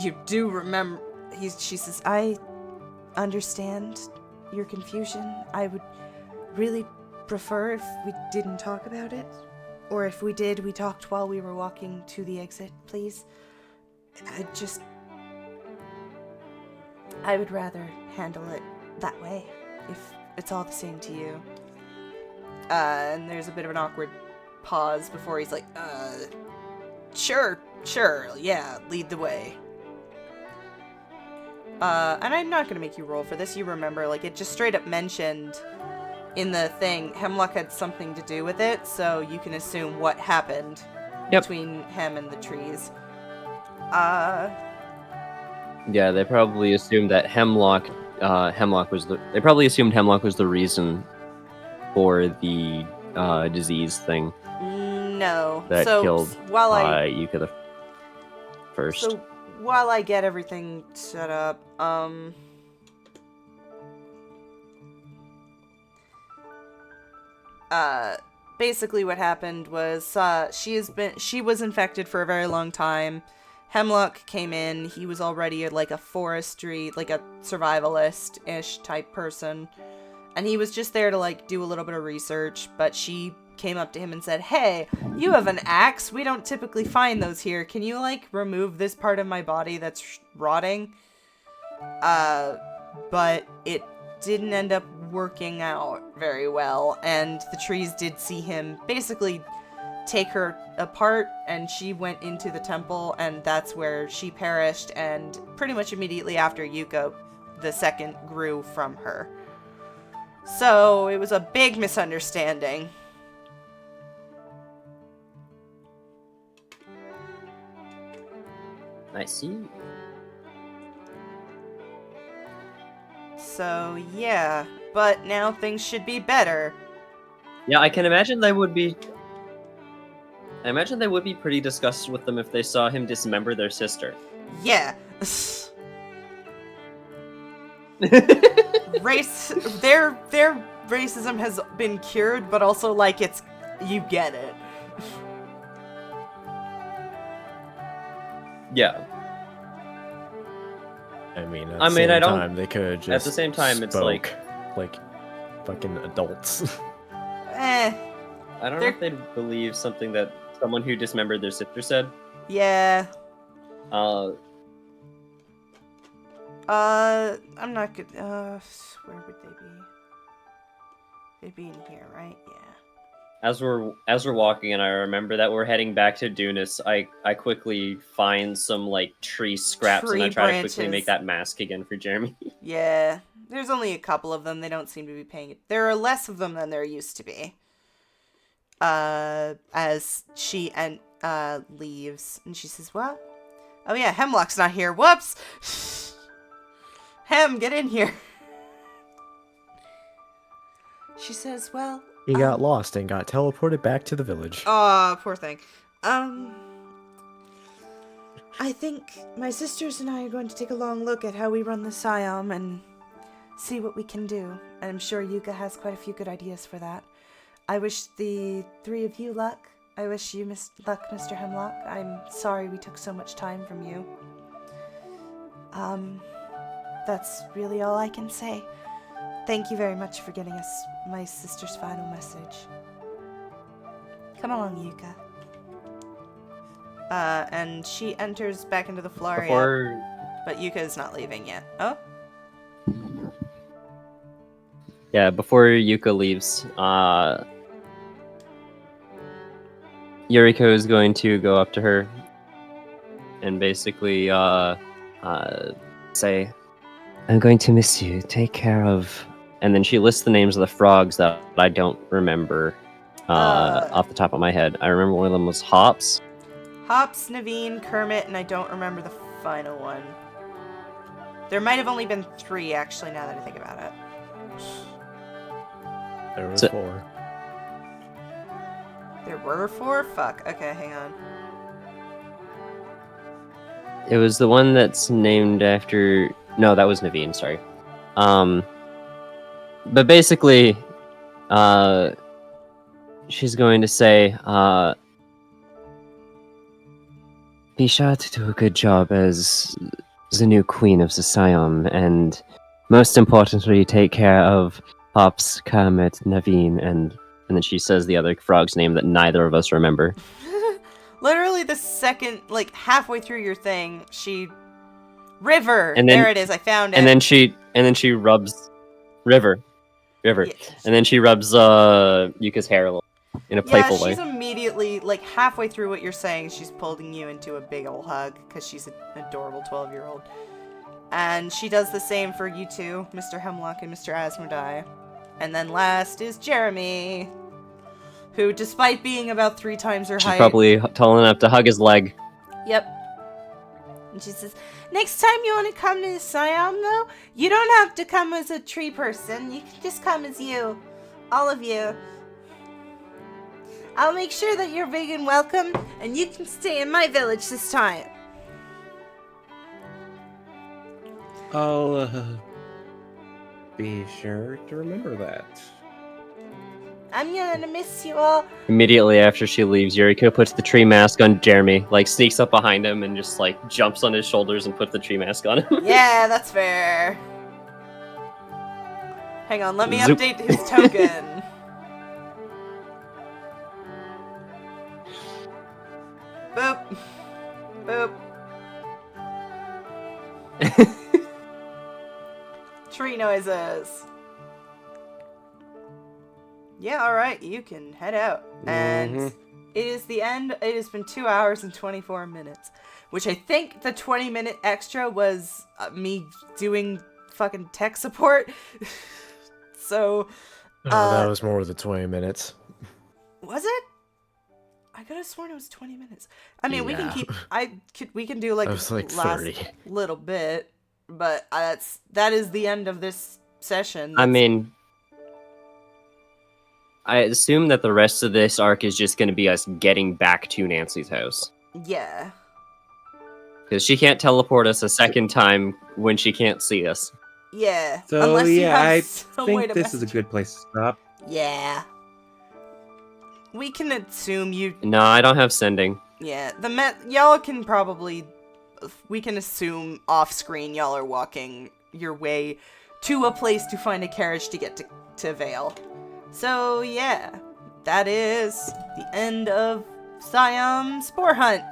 you do remember, she says, I understand your confusion. I would really prefer if we didn't talk about it. Or if we did, we talked while we were walking to the exit, please. I would rather handle it that way, if it's all the same to you. And there's a bit of an awkward pause before he's like, sure, yeah, lead the way. And I'm not gonna make you roll for this, you remember, like, it just straight up mentioned in the thing, Hemlock had something to do with it, so you can assume what happened between him and the trees. Yeah, they probably assumed that Hemlock was they probably assumed Hemlock was the reason for the disease thing. No. That killed while Yuka first. So while I get everything set up, basically what happened was she was infected for a very long time, Hemlock came in. He was already like a forestry, like a survivalist-ish type person. And he was just there to like do a little bit of research, but she came up to him and said, "Hey, you have an axe. We don't typically find those here. Can you like remove this part of my body that's rotting?" But it didn't end up working out very well, and the trees did see him basically take her apart, and she went into the temple, and that's where she perished, and pretty much immediately after Yuka, the second grew from her. So it was a big misunderstanding. I see. So yeah, but now things should be better. Yeah, I can imagine they would be. I imagine they would be pretty disgusted with them if they saw him dismember their sister. Yeah. Their racism has been cured, but also like it's, you get it. Yeah. I mean, at I the mean, same I don't- time, they could have just at the same time, it's like fucking adults. Eh, I don't know They're- if they'd believe something that someone who dismembered their sister said. yeah. I'm not good. Where would they be? They'd be in here, right? Yeah. As we're walking, and I remember that we're heading back to Dunis, I quickly find some like tree scraps, and I Tree try to quickly branches. make that mask again for Jeremy. Yeah. There's only a couple of them. They don't seem to be paying it. There are less of them than there used to be. As she leaves, and she says, "Well, oh yeah, Hemlock's not here. Whoops. Hem, get in here." She says, "Well, He got lost and got teleported back to the village. oh, poor thing. I think my sisters and I are going to take a long look at how we run the Siom and see what we can do. And I'm sure Yuka has quite a few good ideas for that. I wish the three of you luck. I wish you luck, Mr. Hemlock. I'm sorry we took so much time from you. That's really all I can say. Thank you very much for getting us my sister's final message. Come along, Yuka." And she enters back into the Flaria, but Yuka is not leaving yet. Oh? Yeah, before Yuka leaves, Yuriko is going to go up to her and basically say, "I'm going to miss you. Take care of..." And then she lists the names of the frogs that I don't remember off the top of my head. I remember one of them was Hops. Hops, Naveen, Kermit, and I don't remember the final one. There might have only been 3, actually, now that I think about it. There was So- 4. There were 4? Fuck. Okay, hang on. It was the one that's named after... No, that was Naveen, sorry. But basically, she's going to say, "Be sure to do a good job as the new queen of the Siom, and most importantly, take care of Pops, Kermit, Naveen, and then she says the other frog's name that neither of us remember." Literally the second, like, halfway through your thing, she... River! And then- there it is, I found it. And then she rubs River. Yeah, And then she rubs Yuka's hair a little in a playful way. she's immediately, like, halfway through what you're saying, she's pulling you into a big ol' hug, because she's an adorable 12-year-old. And she does the same for you two, Mr. Hemlock and Mr. Asmodai. And then last is Jeremy, who, despite being about 3 times her She's height... probably tall enough to hug his leg. Yep. And she says, "Next time you want to come to Siam, though, you don't have to come as a tree person. You can just come as you. All of you. I'll make sure that you're big and welcome, and you can stay in my village this time." I'll be sure to remember that. I'm gonna miss you all. Immediately after she leaves, Yuriko puts the tree mask on Jeremy, like sneaks up behind him and just like jumps on his shoulders and puts the tree mask on him. Yeah, that's fair. Hang on, let me Zoop. update his token. Boop. Boop. Tree noises. Yeah, alright, you can head out. And it is the end. It has been 2 hours and 24 minutes. Which I think the 20-minute extra was me doing fucking tech support. So, that was more than 20 minutes. was it? I could have sworn it was 20 minutes. I mean, we can Yeah. keep. We can do like That was like last 30. little bit, but that is the end of this session. I mean, I assume that the rest of this arc is just going to be us getting back to Nancy's house. Yeah. Because she can't teleport us a second time when she can't see us. Yeah. So Unless you yeah, have I some way think to this is a good place to stop. Yeah. We can assume you. No, I don't have sending. Yeah. Y'all can probably. We can assume off screen y'all are walking your way to a place to find a carriage to get to Vale. So yeah, that is the end of Siom Spore Hunt.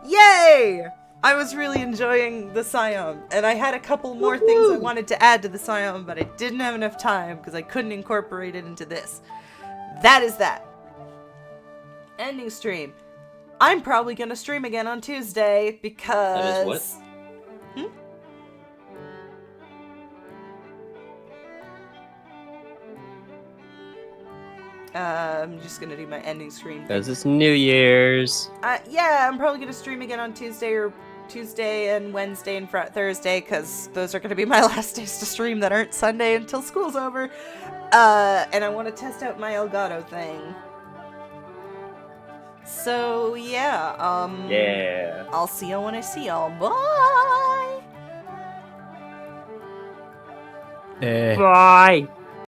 Yay! I was really enjoying the Siom, and I had a couple more things I wanted to add to the Siom, but I didn't have enough time because I couldn't incorporate it into this. That is that. Ending stream. I'm probably gonna stream again on Tuesday because... That is what? I'm just gonna do my ending stream. Because it's New Year's. Yeah, I'm probably gonna stream again on Tuesday and Wednesday and Thursday, because those are gonna be my last days to stream that aren't Sunday until school's over. And I want to test out my Elgato thing. So yeah, Yeah. I'll see y'all when I see y'all. Bye. Eh. Bye.